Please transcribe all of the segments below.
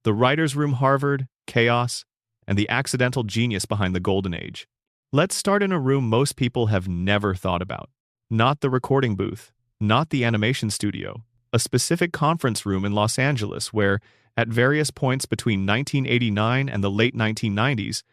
The writer's room, Harvard, chaos, and the accidental genius behind the golden age. Let's start in a room most people have never thought about. Not the recording booth, not the animation studio, a specific conference room in Los Angeles where, at various points between 1989 and the late 1990s,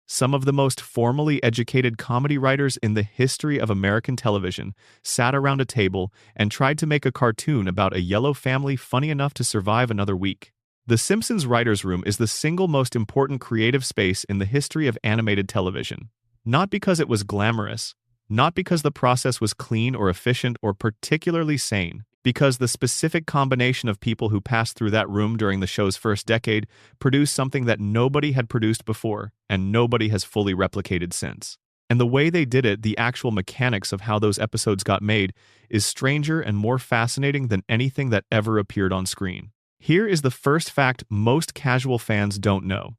some of the most formally educated comedy writers in the history of American television sat around a table and tried to make a cartoon about a yellow family funny enough to survive another week. The Simpsons writers' room is the single most important creative space in the history of animated television. Not because it was glamorous, not because the process was clean or efficient or particularly sane, because the specific combination of people who passed through that room during the show's first decade produced something that nobody had produced before and nobody has fully replicated since. And the way they did it, the actual mechanics of how those episodes got made, is stranger and more fascinating than anything that ever appeared on screen. Here is the first fact most casual fans don't know.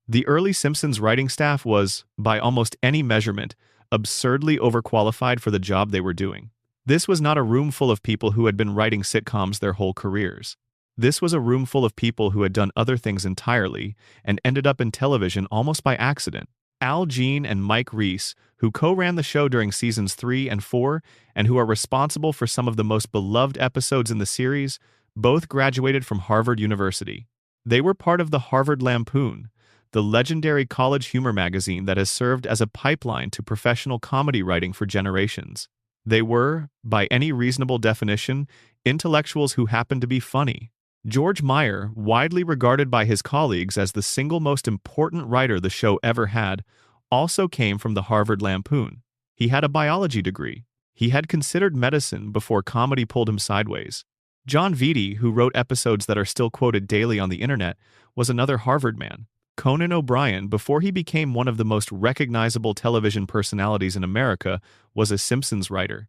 The early Simpsons writing staff was, by almost any measurement, absurdly overqualified for the job they were doing. This was not a room full of people who had been writing sitcoms their whole careers. This was a room full of people who had done other things entirely and ended up in television almost by accident. Al Jean and Mike Reiss, who co-ran the show during seasons 3 and 4 and who are responsible for some of the most beloved episodes in the series, both graduated from Harvard University. They were part of the Harvard Lampoon, the legendary college humor magazine that has served as a pipeline to professional comedy writing for generations. They were, by any reasonable definition, intellectuals who happened to be funny. George Meyer, widely regarded by his colleagues as the single most important writer the show ever had, also came from the Harvard Lampoon. He had a biology degree. He had considered medicine before comedy pulled him sideways. John Vitti, who wrote episodes that are still quoted daily on the internet, was another Harvard man. Conan O'Brien, before he became one of the most recognizable television personalities in America, was a Simpsons writer.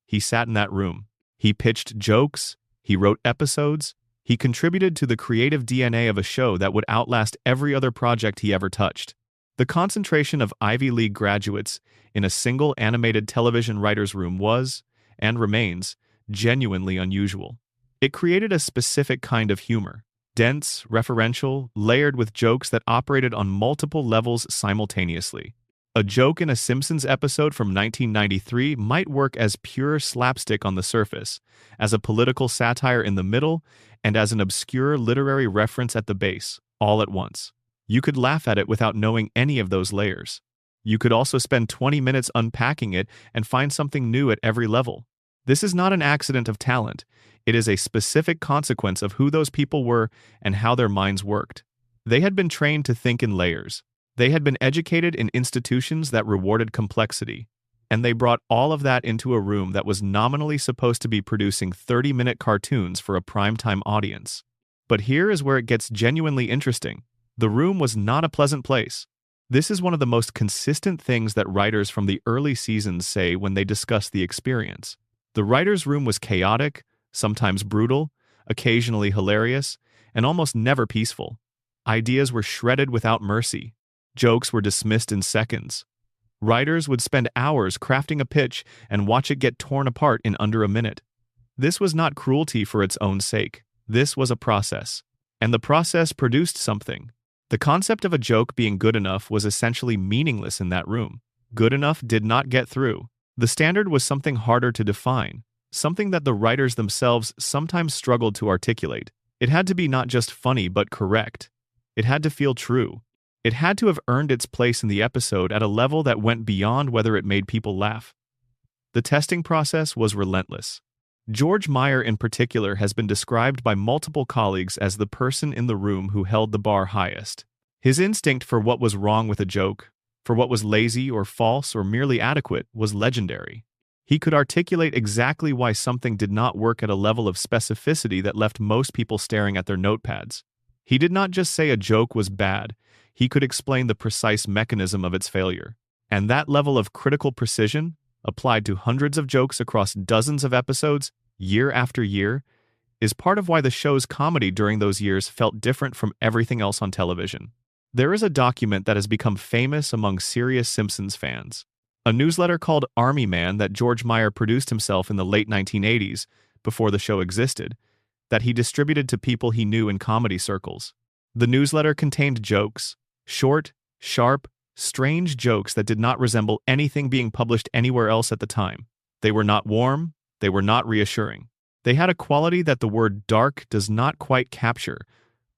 He sat in that room. He pitched jokes. He wrote episodes. He contributed to the creative DNA of a show that would outlast every other project he ever touched. The concentration of Ivy League graduates in a single animated television writer's room was, and remains, genuinely unusual. It created a specific kind of humor. Dense, referential, layered with jokes that operated on multiple levels simultaneously. A joke in a Simpsons episode from 1993 might work as pure slapstick on the surface, as a political satire in the middle, and as an obscure literary reference at the base, all at once. You could laugh at it without knowing any of those layers. You could also spend 20 minutes unpacking it and find something new at every level. This is not an accident of talent. It is a specific consequence of who those people were and how their minds worked. They had been trained to think in layers. They had been educated in institutions that rewarded complexity. And they brought all of that into a room that was nominally supposed to be producing 30-minute cartoons for a primetime audience. But here is where it gets genuinely interesting. The room was not a pleasant place. This is one of the most consistent things that writers from the early seasons say when they discuss the experience. The writer's room was chaotic, sometimes brutal, occasionally hilarious, and almost never peaceful. Ideas were shredded without mercy. Jokes were dismissed in seconds. Writers would spend hours crafting a pitch and watch it get torn apart in under a minute. This was not cruelty for its own sake. This was a process. And the process produced something. The concept of a joke being good enough was essentially meaningless in that room. Good enough did not get through. The standard was something harder to define. Something that the writers themselves sometimes struggled to articulate. It had to be not just funny but correct. It had to feel true. It had to have earned its place in the episode at a level that went beyond whether it made people laugh. The testing process was relentless. George Meyer in particular has been described by multiple colleagues as the person in the room who held the bar highest. His instinct for what was wrong with a joke, for what was lazy or false or merely adequate, was legendary. He could articulate exactly why something did not work at a level of specificity that left most people staring at their notepads. He did not just say a joke was bad, he could explain the precise mechanism of its failure. And that level of critical precision, applied to hundreds of jokes across dozens of episodes, year after year, is part of why the show's comedy during those years felt different from everything else on television. There is a document that has become famous among serious Simpsons fans. A newsletter called Army Man that George Meyer produced himself in the late 1980s, before the show existed, that he distributed to people he knew in comedy circles. The newsletter contained jokes, short, sharp, strange jokes that did not resemble anything being published anywhere else at the time. They were not warm, they were not reassuring. They had a quality that the word dark does not quite capture,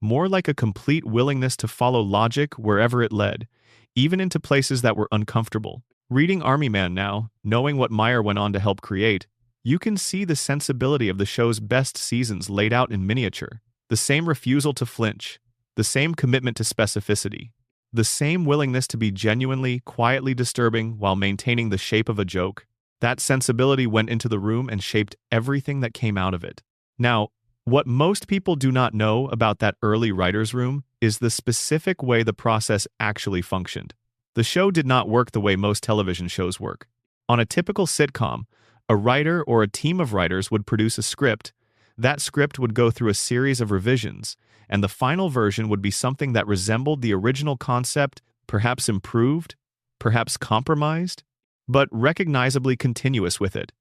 more like a complete willingness to follow logic wherever it led, even into places that were uncomfortable. Reading Army Man now, knowing what Meyer went on to help create, you can see the sensibility of the show's best seasons laid out in miniature. The same refusal to flinch, the same commitment to specificity, the same willingness to be genuinely, quietly disturbing while maintaining the shape of a joke. That sensibility went into the room and shaped everything that came out of it. Now, what most people do not know about that early writer's room is the specific way the process actually functioned. The show did not work the way most television shows work. On a typical sitcom, a writer or a team of writers would produce a script. That script would go through a series of revisions, and the final version would be something that resembled the original concept, perhaps improved, perhaps compromised, but recognizably continuous with it.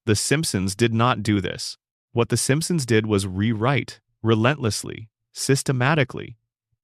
The Simpsons did not do this. What The Simpsons did was rewrite, relentlessly, systematically,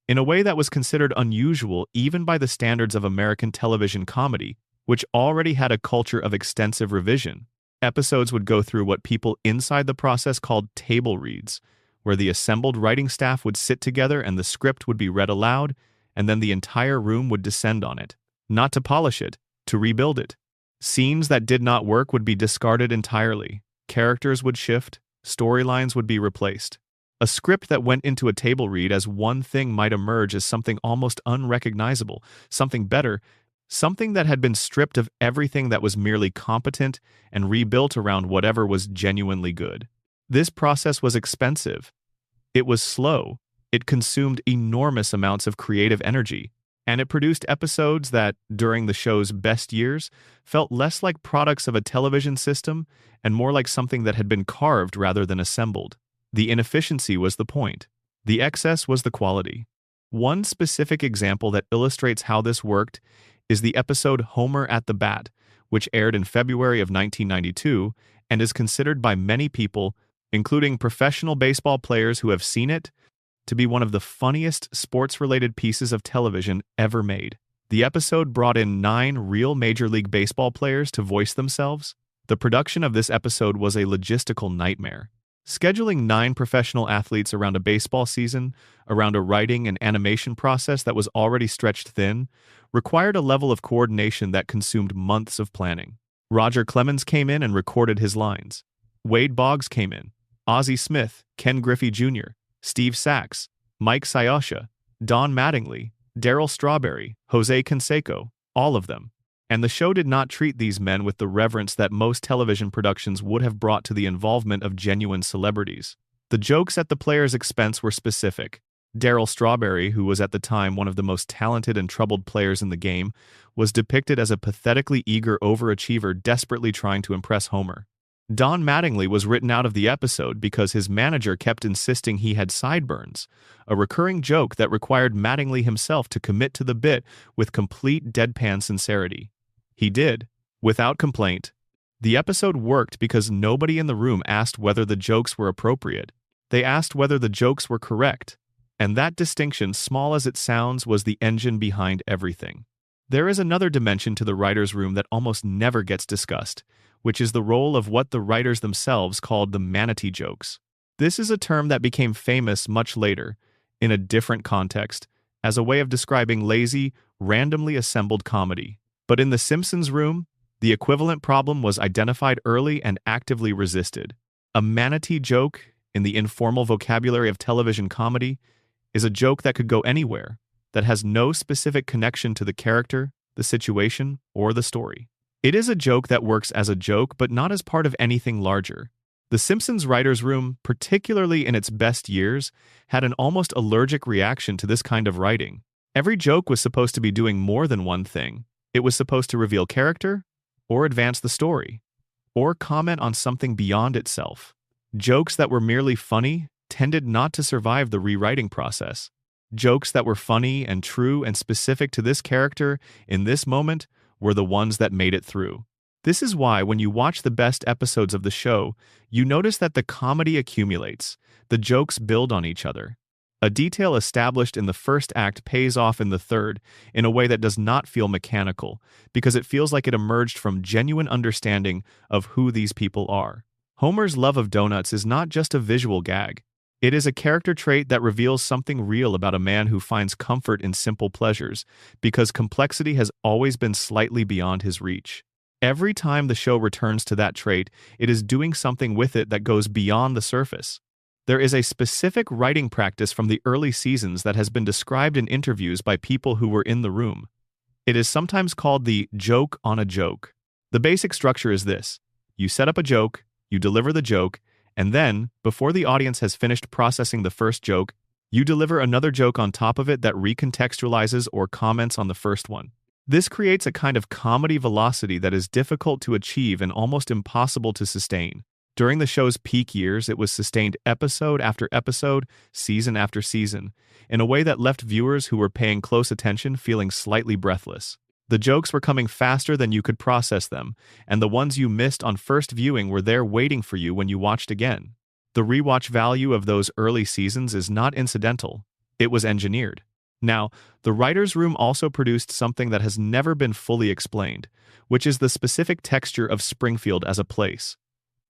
in a way that was considered unusual even by the standards of American television comedy, which already had a culture of extensive revision. Episodes would go through what people inside the process called table reads, where the assembled writing staff would sit together and the script would be read aloud, and then the entire room would descend on it. Not to polish it, to rebuild it. Scenes that did not work would be discarded entirely. Characters would shift, storylines would be replaced. A script that went into a table read as one thing might emerge as something almost unrecognizable, something better, something that had been stripped of everything that was merely competent and rebuilt around whatever was genuinely good. This process was expensive. It was slow. It consumed enormous amounts of creative energy, and it produced episodes that, during the show's best years, felt less like products of a television system and more like something that had been carved rather than assembled. The inefficiency was the point. The excess was the quality. One specific example that illustrates how this worked is the episode Homer at the Bat, which aired in February of 1992 and is considered by many people, including professional baseball players who have seen it, to be one of the funniest sports-related pieces of television ever made. The episode brought in 9 real Major League Baseball players to voice themselves. The production of this episode was a logistical nightmare. Scheduling 9 professional athletes around a baseball season, around a writing and animation process that was already stretched thin, required a level of coordination that consumed months of planning. Roger Clemens came in and recorded his lines. Wade Boggs came in. Ozzie Smith, Ken Griffey Jr., Steve Sachs, Mike Syosha, Don Mattingly, Darryl Strawberry, Jose Canseco, all of them. And the show did not treat these men with the reverence that most television productions would have brought to the involvement of genuine celebrities. The jokes at the players' expense were specific. Darryl Strawberry, who was at the time one of the most talented and troubled players in the game, was depicted as a pathetically eager overachiever desperately trying to impress Homer. Don Mattingly was written out of the episode because his manager kept insisting he had sideburns, a recurring joke that required Mattingly himself to commit to the bit with complete deadpan sincerity. He did, without complaint. The episode worked because nobody in the room asked whether the jokes were appropriate. They asked whether the jokes were correct. And that distinction, small as it sounds, was the engine behind everything. There is another dimension to the writer's room that almost never gets discussed, which is the role of what the writers themselves called the manatee jokes. This is a term that became famous much later, in a different context, as a way of describing lazy, randomly assembled comedy. But in The Simpsons room, the equivalent problem was identified early and actively resisted. A manatee joke, in the informal vocabulary of television comedy, is a joke that could go anywhere, that has no specific connection to the character, the situation, or the story. It is a joke that works as a joke, but not as part of anything larger. The Simpsons writers' room, particularly in its best years, had an almost allergic reaction to this kind of writing. Every joke was supposed to be doing more than one thing. It was supposed to reveal character, or advance the story, or comment on something beyond itself. Jokes that were merely funny tended not to survive the rewriting process. Jokes that were funny and true and specific to this character in this moment were the ones that made it through. This is why when you watch the best episodes of the show, you notice that the comedy accumulates, the jokes build on each other. A detail established in the first act pays off in the third in a way that does not feel mechanical, because it feels like it emerged from genuine understanding of who these people are. Homer's love of donuts is not just a visual gag. It is a character trait that reveals something real about a man who finds comfort in simple pleasures, because complexity has always been slightly beyond his reach. Every time the show returns to that trait, it is doing something with it that goes beyond the surface. There is a specific writing practice from the early seasons that has been described in interviews by people who were in the room. It is sometimes called the joke on a joke. The basic structure is this: you set up a joke, you deliver the joke, and then, before the audience has finished processing the first joke, you deliver another joke on top of it that recontextualizes or comments on the first one. This creates a kind of comedy velocity that is difficult to achieve and almost impossible to sustain. During the show's peak years, it was sustained episode after episode, season after season, in a way that left viewers who were paying close attention feeling slightly breathless. The jokes were coming faster than you could process them, and the ones you missed on first viewing were there waiting for you when you watched again. The rewatch value of those early seasons is not incidental. It was engineered. Now, the writer's room also produced something that has never been fully explained, which is the specific texture of Springfield as a place.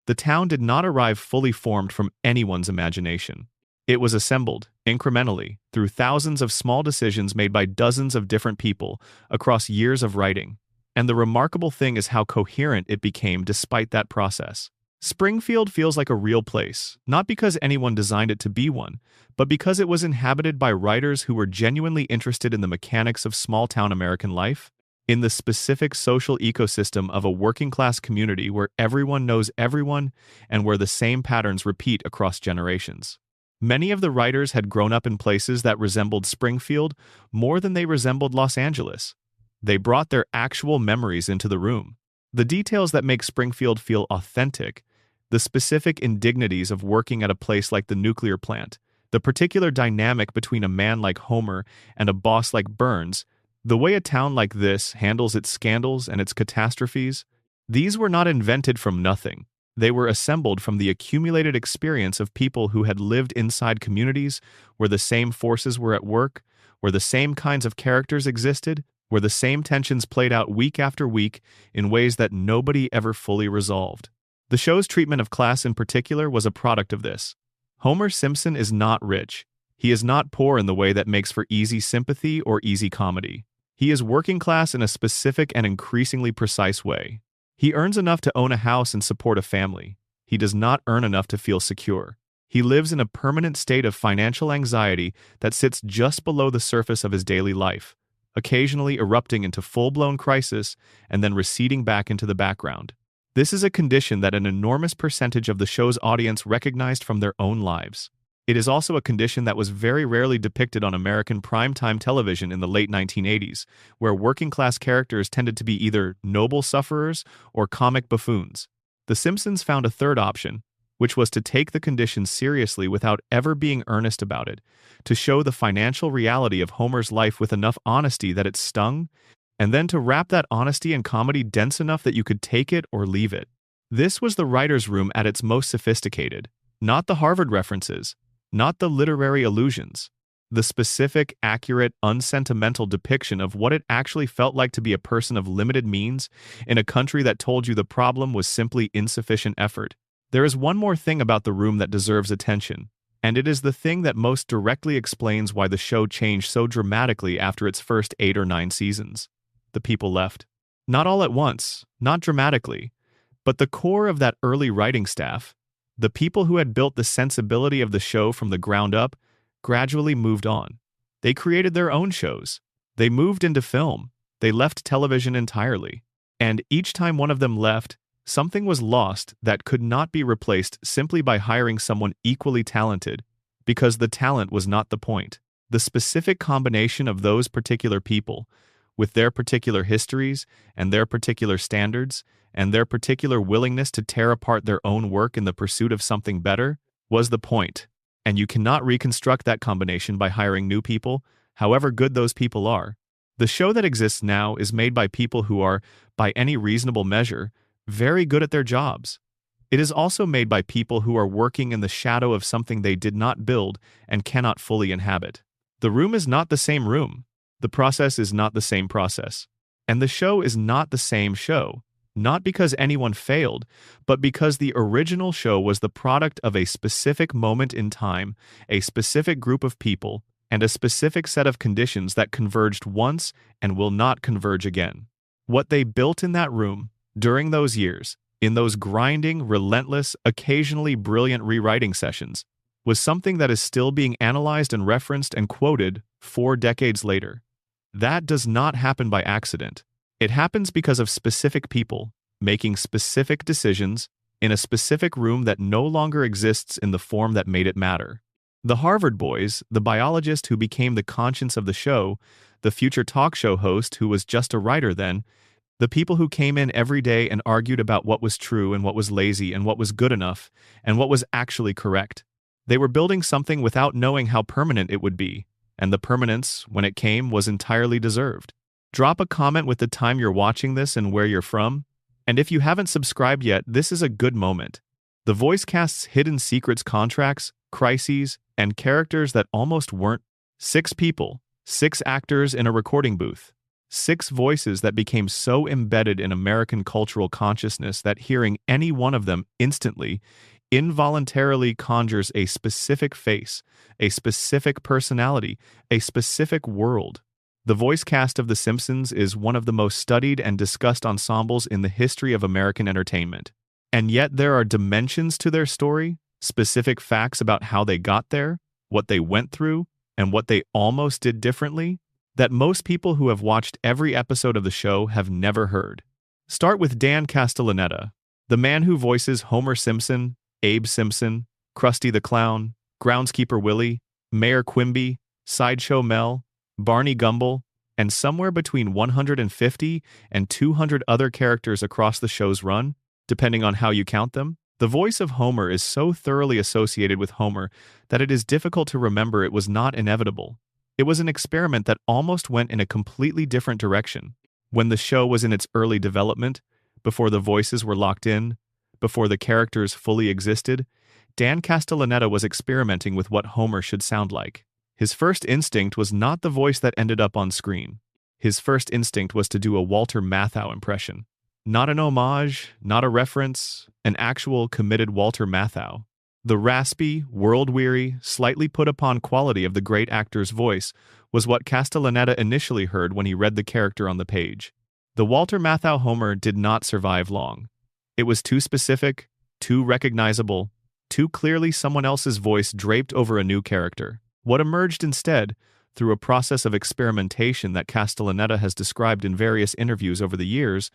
The town did not arrive fully formed from anyone's imagination. It was assembled, incrementally, through thousands of small decisions made by dozens of different people across years of writing. And the remarkable thing is how coherent it became despite that process. Springfield feels like a real place, not because anyone designed it to be one, but because it was inhabited by writers who were genuinely interested in the mechanics of small-town American life, in the specific social ecosystem of a working-class community where everyone knows everyone and where the same patterns repeat across generations. Many of the writers had grown up in places that resembled Springfield more than they resembled Los Angeles. They brought their actual memories into the room. The details that make Springfield feel authentic, the specific indignities of working at a place like the nuclear plant, the particular dynamic between a man like Homer and a boss like Burns, the way a town like this handles its scandals and its catastrophes, these were not invented from nothing. They were assembled from the accumulated experience of people who had lived inside communities where the same forces were at work, where the same kinds of characters existed, where the same tensions played out week after week in ways that nobody ever fully resolved. The show's treatment of class in particular was a product of this. Homer Simpson is not rich. He is not poor in the way that makes for easy sympathy or easy comedy. He is working class in a specific and increasingly precise way. He earns enough to own a house and support a family. He does not earn enough to feel secure. He lives in a permanent state of financial anxiety that sits just below the surface of his daily life, occasionally erupting into full-blown crisis and then receding back into the background. This is a condition that an enormous percentage of the show's audience recognized from their own lives. It is also a condition that was very rarely depicted on American primetime television in the late 1980s, where working-class characters tended to be either noble sufferers or comic buffoons. The Simpsons found a third option, which was to take the condition seriously without ever being earnest about it, to show the financial reality of Homer's life with enough honesty that it stung, and then to wrap that honesty and comedy dense enough that you could take it or leave it. This was the writer's room at its most sophisticated, not the Harvard references, not the literary allusions, the specific, accurate, unsentimental depiction of what it actually felt like to be a person of limited means in a country that told you the problem was simply insufficient effort. There is one more thing about the room that deserves attention, and it is the thing that most directly explains why the show changed so dramatically after its first 8 or 9 seasons. The people left. Not all at once, not dramatically, but the core of that early writing staff, the people who had built the sensibility of the show from the ground up, gradually moved on. They created their own shows. They moved into film. They left television entirely. And each time one of them left, something was lost that could not be replaced simply by hiring someone equally talented, because the talent was not the point. The specific combination of those particular people, with their particular histories and their particular standards, and their particular willingness to tear apart their own work in the pursuit of something better, was the point. And you cannot reconstruct that combination by hiring new people, however good those people are. The show that exists now is made by people who are, by any reasonable measure, very good at their jobs. It is also made by people who are working in the shadow of something they did not build and cannot fully inhabit. The room is not the same room. The process is not the same process. And the show is not the same show. Not because anyone failed, but because the original show was the product of a specific moment in time, a specific group of people, and a specific set of conditions that converged once and will not converge again. What they built in that room, during those years, in those grinding, relentless, occasionally brilliant rewriting sessions, was something that is still being analyzed and referenced and quoted 4 decades later. That does not happen by accident. It happens because of specific people making specific decisions in a specific room that no longer exists in the form that made it matter. The Harvard boys, the biologist who became the conscience of the show, the future talk show host who was just a writer then, the people who came in every day and argued about what was true and what was lazy and what was good enough and what was actually correct. They were building something without knowing how permanent it would be, and the permanence, when it came, was entirely deserved. Drop a comment with the time you're watching this and where you're from. And if you haven't subscribed yet, this is a good moment. The voice cast's hidden secrets, contracts, crises, and characters that almost weren't. 6 people, 6 actors in a recording booth. 6 voices that became so embedded in American cultural consciousness that hearing any one of them instantly, involuntarily conjures a specific face, a specific personality, a specific world. The voice cast of The Simpsons is one of the most studied and discussed ensembles in the history of American entertainment. And yet there are dimensions to their story, specific facts about how they got there, what they went through, and what they almost did differently, that most people who have watched every episode of the show have never heard. Start with Dan Castellaneta, the man who voices Homer Simpson, Abe Simpson, Krusty the Clown, Groundskeeper Willie, Mayor Quimby, Sideshow Mel, Barney Gumble, and somewhere between 150 and 200 other characters across the show's run, depending on how you count them. The voice of Homer is so thoroughly associated with Homer that it is difficult to remember it was not inevitable. It was an experiment that almost went in a completely different direction. When the show was in its early development, before the voices were locked in, before the characters fully existed, Dan Castellaneta was experimenting with what Homer should sound like. His first instinct was not the voice that ended up on screen. His first instinct was to do a Walter Matthau impression. Not an homage, not a reference, an actual committed Walter Matthau. The raspy, world-weary, slightly put-upon quality of the great actor's voice was what Castellaneta initially heard when he read the character on the page. The Walter Matthau Homer did not survive long. It was too specific, too recognizable, too clearly someone else's voice draped over a new character. What emerged instead, through a process of experimentation that Castellaneta has described in various interviews over the years,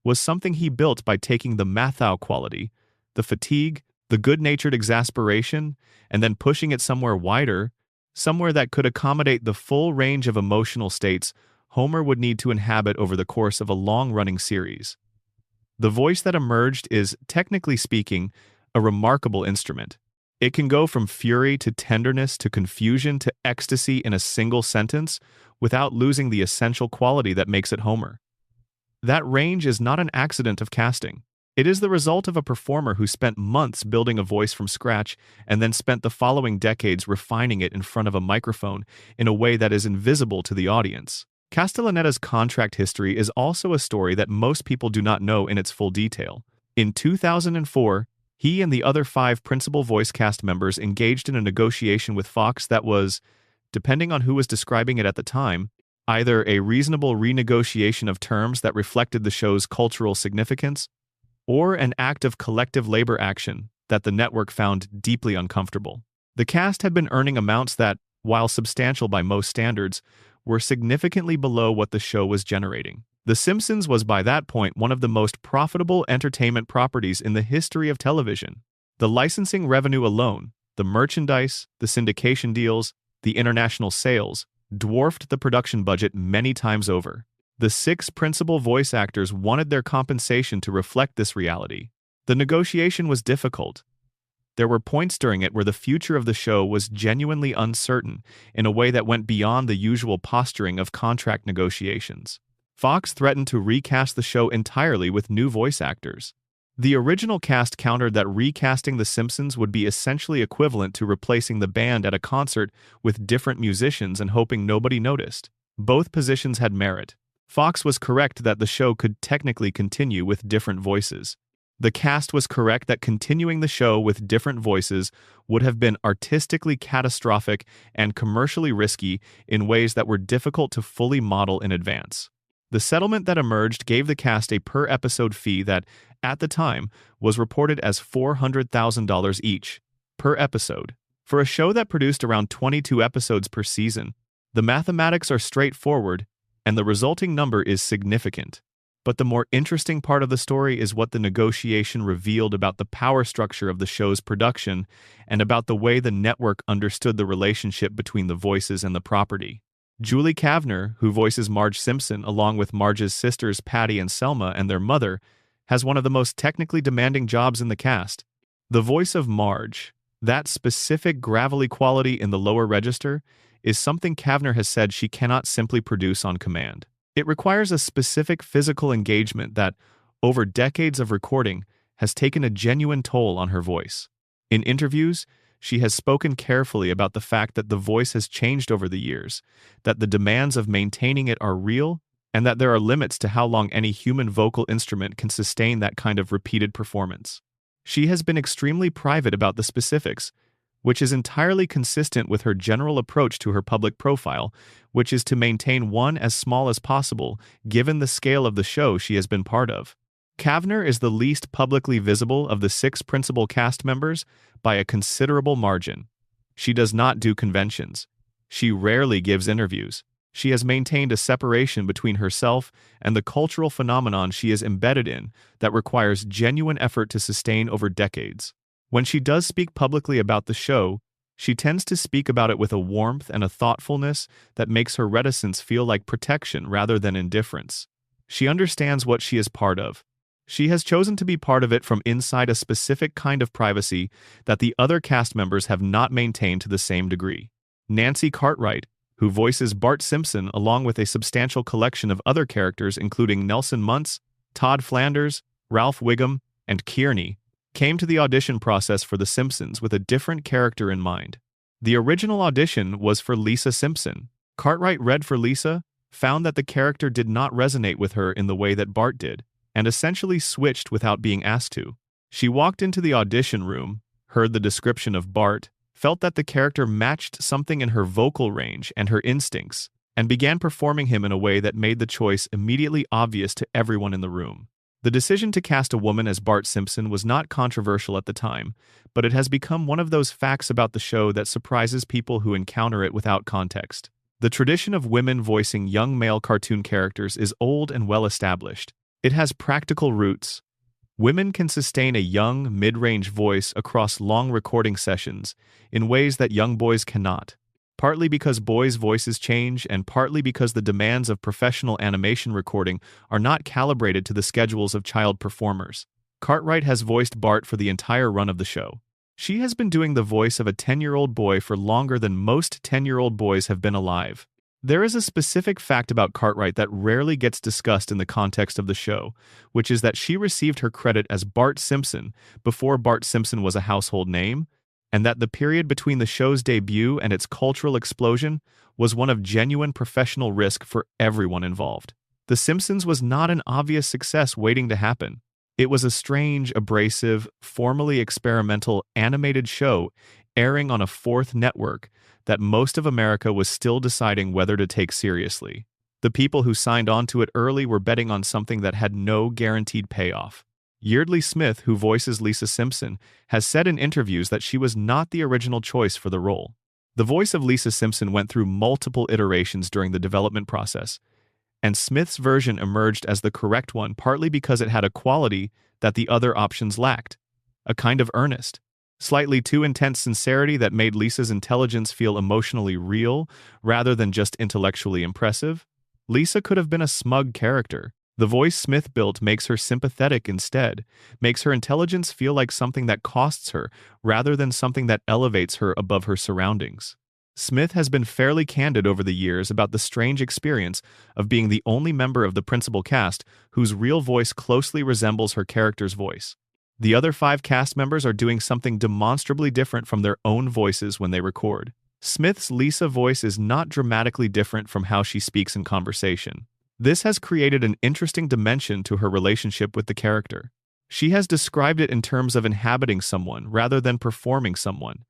was something he built by taking the Matthau quality, the fatigue, the good-natured exasperation, and then pushing it somewhere wider, somewhere that could accommodate the full range of emotional states Homer would need to inhabit over the course of a long-running series. The voice that emerged is, technically speaking, a remarkable instrument. It can go from fury to tenderness to confusion to ecstasy in a single sentence without losing the essential quality that makes it Homer. That range is not an accident of casting. It is the result of a performer who spent months building a voice from scratch and then spent the following decades refining it in front of a microphone in a way that is invisible to the audience. Castellaneta's contract history is also a story that most people do not know in its full detail. In 2004, he and the other 5 principal voice cast members engaged in a negotiation with Fox that was, depending on who was describing it at the time, either a reasonable renegotiation of terms that reflected the show's cultural significance, or an act of collective labor action that the network found deeply uncomfortable. The cast had been earning amounts that, while substantial by most standards, were significantly below what the show was generating. The Simpsons was by that point one of the most profitable entertainment properties in the history of television. The licensing revenue alone, the merchandise, the syndication deals, the international sales, dwarfed the production budget many times over. The 6 principal voice actors wanted their compensation to reflect this reality. The negotiation was difficult. There were points during it where the future of the show was genuinely uncertain in a way that went beyond the usual posturing of contract negotiations. Fox threatened to recast the show entirely with new voice actors. The original cast countered that recasting The Simpsons would be essentially equivalent to replacing the band at a concert with different musicians and hoping nobody noticed. Both positions had merit. Fox was correct that the show could technically continue with different voices. The cast was correct that continuing the show with different voices would have been artistically catastrophic and commercially risky in ways that were difficult to fully model in advance. The settlement that emerged gave the cast a per-episode fee that, at the time, was reported as $400,000 each, per episode. For a show that produced around 22 episodes per season, the mathematics are straightforward, and the resulting number is significant. But the more interesting part of the story is what the negotiation revealed about the power structure of the show's production and about the way the network understood the relationship between the voices and the property. Julie Kavner, who voices Marge Simpson along with Marge's sisters Patty and Selma and their mother, has one of the most technically demanding jobs in the cast. The voice of Marge, that specific gravelly quality in the lower register, is something Kavner has said she cannot simply produce on command. It requires a specific physical engagement that, over decades of recording, has taken a genuine toll on her voice. In interviews, she has spoken carefully about the fact that the voice has changed over the years, that the demands of maintaining it are real, and that there are limits to how long any human vocal instrument can sustain that kind of repeated performance. She has been extremely private about the specifics, which is entirely consistent with her general approach to her public profile, which is to maintain one as small as possible, given the scale of the show she has been part of. Kavner is the least publicly visible of the 6 principal cast members by a considerable margin. She does not do conventions. She rarely gives interviews. She has maintained a separation between herself and the cultural phenomenon she is embedded in that requires genuine effort to sustain over decades. When she does speak publicly about the show, she tends to speak about it with a warmth and a thoughtfulness that makes her reticence feel like protection rather than indifference. She understands what she is part of. She has chosen to be part of it from inside a specific kind of privacy that the other cast members have not maintained to the same degree. Nancy Cartwright, who voices Bart Simpson along with a substantial collection of other characters including Nelson Muntz, Todd Flanders, Ralph Wiggum, and Kearney, came to the audition process for The Simpsons with a different character in mind. The original audition was for Lisa Simpson. Cartwright read for Lisa, found that the character did not resonate with her in the way that Bart did, and essentially switched without being asked to. She walked into the audition room, heard the description of Bart, felt that the character matched something in her vocal range and her instincts, and began performing him in a way that made the choice immediately obvious to everyone in the room. The decision to cast a woman as Bart Simpson was not controversial at the time, but it has become one of those facts about the show that surprises people who encounter it without context. The tradition of women voicing young male cartoon characters is old and well established. It has practical roots. Women can sustain a young, mid-range voice across long recording sessions in ways that young boys cannot. Partly because boys' voices change and partly because the demands of professional animation recording are not calibrated to the schedules of child performers. Cartwright has voiced Bart for the entire run of the show. She has been doing the voice of a 10-year-old boy for longer than most 10-year-old boys have been alive. There is a specific fact about Cartwright that rarely gets discussed in the context of the show, which is that she received her credit as Bart Simpson before Bart Simpson was a household name, and that the period between the show's debut and its cultural explosion was one of genuine professional risk for everyone involved. The Simpsons was not an obvious success waiting to happen. It was a strange, abrasive, formally experimental animated show airing on a 4th network that most of America was still deciding whether to take seriously. The people who signed on to it early were betting on something that had no guaranteed payoff. Yeardley Smith, who voices Lisa Simpson, has said in interviews that she was not the original choice for the role. The voice of Lisa Simpson went through multiple iterations during the development process, and Smith's version emerged as the correct one partly because it had a quality that the other options lacked, a kind of earnest, slightly too intense sincerity that made Lisa's intelligence feel emotionally real rather than just intellectually impressive. Lisa could have been a smug character. The voice Smith built makes her sympathetic instead, makes her intelligence feel like something that costs her rather than something that elevates her above her surroundings. Smith has been fairly candid over the years about the strange experience of being the only member of the principal cast whose real voice closely resembles her character's voice. The other 5 cast members are doing something demonstrably different from their own voices when they record. Smith's Lisa voice is not dramatically different from how she speaks in conversation. This has created an interesting dimension to her relationship with the character. She has described it in terms of inhabiting someone rather than performing someone,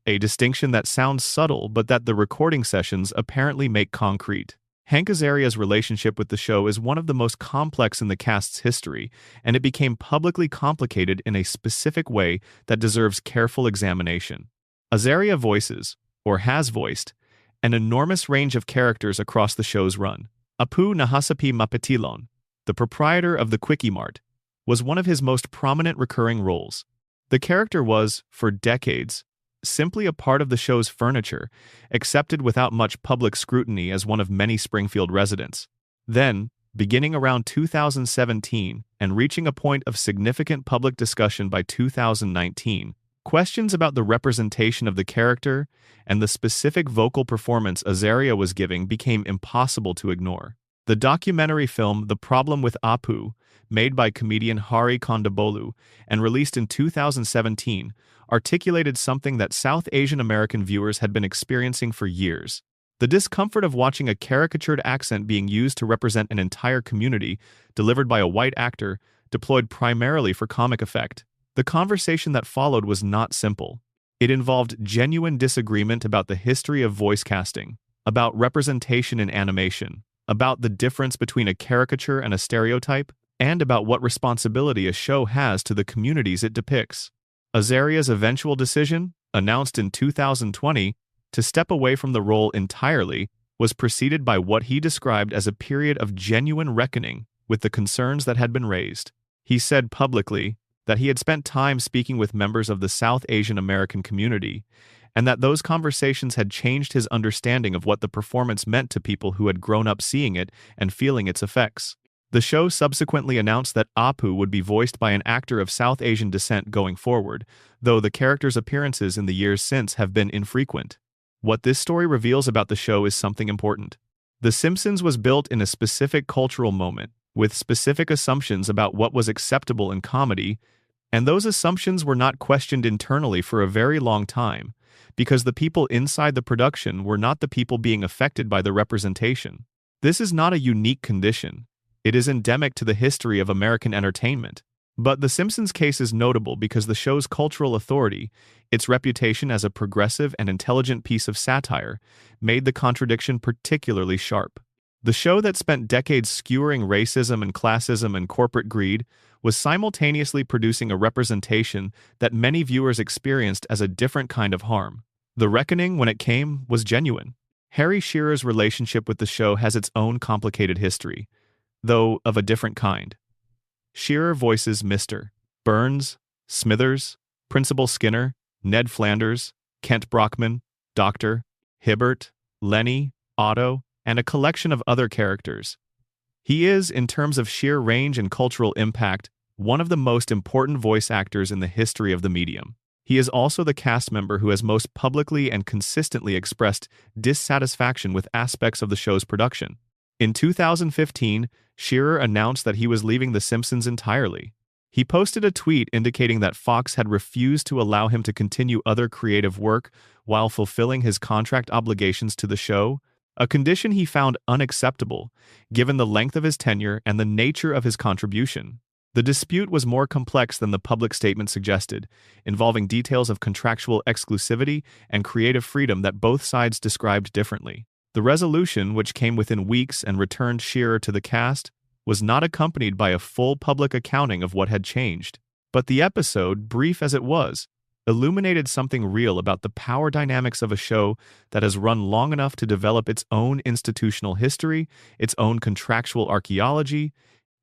a distinction that sounds subtle but that the recording sessions apparently make concrete. Hank Azaria's relationship with the show is one of the most complex in the cast's history, and it became publicly complicated in a specific way that deserves careful examination. Azaria voices, or has voiced, an enormous range of characters across the show's run. Apu Nahasapi Mapatilon, the proprietor of the Quickie Mart, was one of his most prominent recurring roles. The character was, for decades, simply a part of the show's furniture, accepted without much public scrutiny as one of many Springfield residents. Then, beginning around 2017 and reaching a point of significant public discussion by 2019, questions about the representation of the character and the specific vocal performance Azaria was giving became impossible to ignore. The documentary film The Problem with Apu, made by comedian Hari Kondabolu and released in 2017, articulated something that South Asian American viewers had been experiencing for years: the discomfort of watching a caricatured accent being used to represent an entire community, delivered by a white actor, deployed primarily for comic effect. The conversation that followed was not simple. It involved genuine disagreement about the history of voice casting, about representation in animation, about the difference between a caricature and a stereotype, and about what responsibility a show has to the communities it depicts. Azaria's eventual decision, announced in 2020, to step away from the role entirely, was preceded by what he described as a period of genuine reckoning with the concerns that had been raised. He said publicly that he had spent time speaking with members of the South Asian American community, and that those conversations had changed his understanding of what the performance meant to people who had grown up seeing it and feeling its effects. The show subsequently announced that Apu would be voiced by an actor of South Asian descent going forward, though the character's appearances in the years since have been infrequent. What this story reveals about the show is something important. The Simpsons was built in a specific cultural moment, with specific assumptions about what was acceptable in comedy, and those assumptions were not questioned internally for a very long time, because the people inside the production were not the people being affected by the representation. This is not a unique condition. It is endemic to the history of American entertainment. But The Simpsons case is notable because the show's cultural authority, its reputation as a progressive and intelligent piece of satire, made the contradiction particularly sharp. The show that spent decades skewering racism and classism and corporate greed was simultaneously producing a representation that many viewers experienced as a different kind of harm. The reckoning, when it came, was genuine. Harry Shearer's relationship with the show has its own complicated history, though of a different kind. Shearer voices Mr. Burns, Smithers, Principal Skinner, Ned Flanders, Kent Brockman, Dr. Hibbert, Lenny, Otto, and a collection of other characters. He is, in terms of sheer range and cultural impact, one of the most important voice actors in the history of the medium. He is also the cast member who has most publicly and consistently expressed dissatisfaction with aspects of the show's production. In 2015, Shearer announced that he was leaving The Simpsons entirely. He posted a tweet indicating that Fox had refused to allow him to continue other creative work while fulfilling his contract obligations to the show, a condition he found unacceptable, given the length of his tenure and the nature of his contribution. The dispute was more complex than the public statement suggested, involving details of contractual exclusivity and creative freedom that both sides described differently. The resolution, which came within weeks and returned Shearer to the cast, was not accompanied by a full public accounting of what had changed. But the episode, brief as it was, illuminated something real about the power dynamics of a show that has run long enough to develop its own institutional history, its own contractual archaeology,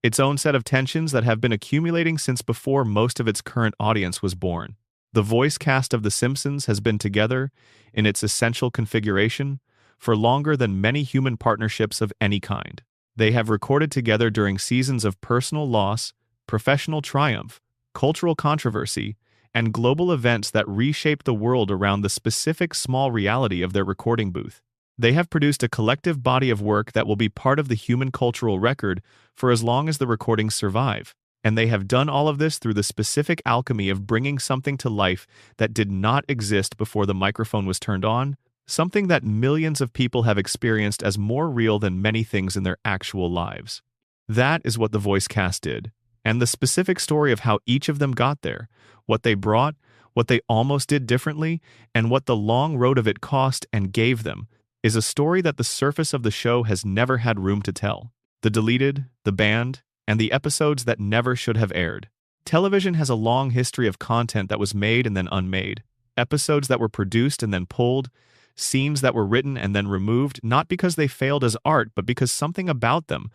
its own set of tensions that have been accumulating since before most of its current audience was born. The voice cast of The Simpsons has been together, in its essential configuration, for longer than many human partnerships of any kind. They have recorded together during seasons of personal loss, professional triumph, cultural controversy, and global events that reshaped the world around the specific small reality of their recording booth. They have produced a collective body of work that will be part of the human cultural record for as long as the recordings survive. And they have done all of this through the specific alchemy of bringing something to life that did not exist before the microphone was turned on, something that millions of people have experienced as more real than many things in their actual lives. That is what the voice cast did, and the specific story of how each of them got there, what they brought, what they almost did differently, and what the long road of it cost and gave them, is a story that the surface of the show has never had room to tell. The deleted, the banned, and the episodes that never should have aired. Television has a long history of content that was made and then unmade, episodes that were produced and then pulled, scenes that were written and then removed, not because they failed as art, but because something about them,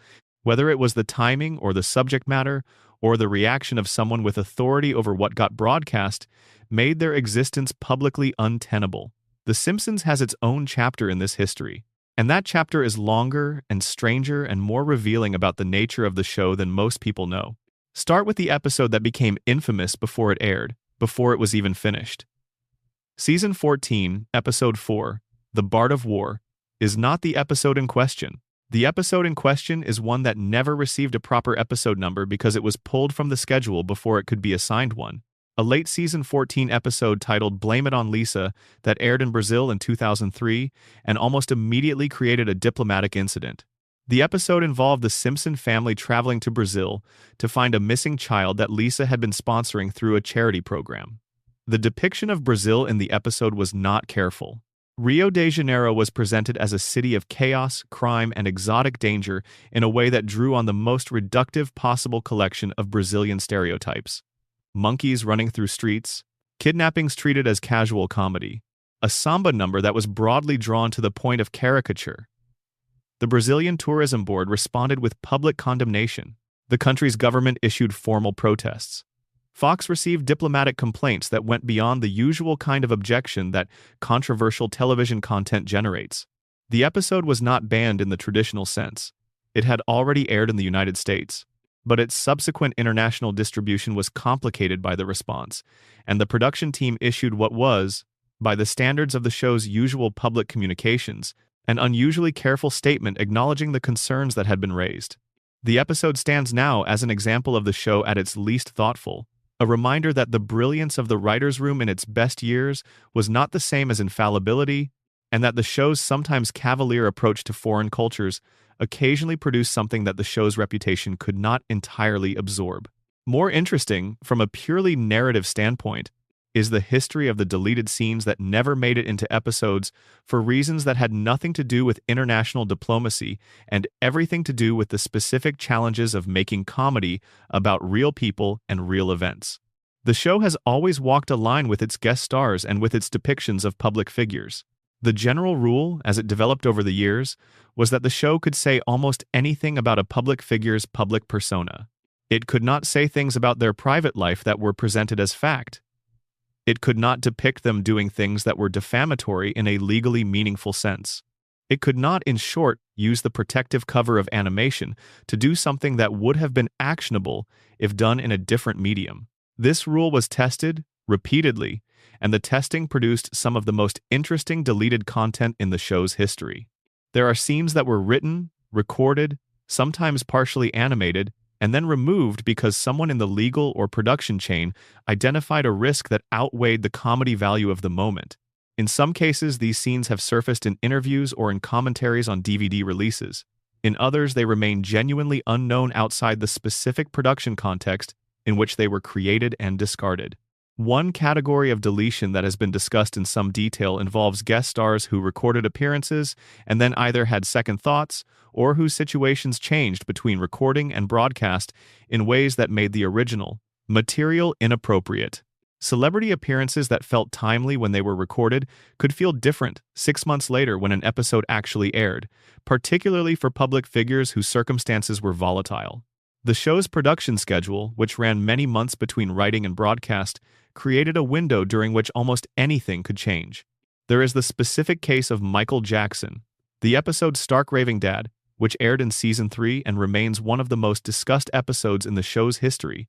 whether it was the timing or the subject matter or the reaction of someone with authority over what got broadcast, made their existence publicly untenable. The Simpsons has its own chapter in this history, and that chapter is longer and stranger and more revealing about the nature of the show than most people know. Start with the episode that became infamous before it aired, before it was even finished. Season 14, Episode 4, The Bard of War, is not the episode in question. The episode in question is one that never received a proper episode number because it was pulled from the schedule before it could be assigned one. A late Season 14 episode titled Blame It on Lisa that aired in Brazil in 2003 and almost immediately created a diplomatic incident. The episode involved the Simpson family traveling to Brazil to find a missing child that Lisa had been sponsoring through a charity program. The depiction of Brazil in the episode was not careful. Rio de Janeiro was presented as a city of chaos, crime, and exotic danger in a way that drew on the most reductive possible collection of Brazilian stereotypes. Monkeys running through streets, kidnappings treated as casual comedy, a samba number that was broadly drawn to the point of caricature. The Brazilian Tourism Board responded with public condemnation. The country's government issued formal protests. Fox received diplomatic complaints that went beyond the usual kind of objection that controversial television content generates. The episode was not banned in the traditional sense. It had already aired in the United States. But its subsequent international distribution was complicated by the response, and the production team issued what was, by the standards of the show's usual public communications, an unusually careful statement acknowledging the concerns that had been raised. The episode stands now as an example of the show at its least thoughtful, a reminder that the brilliance of the writer's room in its best years was not the same as infallibility, and that the show's sometimes cavalier approach to foreign cultures occasionally produced something that the show's reputation could not entirely absorb. More interesting, from a purely narrative standpoint, is the history of the deleted scenes that never made it into episodes for reasons that had nothing to do with international diplomacy and everything to do with the specific challenges of making comedy about real people and real events. The show has always walked a line with its guest stars and with its depictions of public figures. The general rule, as it developed over the years, was that the show could say almost anything about a public figure's public persona. It could not say things about their private life that were presented as fact. It could not depict them doing things that were defamatory in a legally meaningful sense. It could not, in short, use the protective cover of animation to do something that would have been actionable if done in a different medium. This rule was tested repeatedly, and the testing produced some of the most interesting deleted content in the show's history. There are scenes that were written, recorded, sometimes partially animated, and then removed because someone in the legal or production chain identified a risk that outweighed the comedy value of the moment. In some cases, these scenes have surfaced in interviews or in commentaries on DVD releases. In others, they remain genuinely unknown outside the specific production context in which they were created and discarded. One category of deletion that has been discussed in some detail involves guest stars who recorded appearances and then either had second thoughts or whose situations changed between recording and broadcast in ways that made the original material inappropriate. Celebrity appearances that felt timely when they were recorded could feel different 6 months later when an episode actually aired, particularly for public figures whose circumstances were volatile. The show's production schedule, which ran many months between writing and broadcast, created a window during which almost anything could change. There is the specific case of Michael Jackson. The episode Stark Raving Dad, which aired in Season 3 and remains one of the most discussed episodes in the show's history,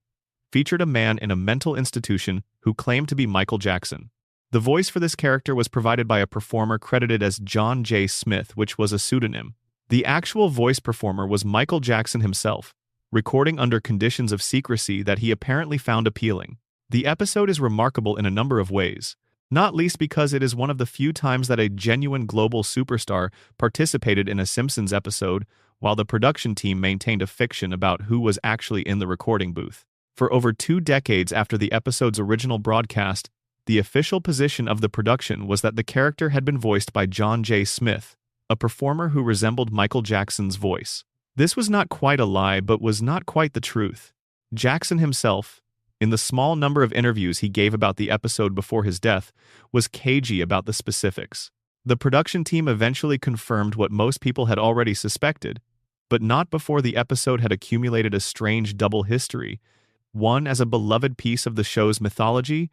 featured a man in a mental institution who claimed to be Michael Jackson. The voice for this character was provided by a performer credited as John J. Smith, which was a pseudonym. The actual voice performer was Michael Jackson himself, recording under conditions of secrecy that he apparently found appealing. The episode is remarkable in a number of ways, not least because it is one of the few times that a genuine global superstar participated in a Simpsons episode, while the production team maintained a fiction about who was actually in the recording booth. For over 2 decades after the episode's original broadcast, the official position of the production was that the character had been voiced by John J. Smith, a performer who resembled Michael Jackson's voice. This was not quite a lie, but was not quite the truth. Jackson himself, in the small number of interviews he gave about the episode before his death, was cagey about the specifics. The production team eventually confirmed what most people had already suspected, but not before the episode had accumulated a strange double history, one as a beloved piece of the show's mythology,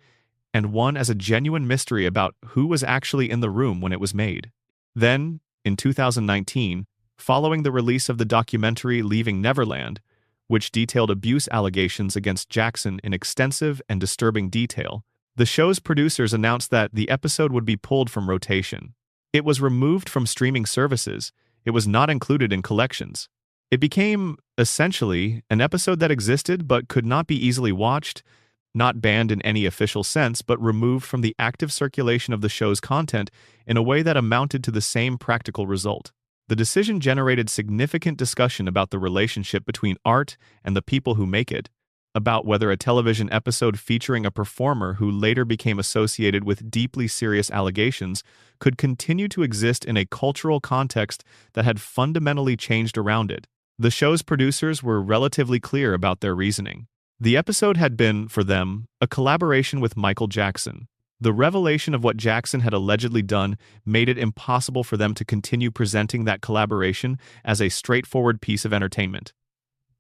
and one as a genuine mystery about who was actually in the room when it was made. Then, in 2019, following the release of the documentary Leaving Neverland, which detailed abuse allegations against Jackson in extensive and disturbing detail, the show's producers announced that the episode would be pulled from rotation. It was removed from streaming services. It was not included in collections. It became, essentially, an episode that existed but could not be easily watched, not banned in any official sense, but removed from the active circulation of the show's content in a way that amounted to the same practical result. The decision generated significant discussion about the relationship between art and the people who make it, about whether a television episode featuring a performer who later became associated with deeply serious allegations could continue to exist in a cultural context that had fundamentally changed around it. The show's producers were relatively clear about their reasoning. The episode had been, for them, a collaboration with Michael Jackson. The revelation of what Jackson had allegedly done made it impossible for them to continue presenting that collaboration as a straightforward piece of entertainment.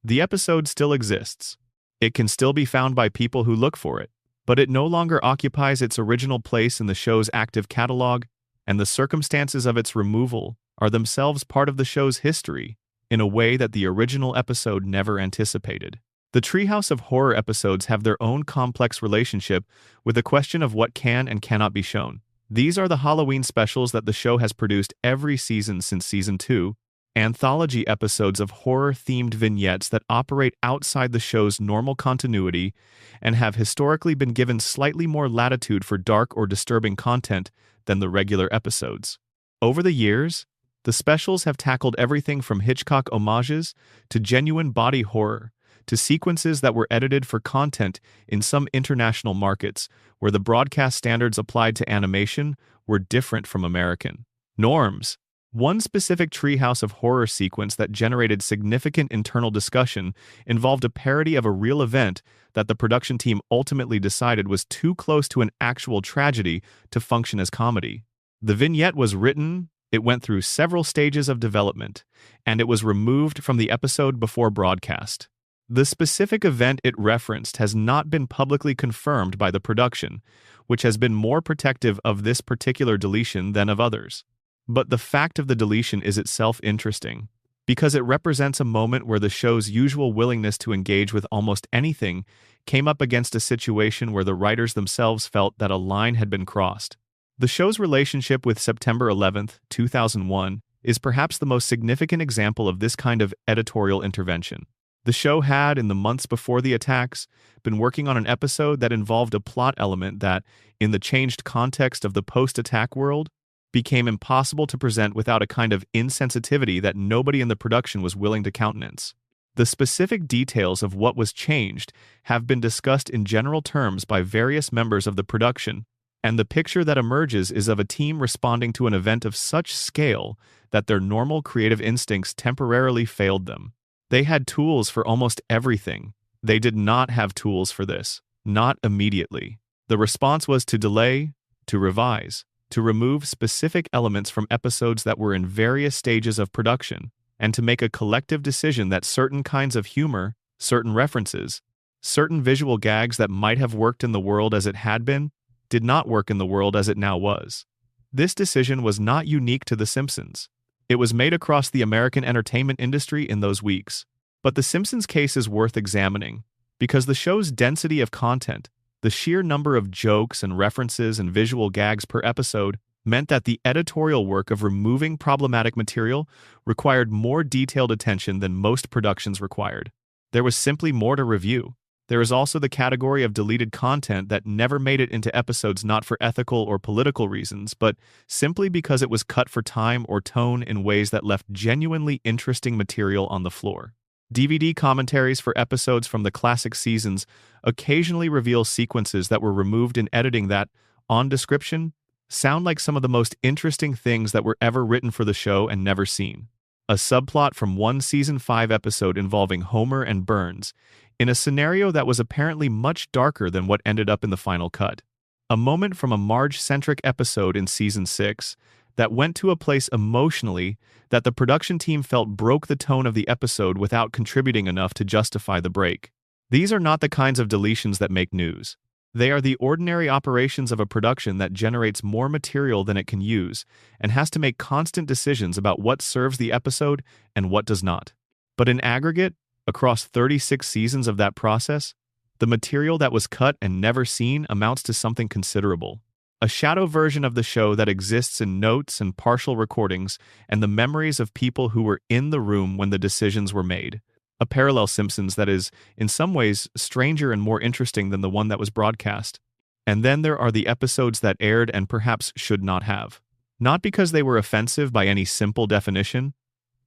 The episode still exists. It can still be found by people who look for it, but it no longer occupies its original place in the show's active catalog, and the circumstances of its removal are themselves part of the show's history in a way that the original episode never anticipated. The Treehouse of Horror episodes have their own complex relationship with the question of what can and cannot be shown. These are the Halloween specials that the show has produced every season since season 2, anthology episodes of horror-themed vignettes that operate outside the show's normal continuity and have historically been given slightly more latitude for dark or disturbing content than the regular episodes. Over the years, the specials have tackled everything from Hitchcock homages to genuine body horror, to sequences that were edited for content in some international markets where the broadcast standards applied to animation were different from American norms. One specific Treehouse of Horror sequence that generated significant internal discussion involved a parody of a real event that the production team ultimately decided was too close to an actual tragedy to function as comedy. The vignette was written, it went through several stages of development, and it was removed from the episode before broadcast. The specific event it referenced has not been publicly confirmed by the production, which has been more protective of this particular deletion than of others. But the fact of the deletion is itself interesting, because it represents a moment where the show's usual willingness to engage with almost anything came up against a situation where the writers themselves felt that a line had been crossed. The show's relationship with September 11, 2001, is perhaps the most significant example of this kind of editorial intervention. The show had, in the months before the attacks, been working on an episode that involved a plot element that, in the changed context of the post-attack world, became impossible to present without a kind of insensitivity that nobody in the production was willing to countenance. The specific details of what was changed have been discussed in general terms by various members of the production, and the picture that emerges is of a team responding to an event of such scale that their normal creative instincts temporarily failed them. They had tools for almost everything. They did not have tools for this. Not immediately. The response was to delay, to revise, to remove specific elements from episodes that were in various stages of production, and to make a collective decision that certain kinds of humor, certain references, certain visual gags that might have worked in the world as it had been, did not work in the world as it now was. This decision was not unique to The Simpsons. It was made across the American entertainment industry in those weeks. But The Simpsons case is worth examining, because the show's density of content, the sheer number of jokes and references and visual gags per episode, meant that the editorial work of removing problematic material required more detailed attention than most productions required. There was simply more to review. There is also the category of deleted content that never made it into episodes, not for ethical or political reasons, but simply because it was cut for time or tone in ways that left genuinely interesting material on the floor. DVD commentaries for episodes from the classic seasons occasionally reveal sequences that were removed in editing that, on description, sound like some of the most interesting things that were ever written for the show and never seen. A subplot from one season 5 episode involving Homer and Burns, in a scenario that was apparently much darker than what ended up in the final cut. A moment from a Marge-centric episode in season 6 that went to a place emotionally that the production team felt broke the tone of the episode without contributing enough to justify the break. These are not the kinds of deletions that make news. They are the ordinary operations of a production that generates more material than it can use and has to make constant decisions about what serves the episode and what does not. But in aggregate, across 36 seasons of that process, the material that was cut and never seen amounts to something considerable. A shadow version of the show that exists in notes and partial recordings and the memories of people who were in the room when the decisions were made. A parallel Simpsons that is, in some ways, stranger and more interesting than the one that was broadcast. And then there are the episodes that aired and perhaps should not have. Not because they were offensive by any simple definition,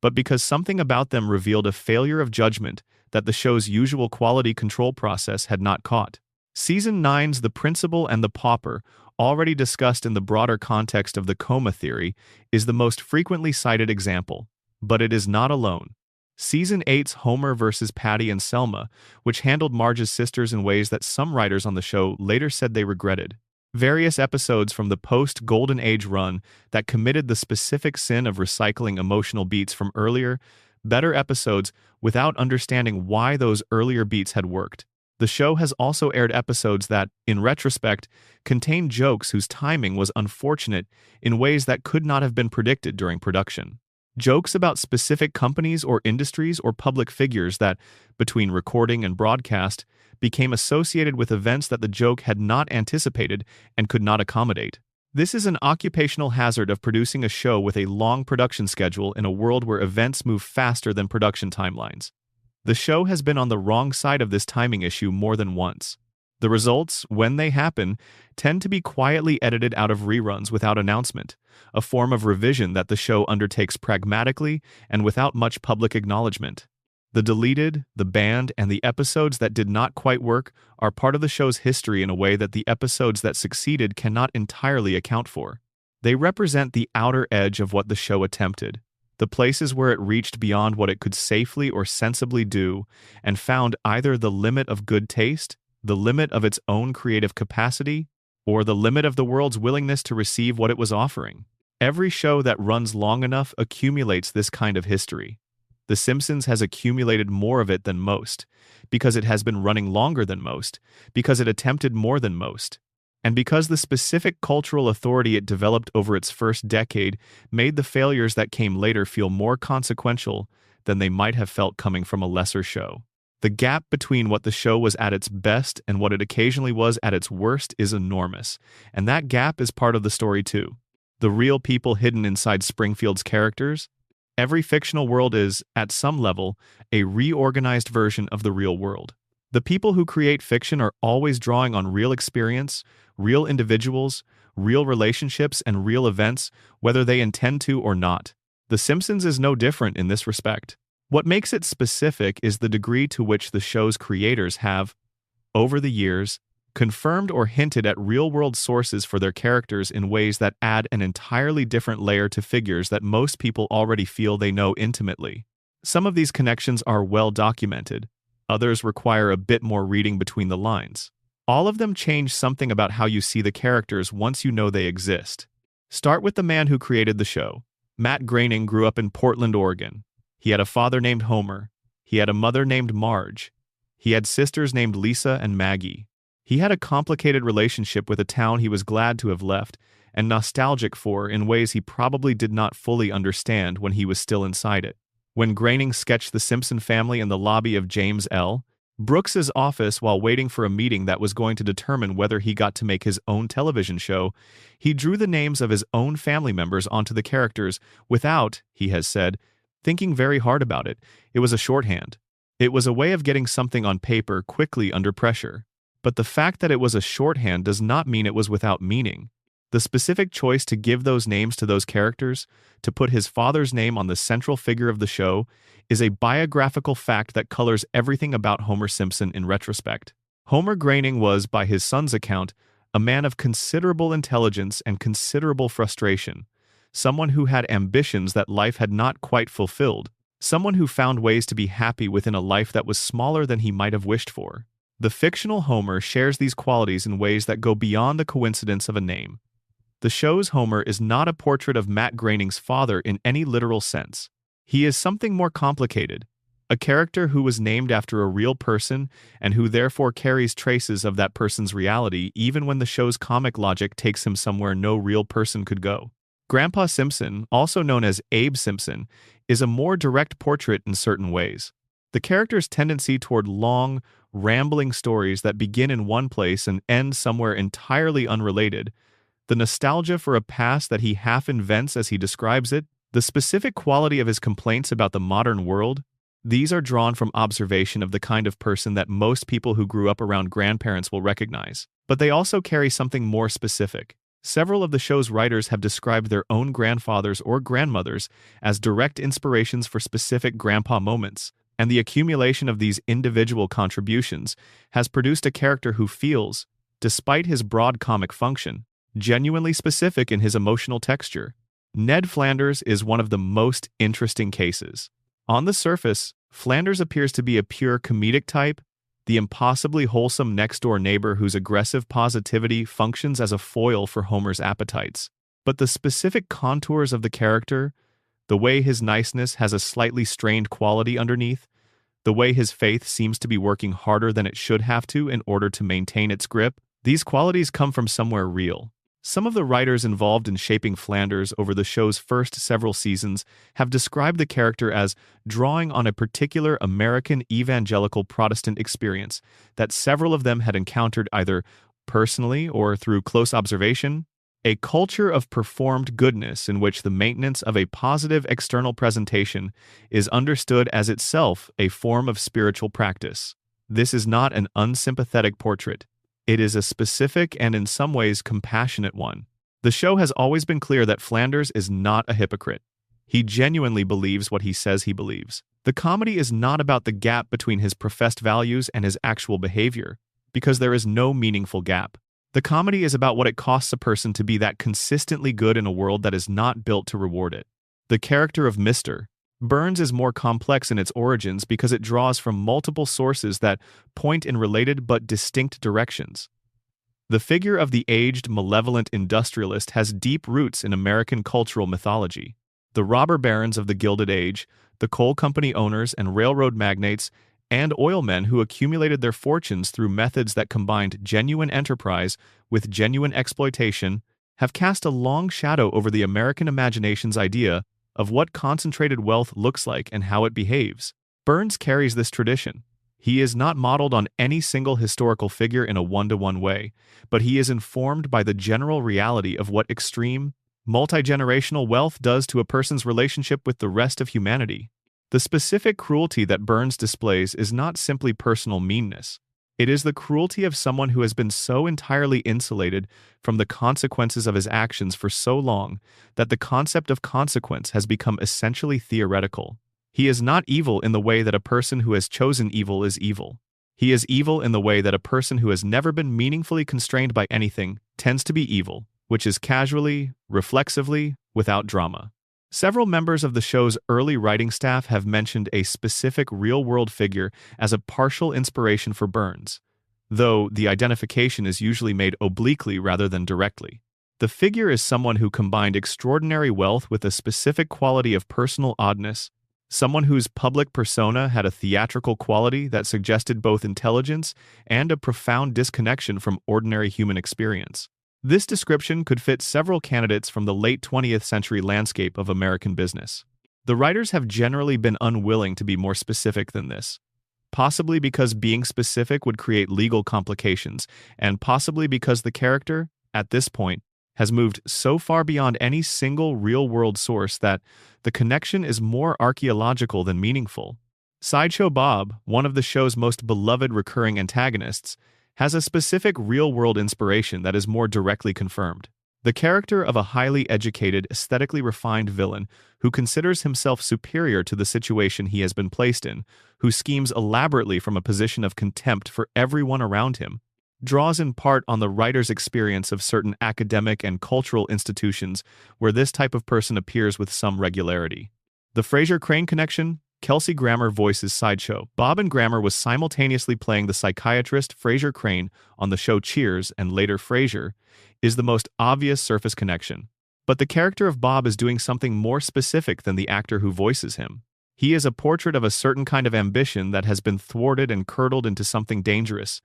but because something about them revealed a failure of judgment that the show's usual quality control process had not caught. Season 9's The Principal and the Pauper, already discussed in the broader context of the coma theory, is the most frequently cited example. But it is not alone. Season 8's Homer vs. Patty and Selma, which handled Marge's sisters in ways that some writers on the show later said they regretted. Various episodes from the post-Golden Age run that committed the specific sin of recycling emotional beats from earlier, better episodes without understanding why those earlier beats had worked. The show has also aired episodes that, in retrospect, contain jokes whose timing was unfortunate in ways that could not have been predicted during production. Jokes about specific companies or industries or public figures that, between recording and broadcast, became associated with events that the joke had not anticipated and could not accommodate. This is an occupational hazard of producing a show with a long production schedule in a world where events move faster than production timelines. The show has been on the wrong side of this timing issue more than once. The results, when they happen, tend to be quietly edited out of reruns without announcement, a form of revision that the show undertakes pragmatically and without much public acknowledgement. The deleted, the banned, and the episodes that did not quite work are part of the show's history in a way that the episodes that succeeded cannot entirely account for. They represent the outer edge of what the show attempted, the places where it reached beyond what it could safely or sensibly do and found either the limit of good taste, the limit of its own creative capacity, or the limit of the world's willingness to receive what it was offering. Every show that runs long enough accumulates this kind of history. The Simpsons has accumulated more of it than most, because it has been running longer than most, because it attempted more than most, and because the specific cultural authority it developed over its first decade made the failures that came later feel more consequential than they might have felt coming from a lesser show. The gap between what the show was at its best and what it occasionally was at its worst is enormous, and that gap is part of the story too. The real people hidden inside Springfield's characters. Every fictional world is, at some level, a reorganized version of the real world. The people who create fiction are always drawing on real experience, real individuals, real relationships, and real events, whether they intend to or not. The Simpsons is no different in this respect. What makes it specific is the degree to which the show's creators have, over the years, confirmed or hinted at real-world sources for their characters in ways that add an entirely different layer to figures that most people already feel they know intimately. Some of these connections are well documented. Others require a bit more reading between the lines. All of them change something about how you see the characters once you know they exist. Start with the man who created the show. Matt Groening grew up in Portland, Oregon. He had a father named Homer. He had a mother named Marge. He had sisters named Lisa and Maggie. He had a complicated relationship with a town he was glad to have left and nostalgic for in ways he probably did not fully understand when he was still inside it. When Groening sketched the Simpson family in the lobby of James L. Brooks's office while waiting for a meeting that was going to determine whether he got to make his own television show, he drew the names of his own family members onto the characters without, he has said, thinking very hard about it. It was a shorthand. It was a way of getting something on paper quickly under pressure. But the fact that it was a shorthand does not mean it was without meaning. The specific choice to give those names to those characters, to put his father's name on the central figure of the show, is a biographical fact that colors everything about Homer Simpson in retrospect. Homer Groening was, by his son's account, a man of considerable intelligence and considerable frustration, someone who had ambitions that life had not quite fulfilled, someone who found ways to be happy within a life that was smaller than he might have wished for. The fictional Homer shares these qualities in ways that go beyond the coincidence of a name. The show's Homer is not a portrait of Matt Groening's father in any literal sense. He is something more complicated, a character who was named after a real person and who therefore carries traces of that person's reality even when the show's comic logic takes him somewhere no real person could go. Grandpa Simpson, also known as Abe Simpson, is a more direct portrait in certain ways. The character's tendency toward long, rambling stories that begin in one place and end somewhere entirely unrelated, the nostalgia for a past that he half invents as he describes it, the specific quality of his complaints about the modern world, these are drawn from observation of the kind of person that most people who grew up around grandparents will recognize. But they also carry something more specific. Several of the show's writers have described their own grandfathers or grandmothers as direct inspirations for specific grandpa moments, and the accumulation of these individual contributions has produced a character who feels, despite his broad comic function, genuinely specific in his emotional texture. Ned Flanders is one of the most interesting cases. On the surface, Flanders appears to be a pure comedic type, the impossibly wholesome next-door neighbor whose aggressive positivity functions as a foil for Homer's appetites. But the specific contours of the character, the way his niceness has a slightly strained quality underneath, the way his faith seems to be working harder than it should have to in order to maintain its grip, these qualities come from somewhere real. Some of the writers involved in shaping Flanders over the show's first several seasons have described the character as drawing on a particular American evangelical Protestant experience that several of them had encountered either personally or through close observation, a culture of performed goodness in which the maintenance of a positive external presentation is understood as itself a form of spiritual practice. This is not an unsympathetic portrait. It is a specific and in some ways compassionate one. The show has always been clear that Flanders is not a hypocrite. He genuinely believes what he says he believes. The comedy is not about the gap between his professed values and his actual behavior, because there is no meaningful gap. The comedy is about what it costs a person to be that consistently good in a world that is not built to reward it. The character of Mr. Burns is more complex in its origins because it draws from multiple sources that point in related but distinct directions. The figure of the aged, malevolent industrialist has deep roots in American cultural mythology. The robber barons of the Gilded Age, the coal company owners and railroad magnates, and oil men who accumulated their fortunes through methods that combined genuine enterprise with genuine exploitation, have cast a long shadow over the American imagination's idea of what concentrated wealth looks like and how it behaves. Burns carries this tradition. He is not modeled on any single historical figure in a one-to-one way, but he is informed by the general reality of what extreme, multi-generational wealth does to a person's relationship with the rest of humanity. The specific cruelty that Burns displays is not simply personal meanness. It is the cruelty of someone who has been so entirely insulated from the consequences of his actions for so long that the concept of consequence has become essentially theoretical. He is not evil in the way that a person who has chosen evil is evil. He is evil in the way that a person who has never been meaningfully constrained by anything tends to be evil, which is casually, reflexively, without drama. Several members of the show's early writing staff have mentioned a specific real-world figure as a partial inspiration for Burns, though the identification is usually made obliquely rather than directly. The figure is someone who combined extraordinary wealth with a specific quality of personal oddness, someone whose public persona had a theatrical quality that suggested both intelligence and a profound disconnection from ordinary human experience. This description could fit several candidates from the late 20th century landscape of American business. The writers have generally been unwilling to be more specific than this, possibly because being specific would create legal complications, and possibly because the character, at this point, has moved so far beyond any single real-world source that the connection is more archaeological than meaningful. Sideshow Bob, one of the show's most beloved recurring antagonists, has a specific real-world inspiration that is more directly confirmed. The character of a highly educated, aesthetically refined villain who considers himself superior to the situation he has been placed in, who schemes elaborately from a position of contempt for everyone around him, draws in part on the writer's experience of certain academic and cultural institutions where this type of person appears with some regularity. The Fraser-Crane connection. Kelsey Grammer voices Sideshow. Bob and Grammer was simultaneously playing the psychiatrist Fraser Crane on the show Cheers and later Frasier, is the most obvious surface connection. But the character of Bob is doing something more specific than the actor who voices him. He is a portrait of a certain kind of ambition that has been thwarted and curdled into something dangerous,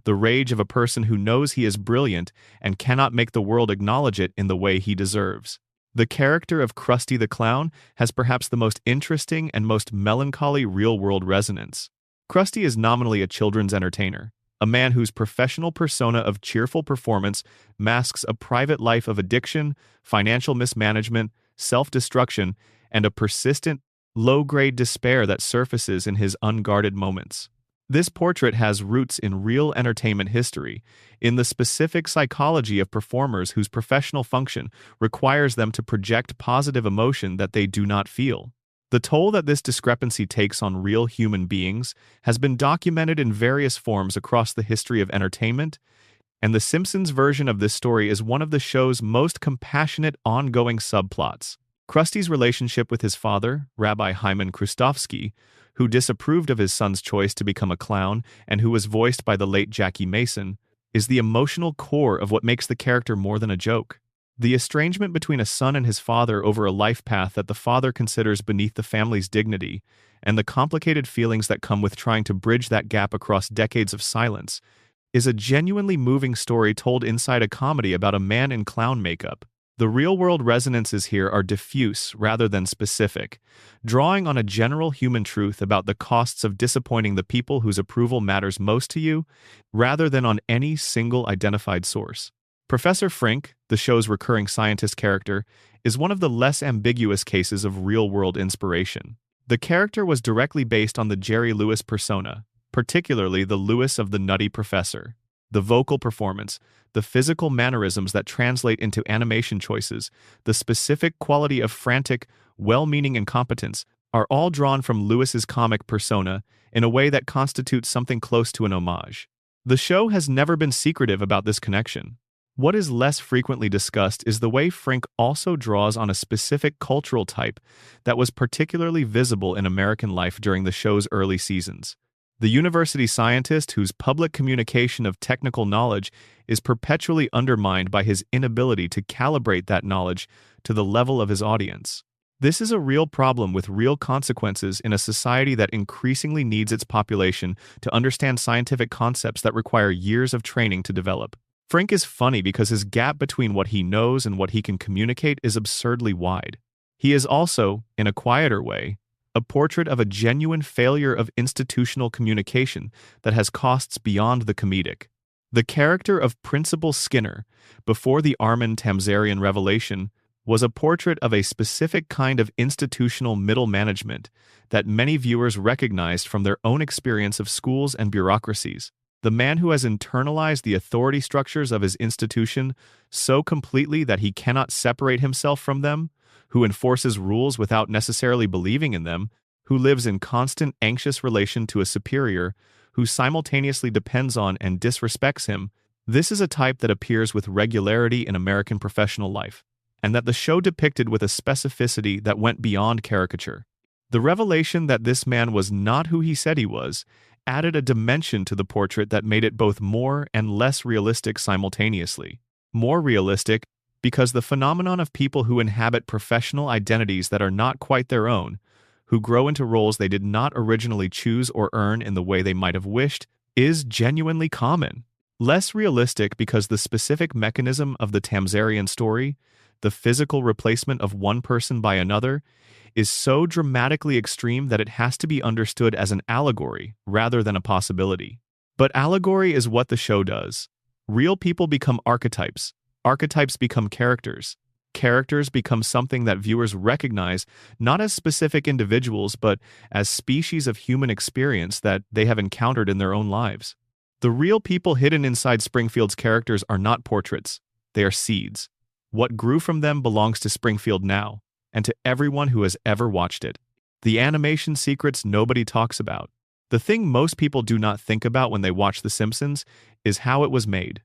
the rage of a person who knows he is brilliant and cannot make the world acknowledge it in the way he deserves. The character of Krusty the Clown has perhaps the most interesting and most melancholy real-world resonance. Krusty is nominally a children's entertainer, a man whose professional persona of cheerful performance masks a private life of addiction, financial mismanagement, self-destruction, and a persistent, low-grade despair that surfaces in his unguarded moments. This portrait has roots in real entertainment history, in the specific psychology of performers whose professional function requires them to project positive emotion that they do not feel. The toll that this discrepancy takes on real human beings has been documented in various forms across the history of entertainment, and the Simpsons version of this story is one of the show's most compassionate ongoing subplots. Krusty's relationship with his father, Rabbi Hyman Krustofsky, who disapproved of his son's choice to become a clown and who was voiced by the late Jackie Mason, is the emotional core of what makes the character more than a joke. The estrangement between a son and his father over a life path that the father considers beneath the family's dignity, and the complicated feelings that come with trying to bridge that gap across decades of silence, is a genuinely moving story told inside a comedy about a man in clown makeup. The real-world resonances here are diffuse rather than specific, drawing on a general human truth about the costs of disappointing the people whose approval matters most to you, rather than on any single identified source. Professor Frink, the show's recurring scientist character, is one of the less ambiguous cases of real-world inspiration. The character was directly based on the Jerry Lewis persona, particularly the Lewis of the Nutty Professor. The vocal performance, the physical mannerisms that translate into animation choices, the specific quality of frantic, well-meaning incompetence are all drawn from Lewis's comic persona in a way that constitutes something close to an homage. The show has never been secretive about this connection. What is less frequently discussed is the way Frink also draws on a specific cultural type that was particularly visible in American life during the show's early seasons. The university scientist whose public communication of technical knowledge is perpetually undermined by his inability to calibrate that knowledge to the level of his audience. This is a real problem with real consequences in a society that increasingly needs its population to understand scientific concepts that require years of training to develop. Frink is funny because his gap between what he knows and what he can communicate is absurdly wide. He is also, in a quieter way, a portrait of a genuine failure of institutional communication that has costs beyond the comedic. The character of Principal Skinner, before the Armin Tamzarian revelation, was a portrait of a specific kind of institutional middle management that many viewers recognized from their own experience of schools and bureaucracies. The man who has internalized the authority structures of his institution so completely that he cannot separate himself from them, who enforces rules without necessarily believing in them, who lives in constant anxious relation to a superior, who simultaneously depends on and disrespects him, this is a type that appears with regularity in American professional life, and that the show depicted with a specificity that went beyond caricature. The revelation that this man was not who he said he was added a dimension to the portrait that made it both more and less realistic simultaneously. More realistic because the phenomenon of people who inhabit professional identities that are not quite their own, who grow into roles they did not originally choose or earn in the way they might have wished, is genuinely common. Less realistic because the specific mechanism of the Tamzarian story, the physical replacement of one person by another, is so dramatically extreme that it has to be understood as an allegory rather than a possibility. But allegory is what the show does. Real people become archetypes. Archetypes become characters. Characters become something that viewers recognize not as specific individuals but as species of human experience that they have encountered in their own lives. The real people hidden inside Springfield's characters are not portraits, they are seeds. What grew from them belongs to Springfield now, and to everyone who has ever watched it. The animation secrets nobody talks about. The thing most people do not think about when they watch The Simpsons is how it was made.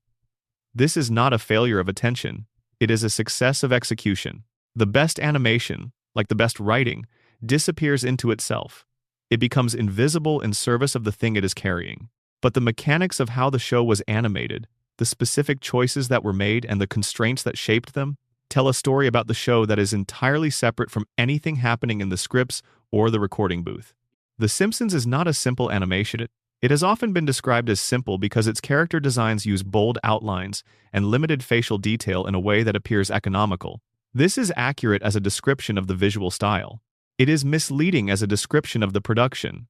This is not a failure of attention, it is a success of execution. The best animation, like the best writing, disappears into itself. It becomes invisible in service of the thing it is carrying. But the mechanics of how the show was animated, the specific choices that were made and the constraints that shaped them, tell a story about the show that is entirely separate from anything happening in the scripts or the recording booth. The Simpsons is not a simple animation. It has often been described as simple because its character designs use bold outlines and limited facial detail in a way that appears economical. This is accurate as a description of the visual style. It is misleading as a description of the production.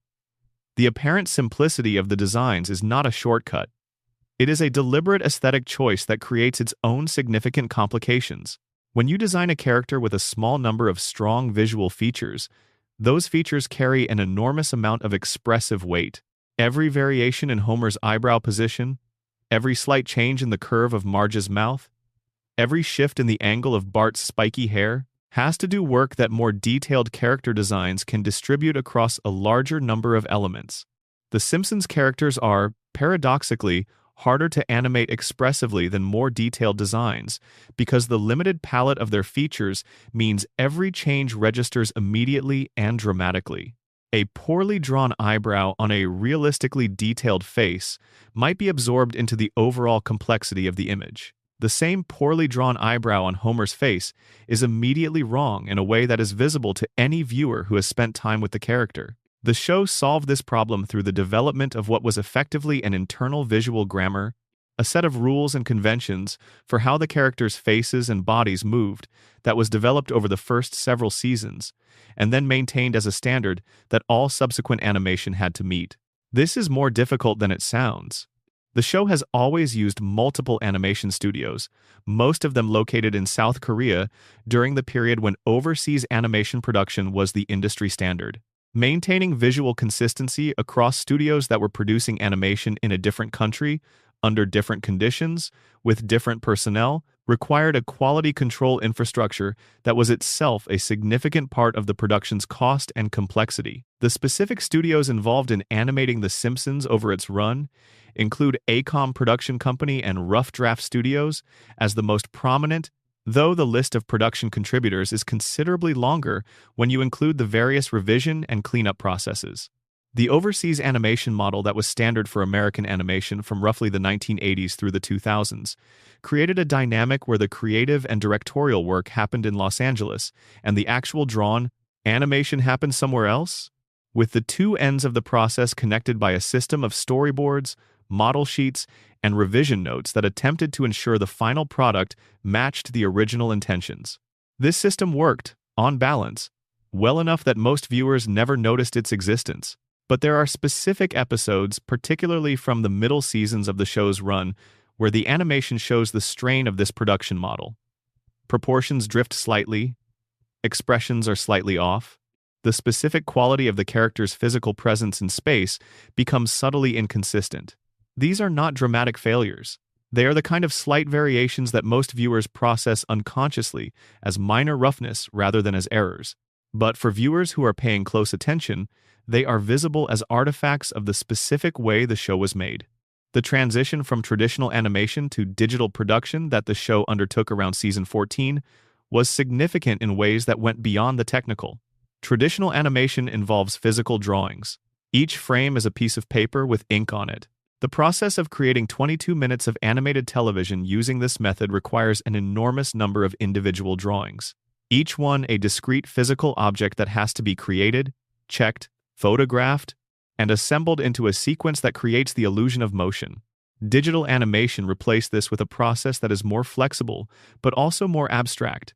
The apparent simplicity of the designs is not a shortcut. It is a deliberate aesthetic choice that creates its own significant complications. When you design a character with a small number of strong visual features, those features carry an enormous amount of expressive weight. Every variation in Homer's eyebrow position, every slight change in the curve of Marge's mouth, every shift in the angle of Bart's spiky hair, has to do work that more detailed character designs can distribute across a larger number of elements. The Simpsons characters are, paradoxically, harder to animate expressively than more detailed designs, because the limited palette of their features means every change registers immediately and dramatically. A poorly drawn eyebrow on a realistically detailed face might be absorbed into the overall complexity of the image. The same poorly drawn eyebrow on Homer's face is immediately wrong in a way that is visible to any viewer who has spent time with the character. The show solved this problem through the development of what was effectively an internal visual grammar, a set of rules and conventions for how the characters' faces and bodies moved that was developed over the first several seasons, and then maintained as a standard that all subsequent animation had to meet. This is more difficult than it sounds. The show has always used multiple animation studios, most of them located in South Korea during the period when overseas animation production was the industry standard. Maintaining visual consistency across studios that were producing animation in a different country, under different conditions, with different personnel, required a quality control infrastructure that was itself a significant part of the production's cost and complexity. The specific studios involved in animating The Simpsons over its run include ACOM Production Company and Rough Draft Studios as the most prominent, though the list of production contributors is considerably longer when you include the various revision and cleanup processes. The overseas animation model that was standard for American animation from roughly the 1980s through the 2000s created a dynamic where the creative and directorial work happened in Los Angeles and the actual drawn animation happened somewhere else, with the two ends of the process connected by a system of storyboards, model sheets, and revision notes that attempted to ensure the final product matched the original intentions. This system worked, on balance, well enough that most viewers never noticed its existence. But there are specific episodes, particularly from the middle seasons of the show's run, where the animation shows the strain of this production model. Proportions drift slightly, expressions are slightly off, the specific quality of the character's physical presence in space becomes subtly inconsistent. These are not dramatic failures. They are the kind of slight variations that most viewers process unconsciously as minor roughness rather than as errors. But for viewers who are paying close attention, they are visible as artifacts of the specific way the show was made. The transition from traditional animation to digital production that the show undertook around season 14 was significant in ways that went beyond the technical. Traditional animation involves physical drawings. Each frame is a piece of paper with ink on it. The process of creating 22 minutes of animated television using this method requires an enormous number of individual drawings, each one a discrete physical object that has to be created, checked, photographed, and assembled into a sequence that creates the illusion of motion. Digital animation replaced this with a process that is more flexible, but also more abstract.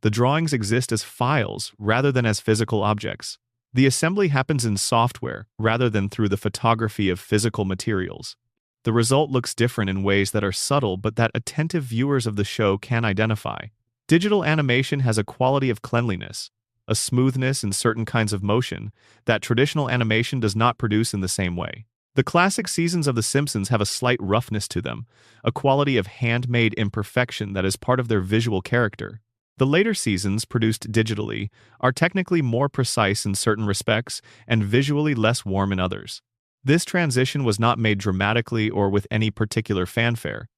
The drawings exist as files rather than as physical objects. The assembly happens in software rather than through the photography of physical materials. The result looks different in ways that are subtle but that attentive viewers of the show can identify. Digital animation has a quality of cleanliness, a smoothness in certain kinds of motion that traditional animation does not produce in the same way. The classic seasons of The Simpsons have a slight roughness to them, a quality of handmade imperfection that is part of their visual character. The later seasons, produced digitally, are technically more precise in certain respects and visually less warm in others. This transition was not made dramatically or with any particular fanfare.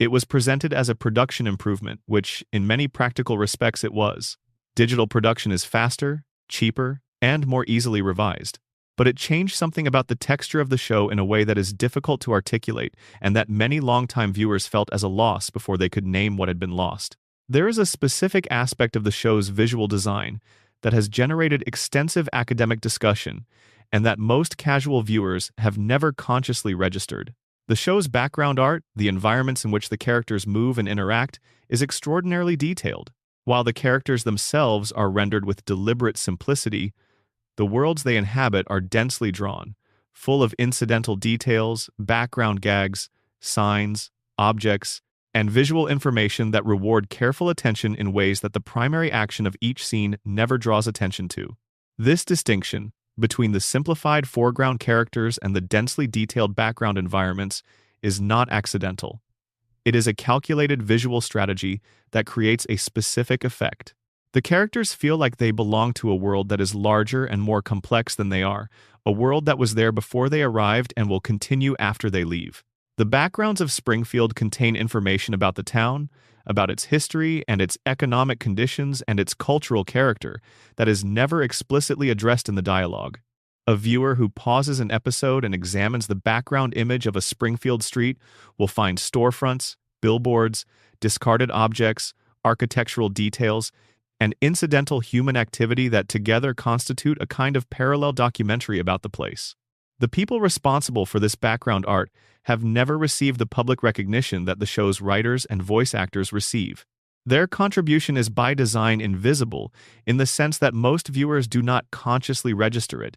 It was presented as a production improvement, which, in many practical respects, it was. Digital production is faster, cheaper, and more easily revised. But it changed something about the texture of the show in a way that is difficult to articulate and that many longtime viewers felt as a loss before they could name what had been lost. There is a specific aspect of the show's visual design that has generated extensive academic discussion and that most casual viewers have never consciously registered. The show's background art, the environments in which the characters move and interact, is extraordinarily detailed. While the characters themselves are rendered with deliberate simplicity, the worlds they inhabit are densely drawn, full of incidental details, background gags, signs, objects, and visual information that reward careful attention in ways that the primary action of each scene never draws attention to. This distinction between the simplified foreground characters and the densely detailed background environments is not accidental. It is a calculated visual strategy that creates a specific effect. The characters feel like they belong to a world that is larger and more complex than they are, a world that was there before they arrived and will continue after they leave. The backgrounds of Springfield contain information about the town, about its history and its economic conditions and its cultural character that is never explicitly addressed in the dialogue. A viewer who pauses an episode and examines the background image of a Springfield street will find storefronts, billboards, discarded objects, architectural details, and incidental human activity that together constitute a kind of parallel documentary about the place. The people responsible for this background art have never received the public recognition that the show's writers and voice actors receive. Their contribution is by design invisible in the sense that most viewers do not consciously register it,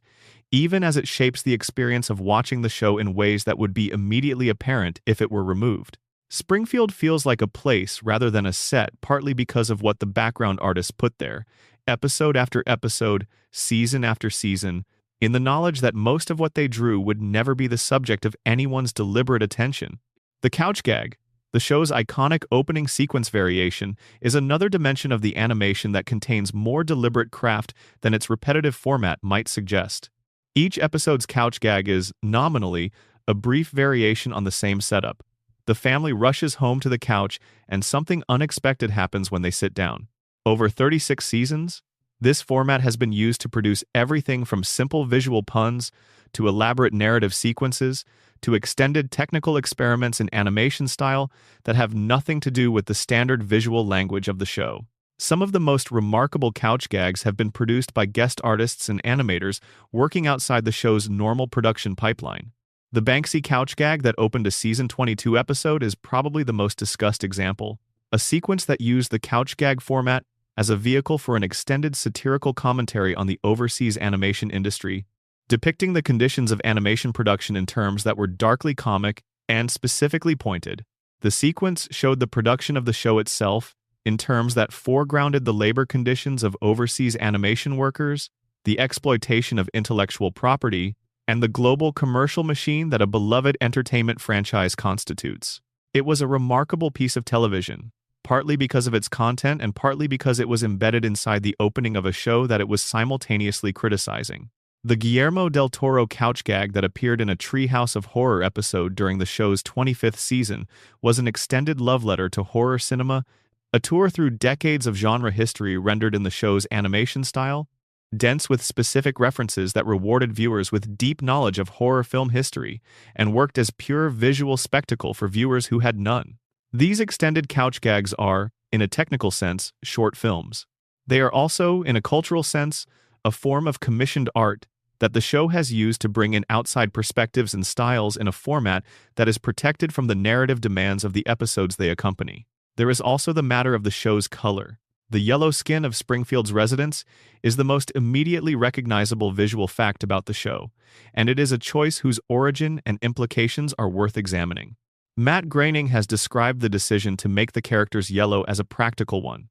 even as it shapes the experience of watching the show in ways that would be immediately apparent if it were removed. Springfield feels like a place rather than a set, partly because of what the background artists put there, episode after episode, season after season, in the knowledge that most of what they drew would never be the subject of anyone's deliberate attention. The couch gag, the show's iconic opening sequence variation, is another dimension of the animation that contains more deliberate craft than its repetitive format might suggest. Each episode's couch gag is, nominally, a brief variation on the same setup. The family rushes home to the couch, and something unexpected happens when they sit down. Over 36 seasons, this format has been used to produce everything from simple visual puns to elaborate narrative sequences to extended technical experiments in animation style that have nothing to do with the standard visual language of the show. Some of the most remarkable couch gags have been produced by guest artists and animators working outside the show's normal production pipeline. The Banksy couch gag that opened a season 22 episode is probably the most discussed example, a sequence that used the couch gag format as a vehicle for an extended satirical commentary on the overseas animation industry, depicting the conditions of animation production in terms that were darkly comic and specifically pointed. The sequence showed the production of the show itself in terms that foregrounded the labor conditions of overseas animation workers, the exploitation of intellectual property, and the global commercial machine that a beloved entertainment franchise constitutes. It was a remarkable piece of television, partly because of its content and partly because it was embedded inside the opening of a show that it was simultaneously criticizing. The Guillermo del Toro couch gag that appeared in a Treehouse of Horror episode during the show's 25th season was an extended love letter to horror cinema, a tour through decades of genre history rendered in the show's animation style, dense with specific references that rewarded viewers with deep knowledge of horror film history and worked as pure visual spectacle for viewers who had none. These extended couch gags are, in a technical sense, short films. They are also, in a cultural sense, a form of commissioned art that the show has used to bring in outside perspectives and styles in a format that is protected from the narrative demands of the episodes they accompany. There is also the matter of the show's color. The yellow skin of Springfield's residents is the most immediately recognizable visual fact about the show, and it is a choice whose origin and implications are worth examining. Matt Groening has described the decision to make the characters yellow as a practical one.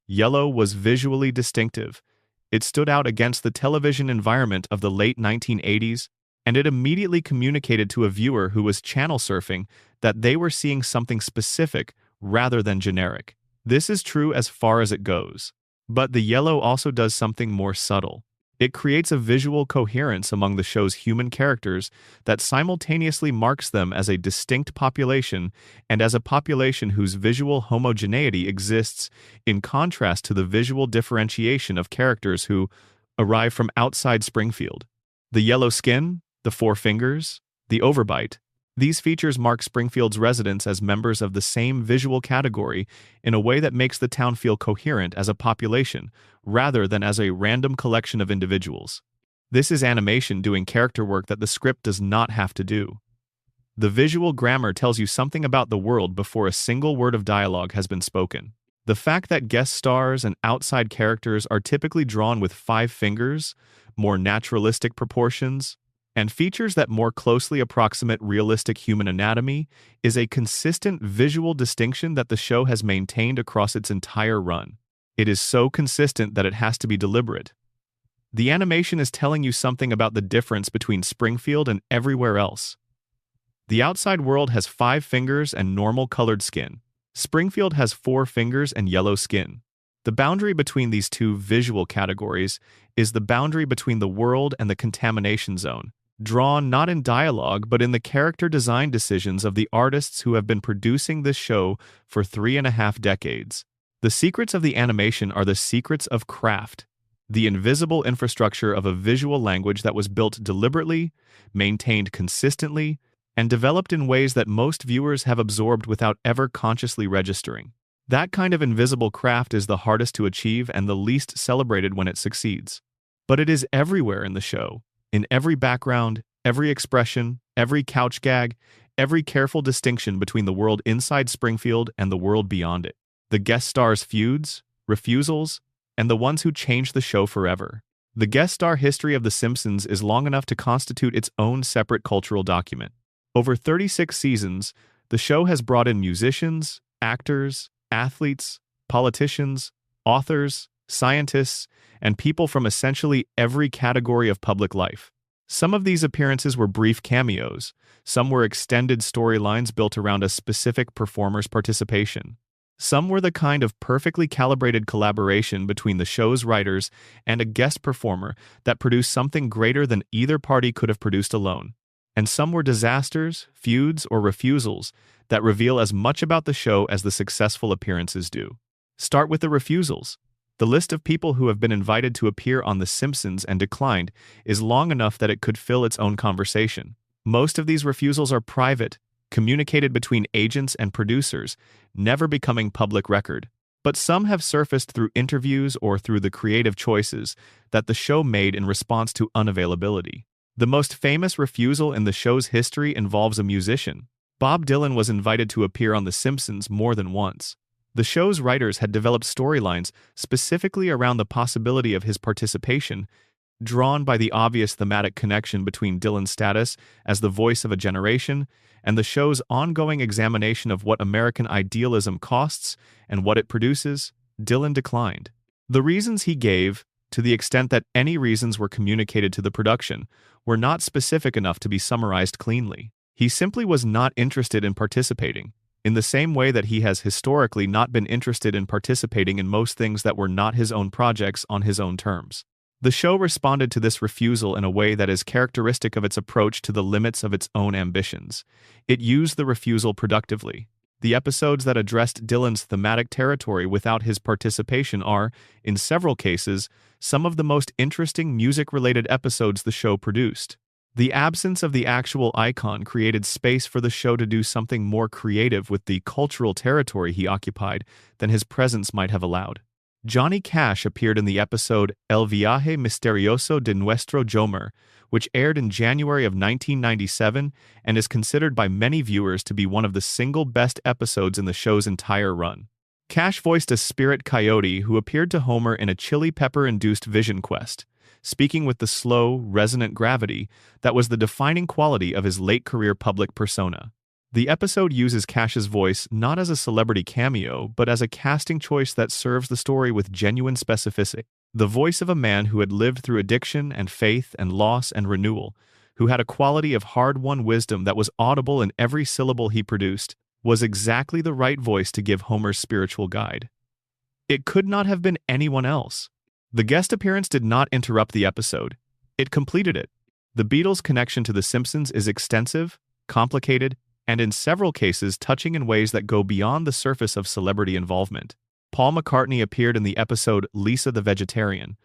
Yellow was visually distinctive. It stood out against the television environment of the late 1980s, and it immediately communicated to a viewer who was channel surfing that they were seeing something specific rather than generic. This is true as far as it goes. But the yellow also does something more subtle. It creates a visual coherence among the show's human characters that simultaneously marks them as a distinct population and as a population whose visual homogeneity exists in contrast to the visual differentiation of characters who arrive from outside Springfield. The yellow skin, the four fingers, the overbite. These features mark Springfield's residents as members of the same visual category in a way that makes the town feel coherent as a population, rather than as a random collection of individuals. This is animation doing character work that the script does not have to do. The visual grammar tells you something about the world before a single word of dialogue has been spoken. The fact that guest stars and outside characters are typically drawn with 5 fingers, more naturalistic proportions, and features that more closely approximate realistic human anatomy is a consistent visual distinction that the show has maintained across its entire run. It is so consistent that it has to be deliberate. The animation is telling you something about the difference between Springfield and everywhere else. The outside world has 5 fingers and normal colored skin. Springfield has 4 fingers and yellow skin. The boundary between these two visual categories is the boundary between the world and the contamination zone, drawn not in dialogue but in the character design decisions of the artists who have been producing this show for 3.5 decades. The secrets of the animation are the secrets of craft, the invisible infrastructure of a visual language that was built deliberately, maintained consistently, and developed in ways that most viewers have absorbed without ever consciously registering. That kind of invisible craft is the hardest to achieve and the least celebrated when it succeeds. But it is everywhere in the show. In every background, every expression, every couch gag, every careful distinction between the world inside Springfield and the world beyond it. The guest stars' feuds, refusals, and the ones who changed the show forever. The guest star history of The Simpsons is long enough to constitute its own separate cultural document. Over 36 seasons, the show has brought in musicians, actors, athletes, politicians, authors, scientists, and people from essentially every category of public life. Some of these appearances were brief cameos, some were extended storylines built around a specific performer's participation. Some were the kind of perfectly calibrated collaboration between the show's writers and a guest performer that produced something greater than either party could have produced alone. And some were disasters, feuds, or refusals that reveal as much about the show as the successful appearances do. Start with the refusals. The list of people who have been invited to appear on The Simpsons and declined is long enough that it could fill its own conversation. Most of these refusals are private, communicated between agents and producers, never becoming public record. But some have surfaced through interviews or through the creative choices that the show made in response to unavailability. The most famous refusal in the show's history involves a musician. Bob Dylan was invited to appear on The Simpsons more than once. The show's writers had developed storylines specifically around the possibility of his participation, drawn by the obvious thematic connection between Dylan's status as the voice of a generation and the show's ongoing examination of what American idealism costs and what it produces. Dylan declined. The reasons he gave, to the extent that any reasons were communicated to the production, were not specific enough to be summarized cleanly. He simply was not interested in participating, in the same way that he has historically not been interested in participating in most things that were not his own projects on his own terms. The show responded to this refusal in a way that is characteristic of its approach to the limits of its own ambitions. It used the refusal productively. The episodes that addressed Dylan's thematic territory without his participation are, in several cases, some of the most interesting music-related episodes the show produced. The absence of the actual icon created space for the show to do something more creative with the cultural territory he occupied than his presence might have allowed. Johnny Cash appeared in the episode El Viaje Misterioso de Nuestro Jomer, which aired in January of 1997 and is considered by many viewers to be one of the single best episodes in the show's entire run. Cash voiced a spirit coyote who appeared to Homer in a chili pepper-induced vision quest, speaking with the slow, resonant gravity that was the defining quality of his late-career public persona. The episode uses Cash's voice not as a celebrity cameo, but as a casting choice that serves the story with genuine specificity. The voice of a man who had lived through addiction and faith and loss and renewal, who had a quality of hard-won wisdom that was audible in every syllable he produced, was exactly the right voice to give Homer's spiritual guide. It could not have been anyone else. The guest appearance did not interrupt the episode. It completed it. The Beatles' connection to The Simpsons is extensive, complicated, and in several cases touching in ways that go beyond the surface of celebrity involvement. Paul McCartney appeared in the episode Lisa the Vegetarian,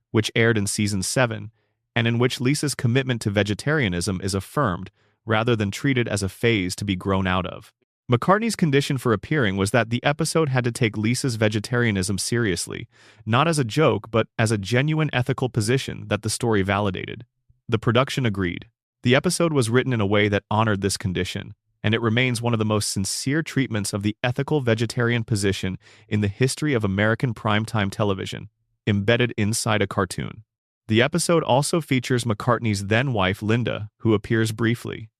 which aired in Season 7, and in which Lisa's commitment to vegetarianism is affirmed, rather than treated as a phase to be grown out of. McCartney's condition for appearing was that the episode had to take Lisa's vegetarianism seriously, not as a joke but as a genuine ethical position that the story validated. The production agreed. The episode was written in a way that honored this condition, and it remains one of the most sincere treatments of the ethical vegetarian position in the history of American primetime television, embedded inside a cartoon. The episode also features McCartney's then-wife Linda, who appears briefly.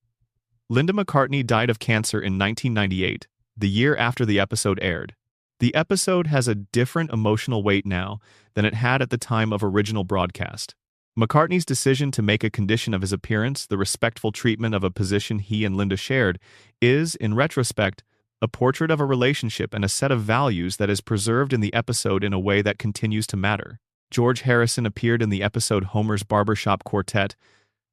Linda McCartney died of cancer in 1998, the year after the episode aired. The episode has a different emotional weight now than it had at the time of original broadcast. McCartney's decision to make a condition of his appearance the respectful treatment of a position he and Linda shared is, in retrospect, a portrait of a relationship and a set of values that is preserved in the episode in a way that continues to matter. George Harrison appeared in the episode Homer's Barbershop Quartet,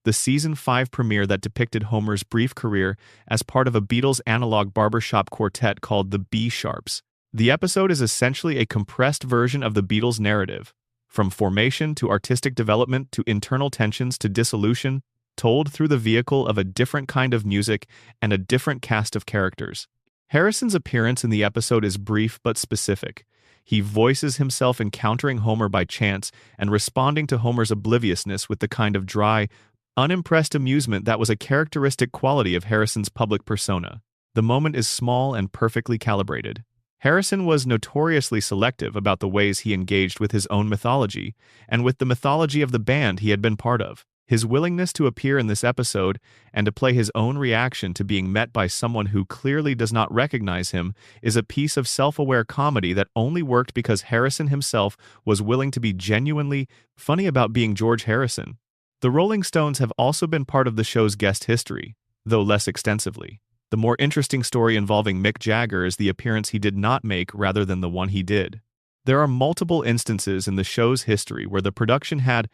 the Season 5 premiere that depicted Homer's brief career as part of a Beatles analog barbershop quartet called the B-Sharps. The episode is essentially a compressed version of the Beatles' narrative, from formation to artistic development to internal tensions to dissolution, told through the vehicle of a different kind of music and a different cast of characters. Harrison's appearance in the episode is brief but specific. He voices himself encountering Homer by chance and responding to Homer's obliviousness with the kind of dry, unimpressed amusement that was a characteristic quality of Harrison's public persona. The moment is small and perfectly calibrated. Harrison was notoriously selective about the ways he engaged with his own mythology and with the mythology of the band he had been part of. His willingness to appear in this episode and to play his own reaction to being met by someone who clearly does not recognize him is a piece of self-aware comedy that only worked because Harrison himself was willing to be genuinely funny about being George Harrison. The Rolling Stones have also been part of the show's guest history, though less extensively. The more interesting story involving Mick Jagger is the appearance he did not make rather than the one he did. There are multiple instances in the show's history where the production had,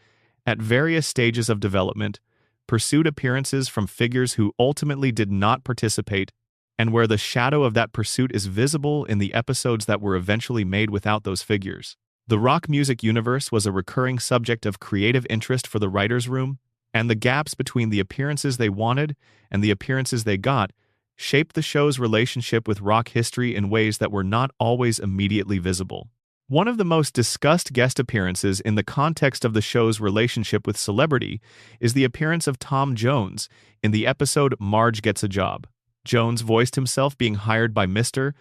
at various stages of development, pursued appearances from figures who ultimately did not participate, and where the shadow of that pursuit is visible in the episodes that were eventually made without those figures. The rock music universe was a recurring subject of creative interest for the writers' room, and the gaps between the appearances they wanted and the appearances they got shaped the show's relationship with rock history in ways that were not always immediately visible. One of the most discussed guest appearances in the context of the show's relationship with celebrity is the appearance of Tom Jones in the episode Marge Gets a Job. Jones voiced himself being hired by Mr.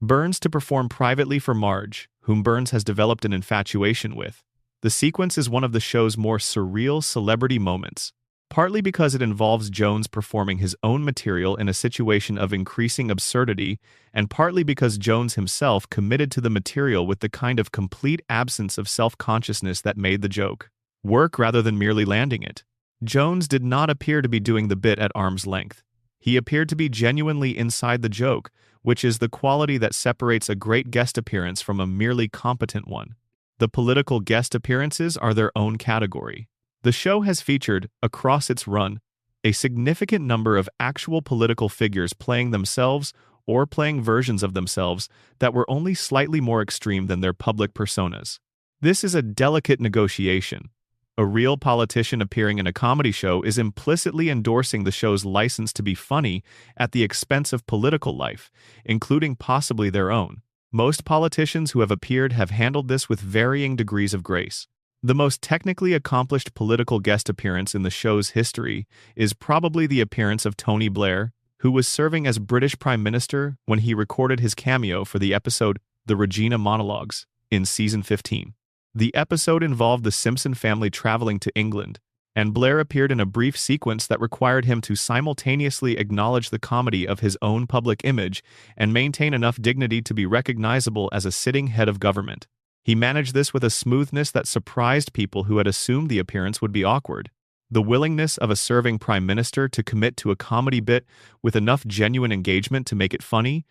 Burns to perform privately for Marge, whom Burns has developed an infatuation with. The sequence is one of the show's more surreal celebrity moments, partly because it involves Jones performing his own material in a situation of increasing absurdity, and partly because Jones himself committed to the material with the kind of complete absence of self-consciousness that made the joke work rather than merely landing it. Jones did not appear to be doing the bit at arm's length. He appeared to be genuinely inside the joke, which is the quality that separates a great guest appearance from a merely competent one. The political guest appearances are their own category. The show has featured, across its run, a significant number of actual political figures playing themselves or playing versions of themselves that were only slightly more extreme than their public personas. This is a delicate negotiation. A real politician appearing in a comedy show is implicitly endorsing the show's license to be funny at the expense of political life, including possibly their own. Most politicians who have appeared have handled this with varying degrees of grace. The most technically accomplished political guest appearance in the show's history is probably the appearance of Tony Blair, who was serving as British Prime Minister when he recorded his cameo for the episode The Regina Monologues in Season 15. The episode involved the Simpson family traveling to England, and Blair appeared in a brief sequence that required him to simultaneously acknowledge the comedy of his own public image and maintain enough dignity to be recognizable as a sitting head of government. He managed this with a smoothness that surprised people who had assumed the appearance would be awkward. The willingness of a serving prime minister to commit to a comedy bit with enough genuine engagement to make it funny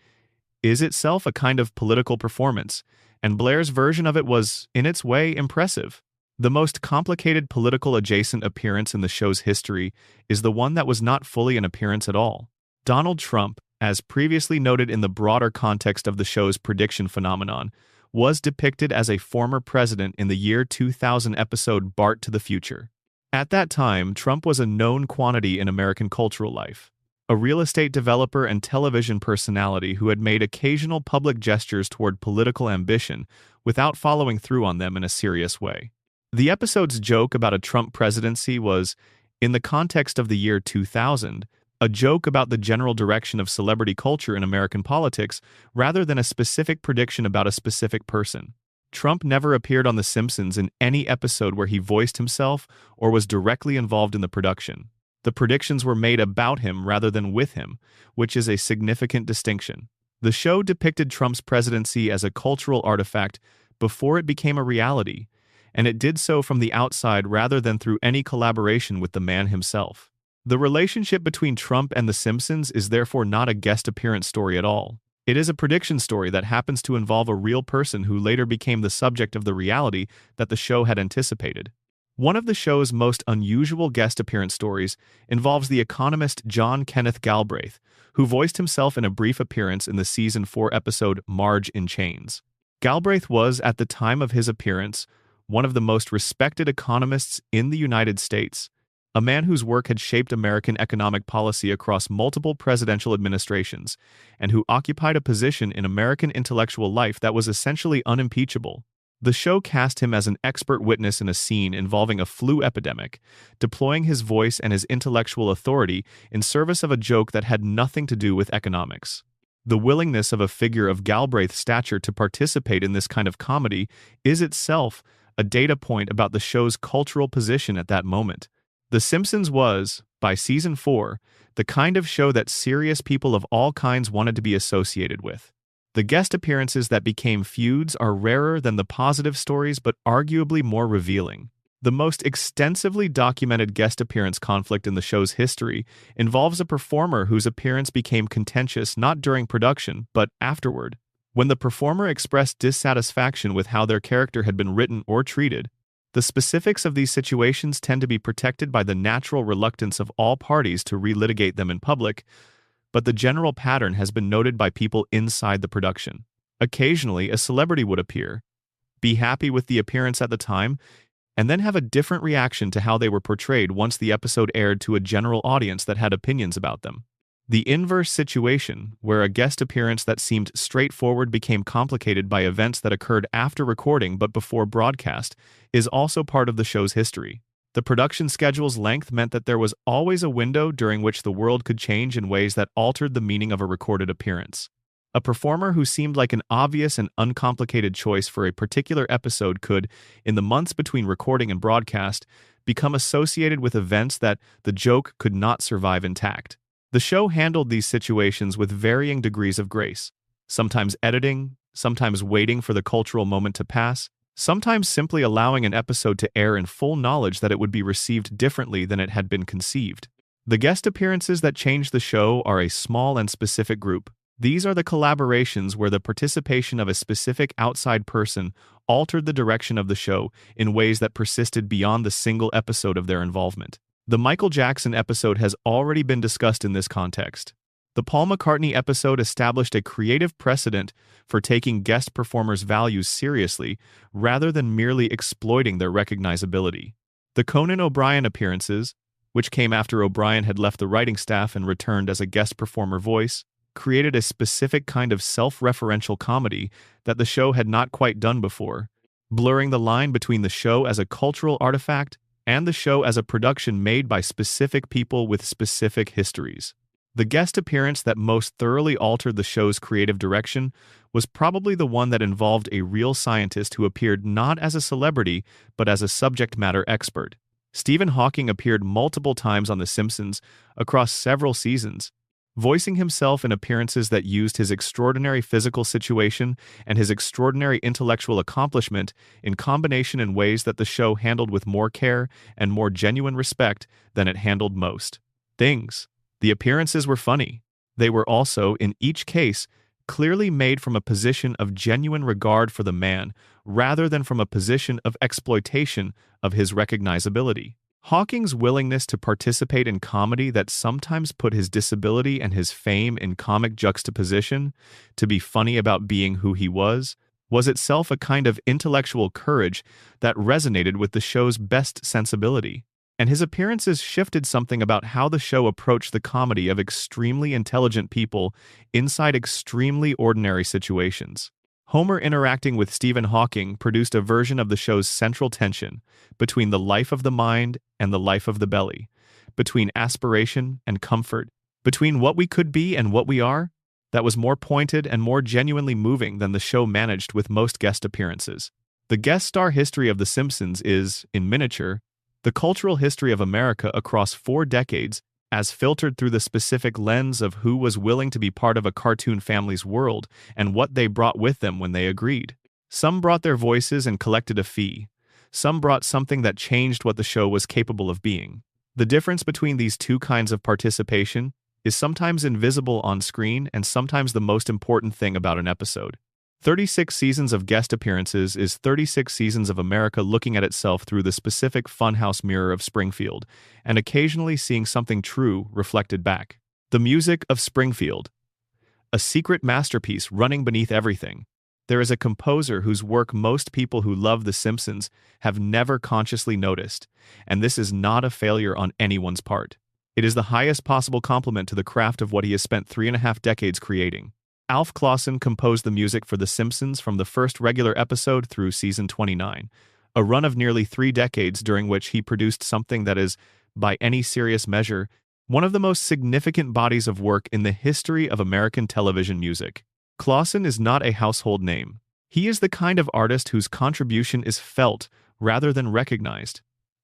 is itself a kind of political performance, and Blair's version of it was, in its way, impressive. The most complicated political adjacent appearance in the show's history is the one that was not fully an appearance at all. Donald Trump, as previously noted in the broader context of the show's prediction phenomenon, was depicted as a former president in the year 2000 episode Bart to the Future. At that time, Trump was a known quantity in American cultural life, a real estate developer and television personality who had made occasional public gestures toward political ambition without following through on them in a serious way. The episode's joke about a Trump presidency was, in the context of the year 2000, a joke about the general direction of celebrity culture in American politics rather than a specific prediction about a specific person. Trump never appeared on The Simpsons in any episode where he voiced himself or was directly involved in the production. The predictions were made about him rather than with him, which is a significant distinction. The show depicted Trump's presidency as a cultural artifact before it became a reality, and it did so from the outside rather than through any collaboration with the man himself. The relationship between Trump and The Simpsons is therefore not a guest appearance story at all. It is a prediction story that happens to involve a real person who later became the subject of the reality that the show had anticipated. One of the show's most unusual guest appearance stories involves the economist John Kenneth Galbraith, who voiced himself in a brief appearance in the Season 4 episode Marge in Chains. Galbraith was, at the time of his appearance, one of the most respected economists in the United States, a man whose work had shaped American economic policy across multiple presidential administrations, and who occupied a position in American intellectual life that was essentially unimpeachable. The show cast him as an expert witness in a scene involving a flu epidemic, deploying his voice and his intellectual authority in service of a joke that had nothing to do with economics. The willingness of a figure of Galbraith's stature to participate in this kind of comedy is itself a data point about the show's cultural position at that moment. The Simpsons was, by Season 4, the kind of show that serious people of all kinds wanted to be associated with. The guest appearances that became feuds are rarer than the positive stories but arguably more revealing. The most extensively documented guest appearance conflict in the show's history involves a performer whose appearance became contentious not during production but afterward. When the performer expressed dissatisfaction with how their character had been written or treated, the specifics of these situations tend to be protected by the natural reluctance of all parties to relitigate them in public, but the general pattern has been noted by people inside the production. Occasionally, a celebrity would appear, be happy with the appearance at the time, and then have a different reaction to how they were portrayed once the episode aired to a general audience that had opinions about them. The inverse situation, where a guest appearance that seemed straightforward became complicated by events that occurred after recording but before broadcast, is also part of the show's history. The production schedule's length meant that there was always a window during which the world could change in ways that altered the meaning of a recorded appearance. A performer who seemed like an obvious and uncomplicated choice for a particular episode could, in the months between recording and broadcast, become associated with events that the joke could not survive intact. The show handled these situations with varying degrees of grace, sometimes editing, sometimes waiting for the cultural moment to pass, sometimes simply allowing an episode to air in full knowledge that it would be received differently than it had been conceived. The guest appearances that change the show are a small and specific group. These are the collaborations where the participation of a specific outside person altered the direction of the show in ways that persisted beyond the single episode of their involvement. The Michael Jackson episode has already been discussed in this context. The Paul McCartney episode established a creative precedent for taking guest performers' values seriously rather than merely exploiting their recognizability. The Conan O'Brien appearances, which came after O'Brien had left the writing staff and returned as a guest performer voice, created a specific kind of self-referential comedy that the show had not quite done before, blurring the line between the show as a cultural artifact and the show as a production made by specific people with specific histories. The guest appearance that most thoroughly altered the show's creative direction was probably the one that involved a real scientist who appeared not as a celebrity but as a subject matter expert. Stephen Hawking appeared multiple times on The Simpsons across several seasons, voicing himself in appearances that used his extraordinary physical situation and his extraordinary intellectual accomplishment in combination in ways that the show handled with more care and more genuine respect than it handled most things. The appearances were funny. They were also, in each case, clearly made from a position of genuine regard for the man rather than from a position of exploitation of his recognizability. Hawking's willingness to participate in comedy that sometimes put his disability and his fame in comic juxtaposition, to be funny about being who he was itself a kind of intellectual courage that resonated with the show's best sensibility. And his appearances shifted something about how the show approached the comedy of extremely intelligent people inside extremely ordinary situations. Homer interacting with Stephen Hawking produced a version of the show's central tension between the life of the mind and the life of the belly, between aspiration and comfort, between what we could be and what we are, that was more pointed and more genuinely moving than the show managed with most guest appearances. The guest star history of The Simpsons is, in miniature, the cultural history of America across 4 decades as filtered through the specific lens of who was willing to be part of a cartoon family's world and what they brought with them when they agreed. Some brought their voices and collected a fee. Some brought something that changed what the show was capable of being. The difference between these two kinds of participation is sometimes invisible on screen and sometimes the most important thing about an episode. 36 seasons of guest appearances is 36 seasons of America looking at itself through the specific funhouse mirror of Springfield, and occasionally seeing something true reflected back. The music of Springfield. A secret masterpiece running beneath everything. There is a composer whose work most people who love The Simpsons have never consciously noticed, and this is not a failure on anyone's part. It is the highest possible compliment to the craft of what he has spent 3.5 decades creating. Alf Clausen composed the music for The Simpsons from the first regular episode through season 29, a run of nearly 3 decades during which he produced something that is, by any serious measure, one of the most significant bodies of work in the history of American television music. Clausen is not a household name. He is the kind of artist whose contribution is felt rather than recognized,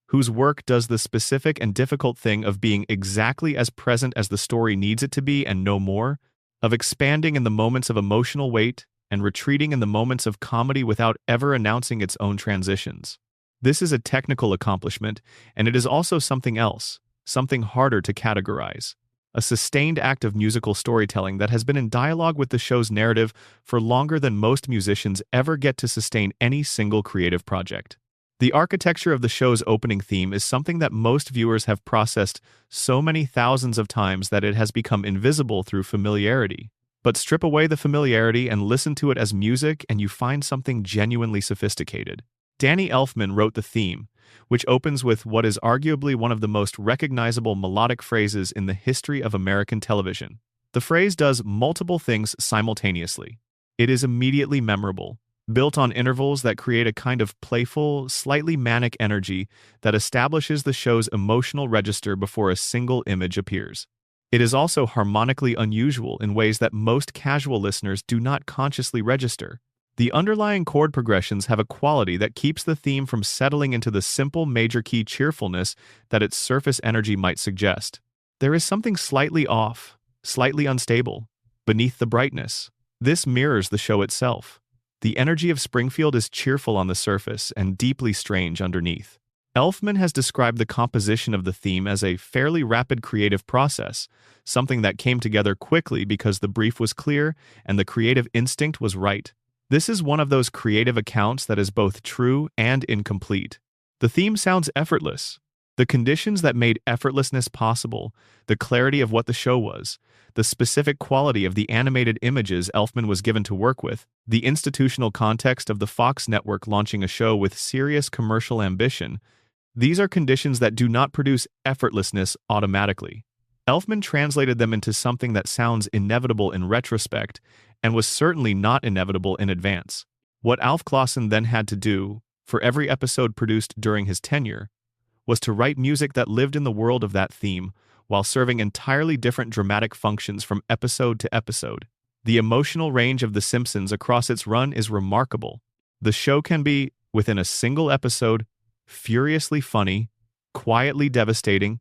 whose work does the specific and difficult thing of being exactly as present as the story needs it to be and no more, of expanding in the moments of emotional weight and retreating in the moments of comedy without ever announcing its own transitions. This is a technical accomplishment, and it is also something else, something harder to categorize. A sustained act of musical storytelling that has been in dialogue with the show's narrative for longer than most musicians ever get to sustain any single creative project. The architecture of the show's opening theme is something that most viewers have processed so many thousands of times that it has become invisible through familiarity. But strip away the familiarity and listen to it as music and you find something genuinely sophisticated. Danny Elfman wrote the theme, which opens with what is arguably one of the most recognizable melodic phrases in the history of American television. The phrase does multiple things simultaneously. It is immediately memorable, built on intervals that create a kind of playful, slightly manic energy that establishes the show's emotional register before a single image appears. It is also harmonically unusual in ways that most casual listeners do not consciously register. The underlying chord progressions have a quality that keeps the theme from settling into the simple major key cheerfulness that its surface energy might suggest. There is something slightly off, slightly unstable, beneath the brightness. This mirrors the show itself. The energy of Springfield is cheerful on the surface and deeply strange underneath. Elfman has described the composition of the theme as a fairly rapid creative process, something that came together quickly because the brief was clear and the creative instinct was right. This is one of those creative accounts that is both true and incomplete. The theme sounds effortless. The conditions that made effortlessness possible, the clarity of what the show was, the specific quality of the animated images Elfman was given to work with, the institutional context of the Fox network launching a show with serious commercial ambition, these are conditions that do not produce effortlessness automatically. Elfman translated them into something that sounds inevitable in retrospect and was certainly not inevitable in advance. What Alf Clausen then had to do, for every episode produced during his tenure, was to write music that lived in the world of that theme while serving entirely different dramatic functions from episode to episode. The emotional range of The Simpsons across its run is remarkable. The show can be, within a single episode, furiously funny, quietly devastating,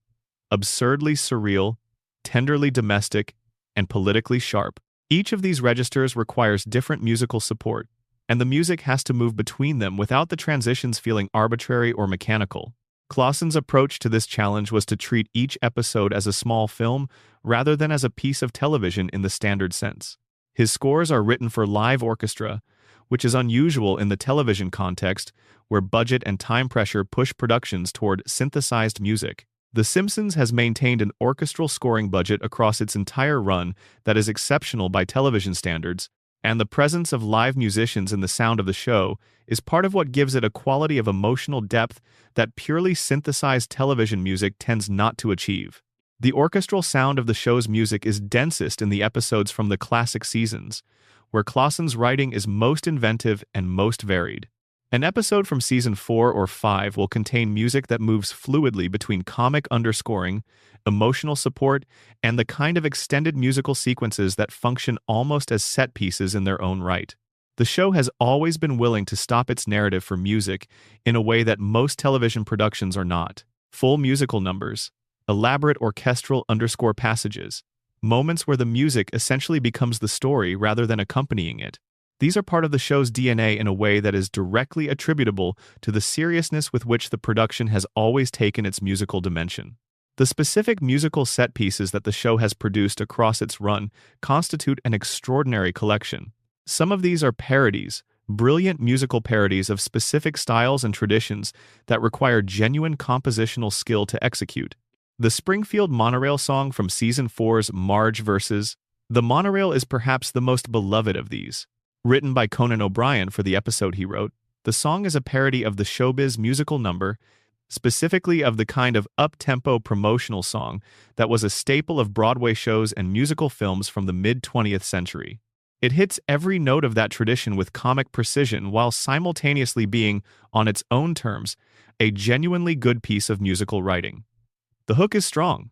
absurdly surreal, tenderly domestic, and politically sharp. Each of these registers requires different musical support, and the music has to move between them without the transitions feeling arbitrary or mechanical. Clausen's approach to this challenge was to treat each episode as a small film rather than as a piece of television in the standard sense. His scores are written for live orchestra, which is unusual in the television context, where budget and time pressure push productions toward synthesized music. The Simpsons has maintained an orchestral scoring budget across its entire run that is exceptional by television standards, and the presence of live musicians in the sound of the show is part of what gives it a quality of emotional depth that purely synthesized television music tends not to achieve. The orchestral sound of the show's music is densest in the episodes from the classic seasons, where Clausen's writing is most inventive and most varied. An episode from season 4 or 5 will contain music that moves fluidly between comic underscoring, emotional support, and the kind of extended musical sequences that function almost as set pieces in their own right. The show has always been willing to stop its narrative for music in a way that most television productions are not. Full musical numbers, elaborate orchestral underscore passages, moments where the music essentially becomes the story rather than accompanying it. These are part of the show's DNA in a way that is directly attributable to the seriousness with which the production has always taken its musical dimension. The specific musical set pieces that the show has produced across its run constitute an extraordinary collection. Some of these are parodies, brilliant musical parodies of specific styles and traditions that require genuine compositional skill to execute. The Springfield monorail song from Season 4's Marge vs. The Monorail is perhaps the most beloved of these. Written by Conan O'Brien for the episode he wrote, the song is a parody of the showbiz musical number, specifically of the kind of up-tempo promotional song that was a staple of Broadway shows and musical films from the mid-20th century. It hits every note of that tradition with comic precision while simultaneously being, on its own terms, a genuinely good piece of musical writing. The hook is strong.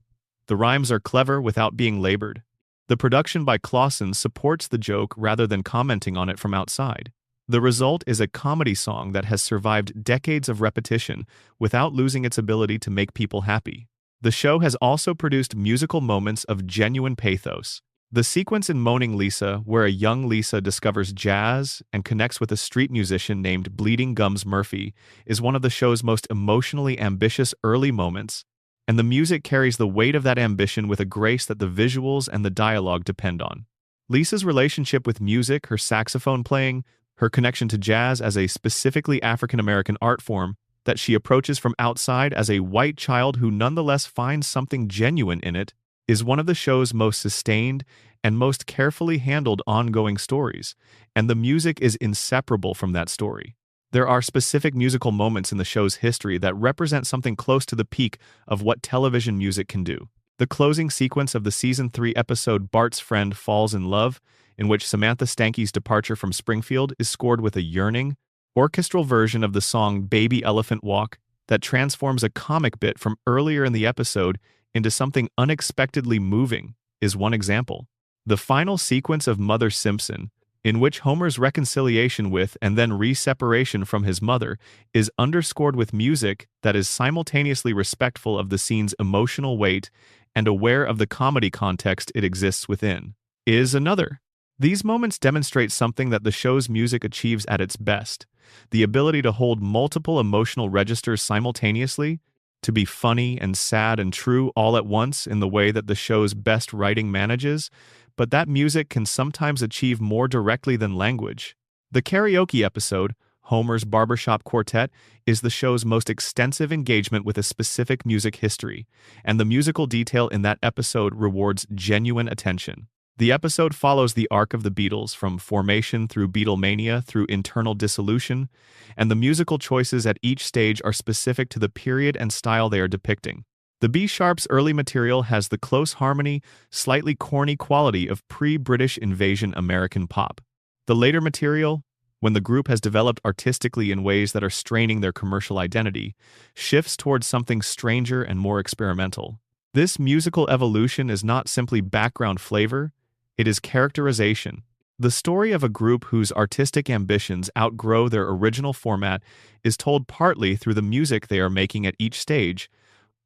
The rhymes are clever without being labored. The production by Clausen supports the joke rather than commenting on it from outside. The result is a comedy song that has survived decades of repetition without losing its ability to make people happy. The show has also produced musical moments of genuine pathos. The sequence in Moaning Lisa, where a young Lisa discovers jazz and connects with a street musician named Bleeding Gums Murphy, is one of the show's most emotionally ambitious early moments, and the music carries the weight of that ambition with a grace that the visuals and the dialogue depend on. Lisa's relationship with music, her saxophone playing, her connection to jazz as a specifically African-American art form that she approaches from outside as a white child who nonetheless finds something genuine in it, is one of the show's most sustained and most carefully handled ongoing stories, and the music is inseparable from that story. There are specific musical moments in the show's history that represent something close to the peak of what television music can do. The closing sequence of the Season 3 episode Bart's Friend Falls in Love, in which Samantha Stanky's departure from Springfield is scored with a yearning, orchestral version of the song Baby Elephant Walk that transforms a comic bit from earlier in the episode into something unexpectedly moving, is one example. The final sequence of Mother Simpson, in which Homer's reconciliation with and then re-separation from his mother is underscored with music that is simultaneously respectful of the scene's emotional weight and aware of the comedy context it exists within, is another. These moments demonstrate something that the show's music achieves at its best: the ability to hold multiple emotional registers simultaneously, to be funny and sad and true all at once in the way that the show's best writing manages, but that music can sometimes achieve more directly than language. The karaoke episode, Homer's Barbershop Quartet, is the show's most extensive engagement with a specific music history, and the musical detail in that episode rewards genuine attention. The episode follows the arc of the Beatles from formation through Beatlemania through internal dissolution, and the musical choices at each stage are specific to the period and style they are depicting. The B-Sharp's early material has the close harmony, slightly corny quality of pre-British invasion American pop. The later material, when the group has developed artistically in ways that are straining their commercial identity, shifts towards something stranger and more experimental. This musical evolution is not simply background flavor, it is characterization. The story of a group whose artistic ambitions outgrow their original format is told partly through the music they are making at each stage,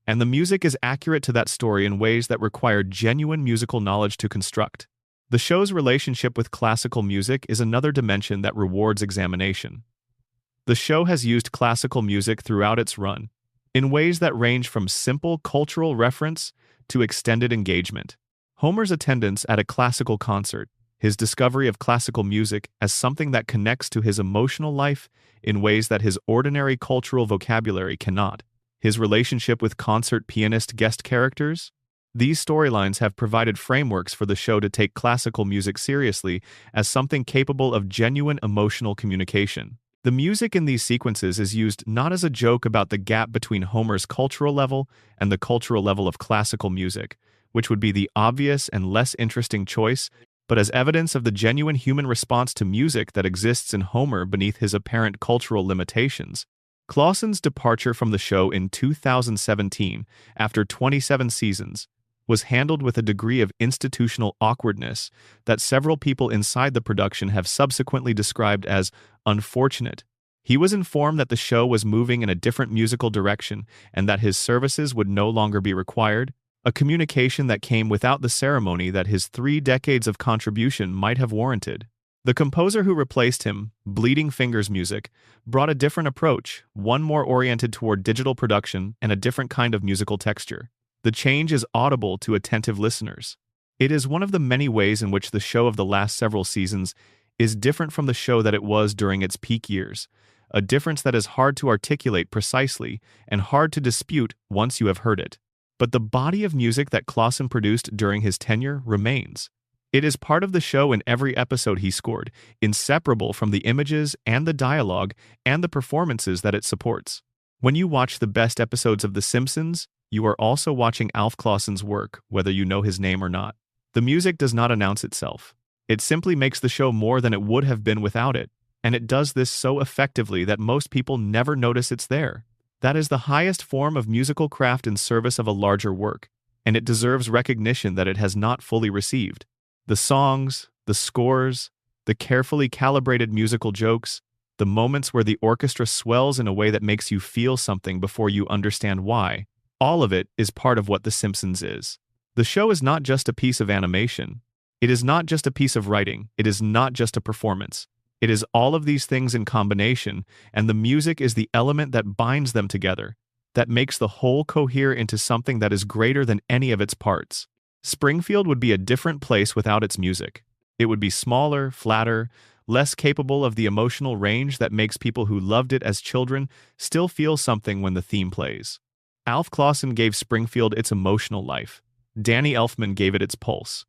And the music is accurate to that story in ways that require genuine musical knowledge to construct. The show's relationship with classical music is another dimension that rewards examination. The show has used classical music throughout its run, in ways that range from simple cultural reference to extended engagement. Homer's attendance at a classical concert, his discovery of classical music as something that connects to his emotional life in ways that his ordinary cultural vocabulary cannot, his relationship with concert pianist guest characters. These storylines have provided frameworks for the show to take classical music seriously as something capable of genuine emotional communication. The music in these sequences is used not as a joke about the gap between Homer's cultural level and the cultural level of classical music, which would be the obvious and less interesting choice, but as evidence of the genuine human response to music that exists in Homer beneath his apparent cultural limitations. Clausen's departure from the show in 2017, after 27 seasons, was handled with a degree of institutional awkwardness that several people inside the production have subsequently described as unfortunate. He was informed that the show was moving in a different musical direction and that his services would no longer be required, a communication that came without the ceremony that his 3 decades of contribution might have warranted. The composer who replaced him, Bleeding Fingers Music, brought a different approach, one more oriented toward digital production and a different kind of musical texture. The change is audible to attentive listeners. It is one of the many ways in which the show of the last several seasons is different from the show that it was during its peak years, a difference that is hard to articulate precisely and hard to dispute once you have heard it. But the body of music that Clausen produced during his tenure remains. It is part of the show in every episode he scored, inseparable from the images and the dialogue and the performances that it supports. When you watch the best episodes of The Simpsons, you are also watching Alf Clausen's work, whether you know his name or not. The music does not announce itself. It simply makes the show more than it would have been without it, and it does this so effectively that most people never notice it's there. That is the highest form of musical craft in service of a larger work, and it deserves recognition that it has not fully received. The songs, the scores, the carefully calibrated musical jokes, the moments where the orchestra swells in a way that makes you feel something before you understand why, all of it is part of what The Simpsons is. The show is not just a piece of animation. It is not just a piece of writing. It is not just a performance. It is all of these things in combination, and the music is the element that binds them together, that makes the whole cohere into something that is greater than any of its parts. Springfield would be a different place without its music. It would be smaller, flatter, less capable of the emotional range that makes people who loved it as children still feel something when the theme plays. Alf Clausen gave Springfield its emotional life. Danny Elfman gave it its pulse.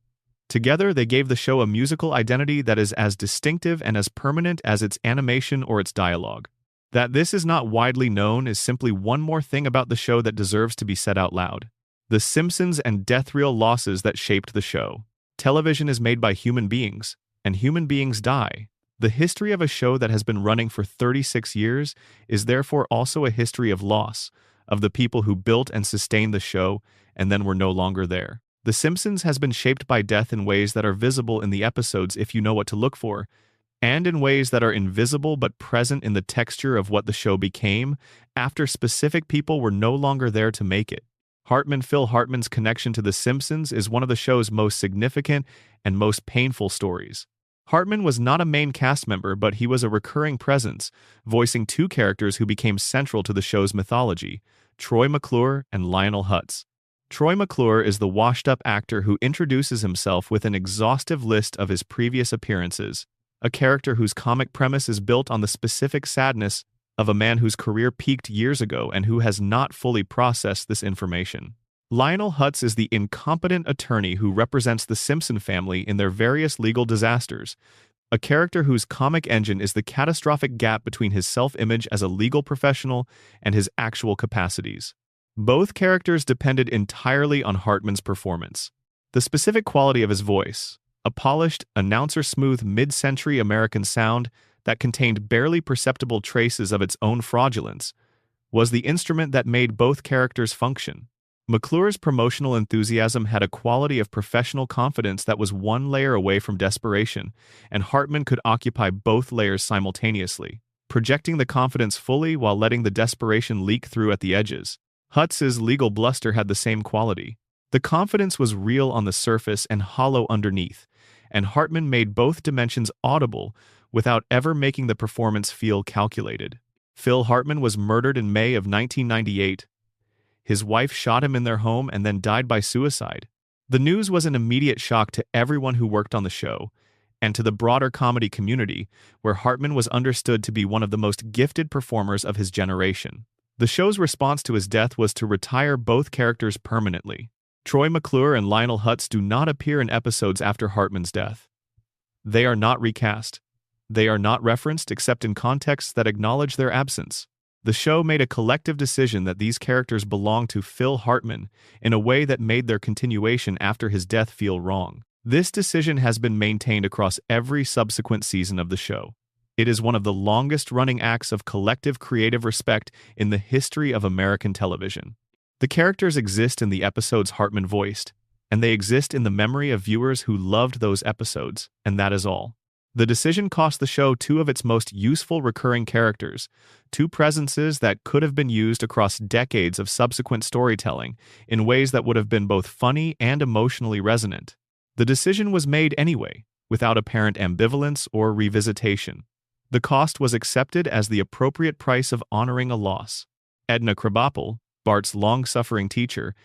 Together, they gave the show a musical identity that is as distinctive and as permanent as its animation or its dialogue. That this is not widely known is simply one more thing about the show that deserves to be said out loud. The Simpsons and death reel losses that shaped the show. Television is made by human beings, and human beings die. The history of a show that has been running for 36 years is therefore also a history of loss, of the people who built and sustained the show and then were no longer there. The Simpsons has been shaped by death in ways that are visible in the episodes if you know what to look for, and in ways that are invisible but present in the texture of what the show became after specific people were no longer there to make it. Phil Hartman's connection to The Simpsons is one of the show's most significant and most painful stories. Hartman was not a main cast member, but he was a recurring presence, voicing 2 characters who became central to the show's mythology, Troy McClure and Lionel Hutz. Troy McClure is the washed-up actor who introduces himself with an exhaustive list of his previous appearances, a character whose comic premise is built on the specific sadness of a man whose career peaked years ago and who has not fully processed this information. Lionel Hutz is the incompetent attorney who represents the Simpson family in their various legal disasters, a character whose comic engine is the catastrophic gap between his self-image as a legal professional and his actual capacities. Both characters depended entirely on Hartman's performance. The specific quality of his voice, a polished, announcer-smooth mid-century American sound that contained barely perceptible traces of its own fraudulence, was the instrument that made both characters function. McClure's promotional enthusiasm had a quality of professional confidence that was one layer away from desperation, and Hartman could occupy both layers simultaneously, projecting the confidence fully while letting the desperation leak through at the edges. Hutz's legal bluster had the same quality. The confidence was real on the surface and hollow underneath, and Hartman made both dimensions audible without ever making the performance feel calculated. Phil Hartman was murdered in May of 1998. His wife shot him in their home and then died by suicide. The news was an immediate shock to everyone who worked on the show, and to the broader comedy community, where Hartman was understood to be one of the most gifted performers of his generation. The show's response to his death was to retire both characters permanently. Troy McClure and Lionel Hutz do not appear in episodes after Hartman's death. They are not recast. They are not referenced except in contexts that acknowledge their absence. The show made a collective decision that these characters belong to Phil Hartman in a way that made their continuation after his death feel wrong. This decision has been maintained across every subsequent season of the show. It is one of the longest-running acts of collective creative respect in the history of American television. The characters exist in the episodes Hartman voiced, and they exist in the memory of viewers who loved those episodes, and that is all. The decision cost the show two of its most useful recurring characters, two presences that could have been used across decades of subsequent storytelling in ways that would have been both funny and emotionally resonant. The decision was made anyway, without apparent ambivalence or revisitation. The cost was accepted as the appropriate price of honoring a loss. Edna Krabappel, Bart's long-suffering teacher,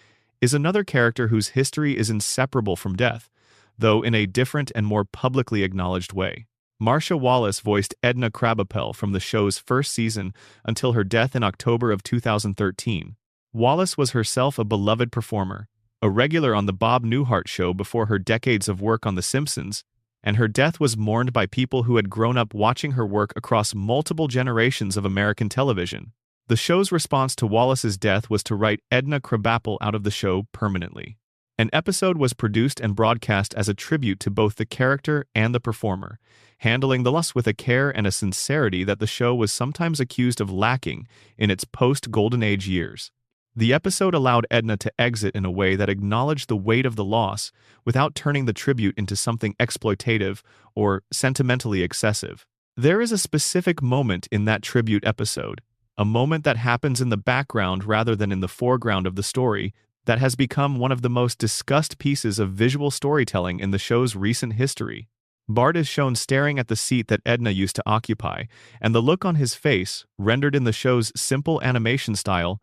is another character whose history is inseparable from death, though in a different and more publicly acknowledged way. Marcia Wallace voiced Edna Krabappel from the show's first season until her death in October of 2013. Wallace was herself a beloved performer, a regular on the Bob Newhart Show before her decades of work on The Simpsons, and her death was mourned by people who had grown up watching her work across multiple generations of American television. The show's response to Wallace's death was to write Edna Krabappel out of the show permanently. An episode was produced and broadcast as a tribute to both the character and the performer, handling the loss with a care and a sincerity that the show was sometimes accused of lacking in its post-Golden Age years. The episode allowed Edna to exit in a way that acknowledged the weight of the loss without turning the tribute into something exploitative or sentimentally excessive. There is a specific moment in that tribute episode, a moment that happens in the background rather than in the foreground of the story, that has become one of the most discussed pieces of visual storytelling in the show's recent history. Bart is shown staring at the seat that Edna used to occupy, and the look on his face, rendered in the show's simple animation style,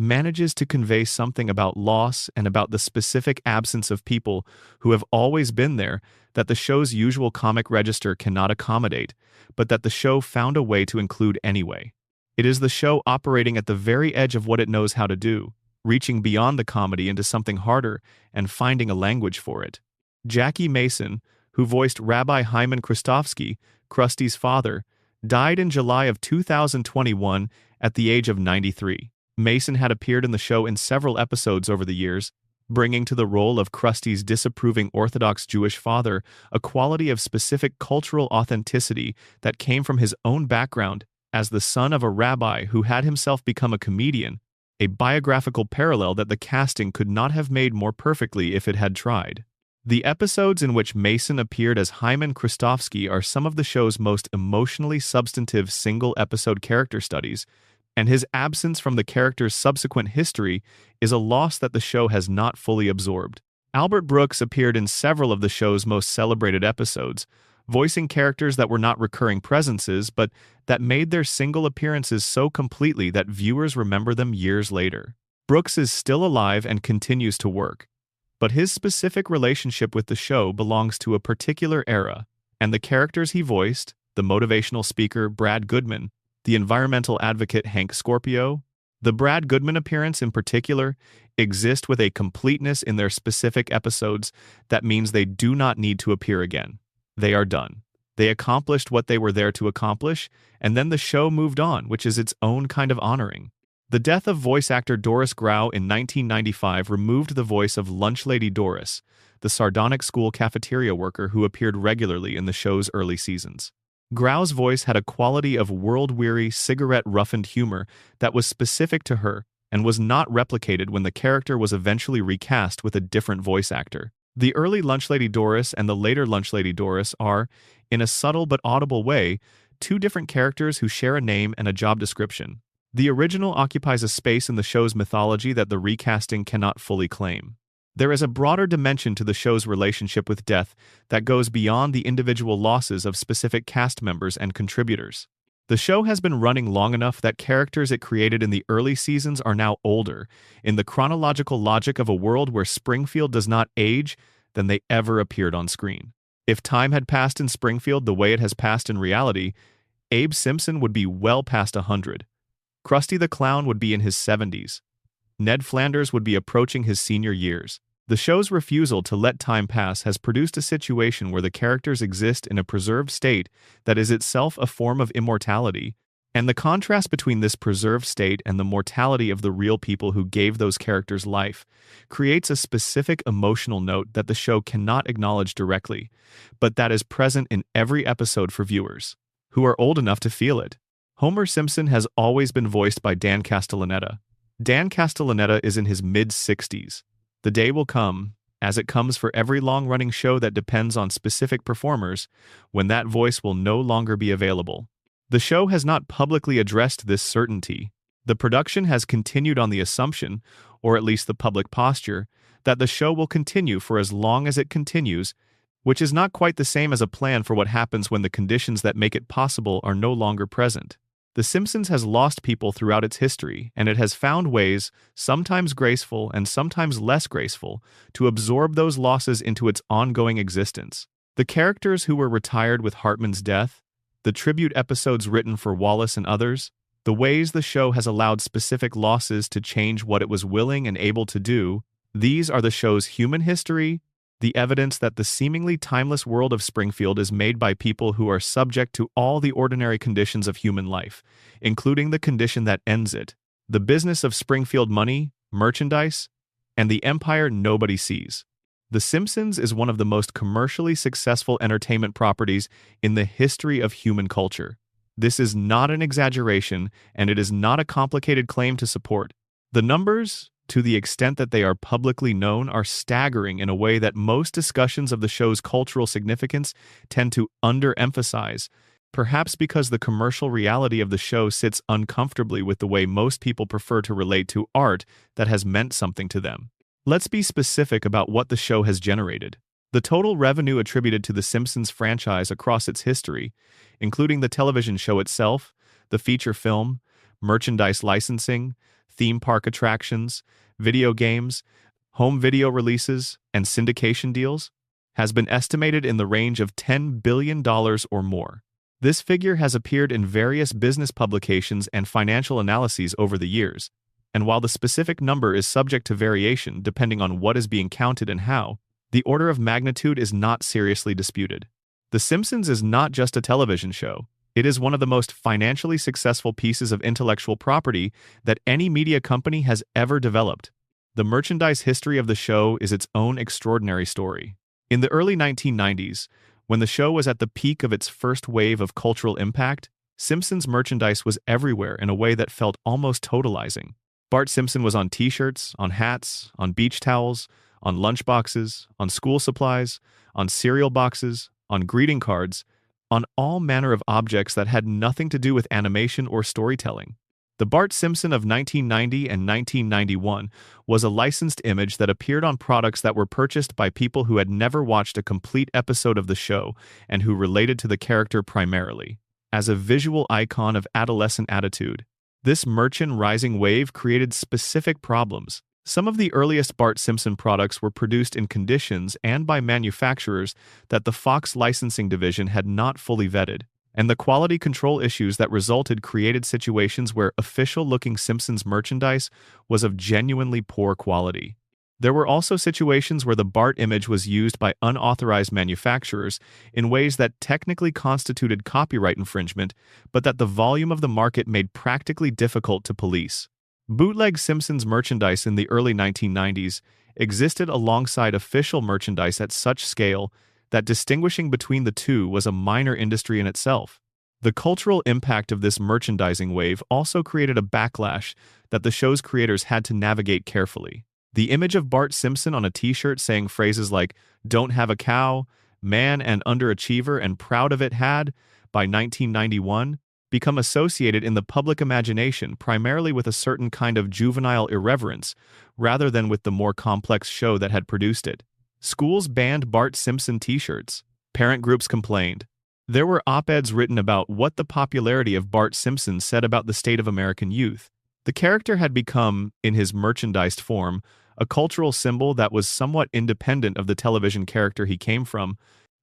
manages to convey something about loss and about the specific absence of people who have always been there that the show's usual comic register cannot accommodate, but that the show found a way to include anyway. It is the show operating at the very edge of what it knows how to do, reaching beyond the comedy into something harder and finding a language for it. Jackie Mason, who voiced Rabbi Hyman Kristofsky, Krusty's father, died in July of 2021 at the age of 93. Mason had appeared in the show in several episodes over the years, bringing to the role of Krusty's disapproving Orthodox Jewish father a quality of specific cultural authenticity that came from his own background as the son of a rabbi who had himself become a comedian, a biographical parallel that the casting could not have made more perfectly if it had tried. The episodes in which Mason appeared as Hyman Kristofsky are some of the show's most emotionally substantive single-episode character studies, and his absence from the character's subsequent history is a loss that the show has not fully absorbed. Albert Brooks appeared in several of the show's most celebrated episodes, voicing characters that were not recurring presences, but that made their single appearances so completely that viewers remember them years later. Brooks is still alive and continues to work, but his specific relationship with the show belongs to a particular era, and the characters he voiced, the motivational speaker Brad Goodman, the environmental advocate Hank Scorpio, the Brad Goodman appearance in particular, exist with a completeness in their specific episodes that means they do not need to appear again. They are done. They accomplished what they were there to accomplish, and then the show moved on, which is its own kind of honoring. The death of voice actor Doris Grau in 1995 removed the voice of Lunch Lady Doris, the sardonic school cafeteria worker who appeared regularly in the show's early seasons. Grau's voice had a quality of world-weary, cigarette-roughened humor that was specific to her and was not replicated when the character was eventually recast with a different voice actor. The early Lunch Lady Doris and the later Lunch Lady Doris are, in a subtle but audible way, two different characters who share a name and a job description. The original occupies a space in the show's mythology that the recasting cannot fully claim. There is a broader dimension to the show's relationship with death that goes beyond the individual losses of specific cast members and contributors. The show has been running long enough that characters it created in the early seasons are now older, in the chronological logic of a world where Springfield does not age than they ever appeared on screen. If time had passed in Springfield the way it has passed in reality, Abe Simpson would be well past 100. Krusty the Clown would be in his 70s. Ned Flanders would be approaching his senior years. The show's refusal to let time pass has produced a situation where the characters exist in a preserved state that is itself a form of immortality, and the contrast between this preserved state and the mortality of the real people who gave those characters life creates a specific emotional note that the show cannot acknowledge directly, but that is present in every episode for viewers who are old enough to feel it. Homer Simpson has always been voiced by Dan Castellaneta. Dan Castellaneta is in his mid-60s. The day will come, as it comes for every long-running show that depends on specific performers, when that voice will no longer be available. The show has not publicly addressed this certainty. The production has continued on the assumption, or at least the public posture, that the show will continue for as long as it continues, which is not quite the same as a plan for what happens when the conditions that make it possible are no longer present. The Simpsons has lost people throughout its history, and it has found ways, sometimes graceful and sometimes less graceful, to absorb those losses into its ongoing existence. The characters who were retired with Hartman's death, the tribute episodes written for Wallace and others, the ways the show has allowed specific losses to change what it was willing and able to do, these are the show's human history, the evidence that the seemingly timeless world of Springfield is made by people who are subject to all the ordinary conditions of human life, including the condition that ends it, the business of Springfield money, merchandise, and the empire nobody sees. The Simpsons is one of the most commercially successful entertainment properties in the history of human culture. This is not an exaggeration, and it is not a complicated claim to support. The numbers, to the extent that they are publicly known, are staggering in a way that most discussions of the show's cultural significance tend to underemphasize, perhaps because the commercial reality of the show sits uncomfortably with the way most people prefer to relate to art that has meant something to them. Let's be specific about what the show has generated. The total revenue attributed to the Simpsons franchise across its history, including the television show itself, the feature film, merchandise licensing, theme park attractions, video games, home video releases, and syndication deals, has been estimated in the range of $10 billion or more. This figure has appeared in various business publications and financial analyses over the years, and while the specific number is subject to variation depending on what is being counted and how, the order of magnitude is not seriously disputed. The Simpsons is not just a television show. It is one of the most financially successful pieces of intellectual property that any media company has ever developed. The merchandise history of the show is its own extraordinary story. In the early 1990s, when the show was at the peak of its first wave of cultural impact, Simpsons merchandise was everywhere in a way that felt almost totalizing. Bart Simpson was on t-shirts, on hats, on beach towels, on lunchboxes, on school supplies, on cereal boxes, on greeting cards, on all manner of objects that had nothing to do with animation or storytelling. The Bart Simpson of 1990 and 1991 was a licensed image that appeared on products that were purchased by people who had never watched a complete episode of the show and who related to the character primarily. As a visual icon of adolescent attitude, this merchandising wave created specific problems. Some of the earliest Bart Simpson products were produced in conditions and by manufacturers that the Fox licensing division had not fully vetted, and the quality control issues that resulted created situations where official-looking Simpsons merchandise was of genuinely poor quality. There were also situations where the Bart image was used by unauthorized manufacturers in ways that technically constituted copyright infringement, but that the volume of the market made practically difficult to police. Bootleg Simpsons merchandise in the early 1990s existed alongside official merchandise at such scale that distinguishing between the two was a minor industry in itself. The cultural impact of this merchandising wave also created a backlash that the show's creators had to navigate carefully. The image of Bart Simpson on a t-shirt saying phrases like, "Don't have a cow," "Man and underachiever and proud of it" had, by 1991, become associated in the public imagination primarily with a certain kind of juvenile irreverence, rather than with the more complex show that had produced it. Schools banned Bart Simpson t-shirts. Parent groups complained. There were op-eds written about what the popularity of Bart Simpson said about the state of American youth. The character had become, in his merchandised form, a cultural symbol that was somewhat independent of the television character he came from,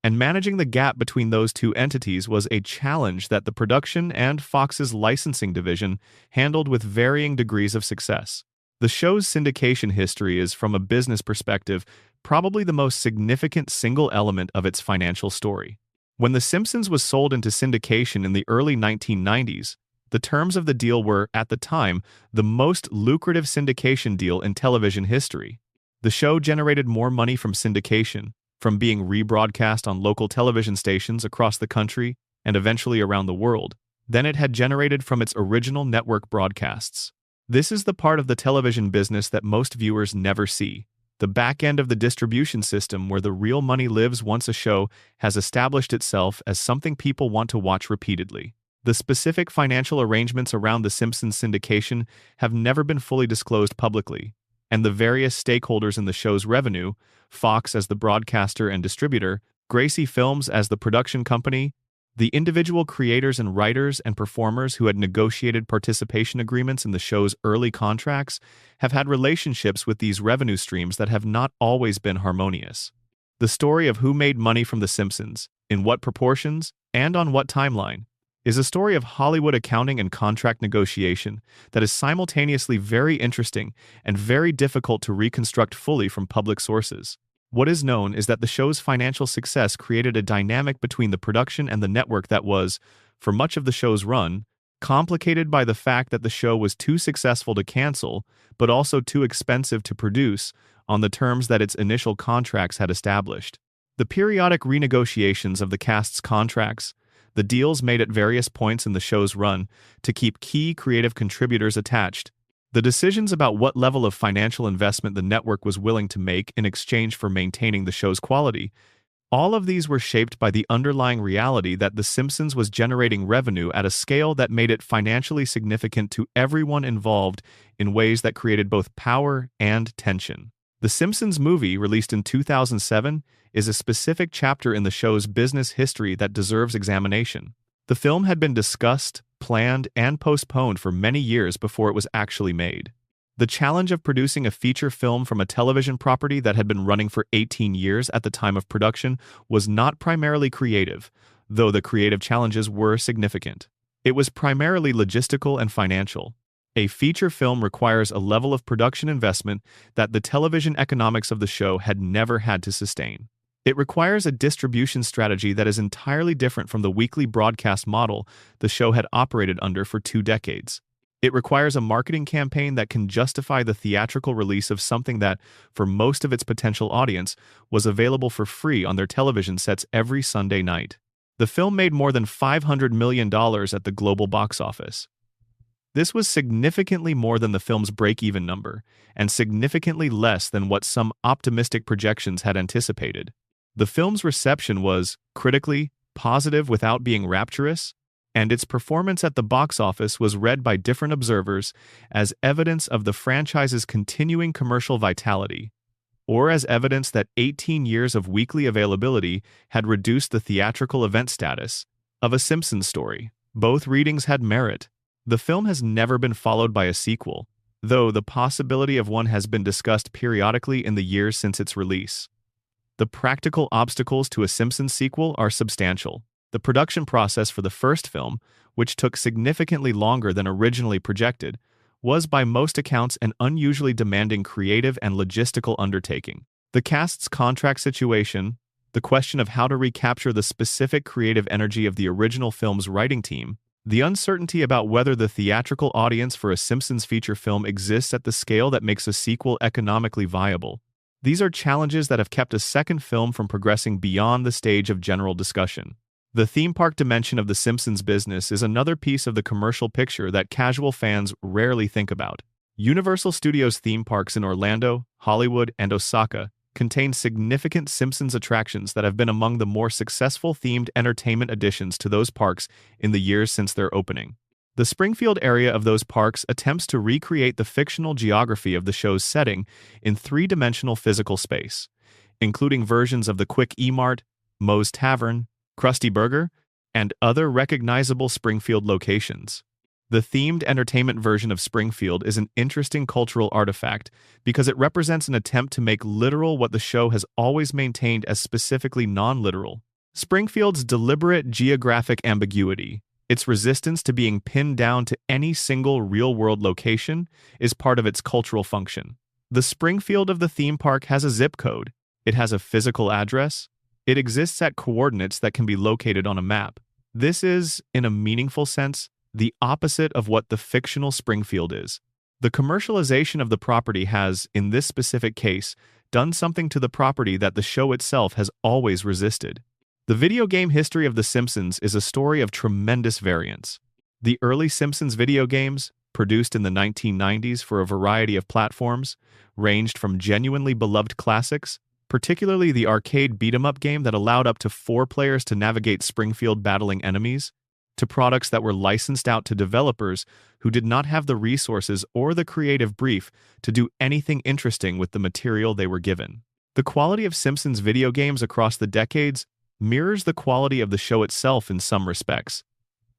and managing the gap between those two entities was a challenge that the production and Fox's licensing division handled with varying degrees of success. The show's syndication history is, from a business perspective, probably the most significant single element of its financial story. When The Simpsons was sold into syndication in the early 1990s, the terms of the deal were, at the time, the most lucrative syndication deal in television history. The show generated more money from syndication, from being rebroadcast on local television stations across the country and eventually around the world, than it had generated from its original network broadcasts. This is the part of the television business that most viewers never see. The back end of the distribution system where the real money lives once a show has established itself as something people want to watch repeatedly. The specific financial arrangements around The Simpsons syndication have never been fully disclosed publicly, and the various stakeholders in the show's revenue, Fox as the broadcaster and distributor, Gracie Films as the production company, the individual creators and writers and performers who had negotiated participation agreements in the show's early contracts, have had relationships with these revenue streams that have not always been harmonious. The story of who made money from The Simpsons, in what proportions, and on what timeline, is a story of Hollywood accounting and contract negotiation that is simultaneously very interesting and very difficult to reconstruct fully from public sources. What is known is that the show's financial success created a dynamic between the production and the network that was, for much of the show's run, complicated by the fact that the show was too successful to cancel, but also too expensive to produce, on the terms that its initial contracts had established. The periodic renegotiations of the cast's contracts, the deals made at various points in the show's run to keep key creative contributors attached, the decisions about what level of financial investment the network was willing to make in exchange for maintaining the show's quality, all of these were shaped by the underlying reality that The Simpsons was generating revenue at a scale that made it financially significant to everyone involved in ways that created both power and tension. The Simpsons movie, released in 2007, is a specific chapter in the show's business history that deserves examination. The film had been discussed, planned, and postponed for many years before it was actually made. The challenge of producing a feature film from a television property that had been running for 18 years at the time of production was not primarily creative, though the creative challenges were significant. It was primarily logistical and financial. A feature film requires a level of production investment that the television economics of the show had never had to sustain. It requires a distribution strategy that is entirely different from the weekly broadcast model the show had operated under for 2 decades. It requires a marketing campaign that can justify the theatrical release of something that, for most of its potential audience, was available for free on their television sets every Sunday night. The film made more than $500 million at the global box office. This was significantly more than the film's break-even number, and significantly less than what some optimistic projections had anticipated. The film's reception was, critically, positive without being rapturous, and its performance at the box office was read by different observers as evidence of the franchise's continuing commercial vitality, or as evidence that 18 years of weekly availability had reduced the theatrical event status of a Simpsons story. Both readings had merit. The film has never been followed by a sequel, though the possibility of one has been discussed periodically in the years since its release. The practical obstacles to a Simpsons sequel are substantial. The production process for the first film, which took significantly longer than originally projected, was by most accounts an unusually demanding creative and logistical undertaking. The cast's contract situation, the question of how to recapture the specific creative energy of the original film's writing team, the uncertainty about whether the theatrical audience for a Simpsons feature film exists at the scale that makes a sequel economically viable. These are challenges that have kept a second film from progressing beyond the stage of general discussion. The theme park dimension of The Simpsons business is another piece of the commercial picture that casual fans rarely think about. Universal Studios theme parks in Orlando, Hollywood, and Osaka contains significant Simpsons attractions that have been among the more successful themed entertainment additions to those parks in the years since their opening. The Springfield area of those parks attempts to recreate the fictional geography of the show's setting in three-dimensional physical space, including versions of the Quick E-Mart, Moe's Tavern, Krusty Burger, and other recognizable Springfield locations. The themed entertainment version of Springfield is an interesting cultural artifact because it represents an attempt to make literal what the show has always maintained as specifically non-literal. Springfield's deliberate geographic ambiguity, its resistance to being pinned down to any single real-world location, is part of its cultural function. The Springfield of the theme park has a zip code. It has a physical address. It exists at coordinates that can be located on a map. This is, in a meaningful sense, the opposite of what the fictional Springfield is. The commercialization of the property has, in this specific case, done something to the property that the show itself has always resisted. The video game history of The Simpsons is a story of tremendous variance. The early Simpsons video games, produced in the 1990s for a variety of platforms, ranged from genuinely beloved classics, particularly the arcade beat-em-up game that allowed up to 4 players to navigate Springfield battling enemies, to products that were licensed out to developers who did not have the resources or the creative brief to do anything interesting with the material they were given. The quality of Simpsons video games across the decades mirrors the quality of the show itself in some respects.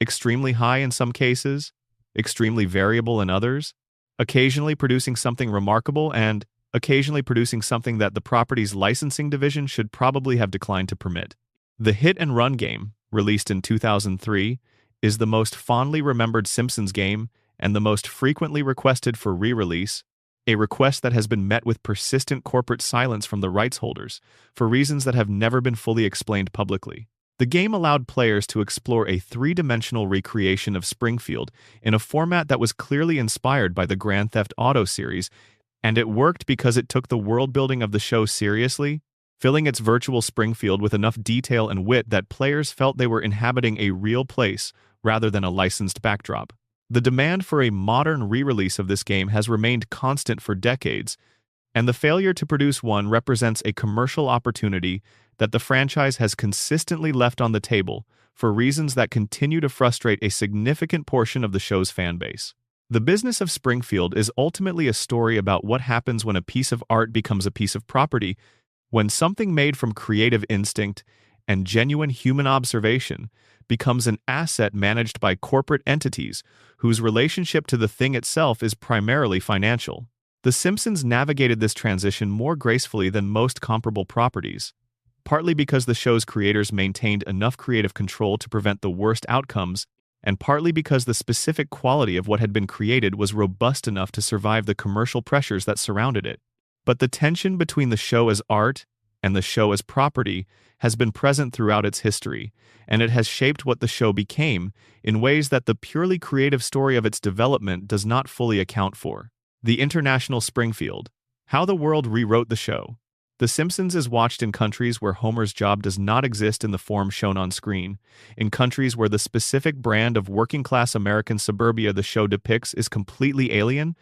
Extremely high in some cases, extremely variable in others, occasionally producing something remarkable and occasionally producing something that the property's licensing division should probably have declined to permit. The Hit and Run game, released in 2003, is the most fondly remembered Simpsons game and the most frequently requested for re-release, a request that has been met with persistent corporate silence from the rights holders, for reasons that have never been fully explained publicly. The game allowed players to explore a three-dimensional recreation of Springfield in a format that was clearly inspired by the Grand Theft Auto series, and it worked because it took the world-building of the show seriously, filling its virtual Springfield with enough detail and wit that players felt they were inhabiting a real place rather than a licensed backdrop. The demand for a modern re-release of this game has remained constant for decades, and the failure to produce one represents a commercial opportunity that the franchise has consistently left on the table for reasons that continue to frustrate a significant portion of the show's fan base. The business of Springfield is ultimately a story about what happens when a piece of art becomes a piece of property, when something made from creative instinct and genuine human observation becomes an asset managed by corporate entities whose relationship to the thing itself is primarily financial. The Simpsons navigated this transition more gracefully than most comparable properties, partly because the show's creators maintained enough creative control to prevent the worst outcomes, and partly because the specific quality of what had been created was robust enough to survive the commercial pressures that surrounded it. But the tension between the show as art and the show as property has been present throughout its history, and it has shaped what the show became in ways that the purely creative story of its development does not fully account for. The International Springfield. How the world rewrote the show. The Simpsons is watched in countries where Homer's job does not exist in the form shown on screen, in countries where the specific brand of working-class American suburbia the show depicts is completely alien,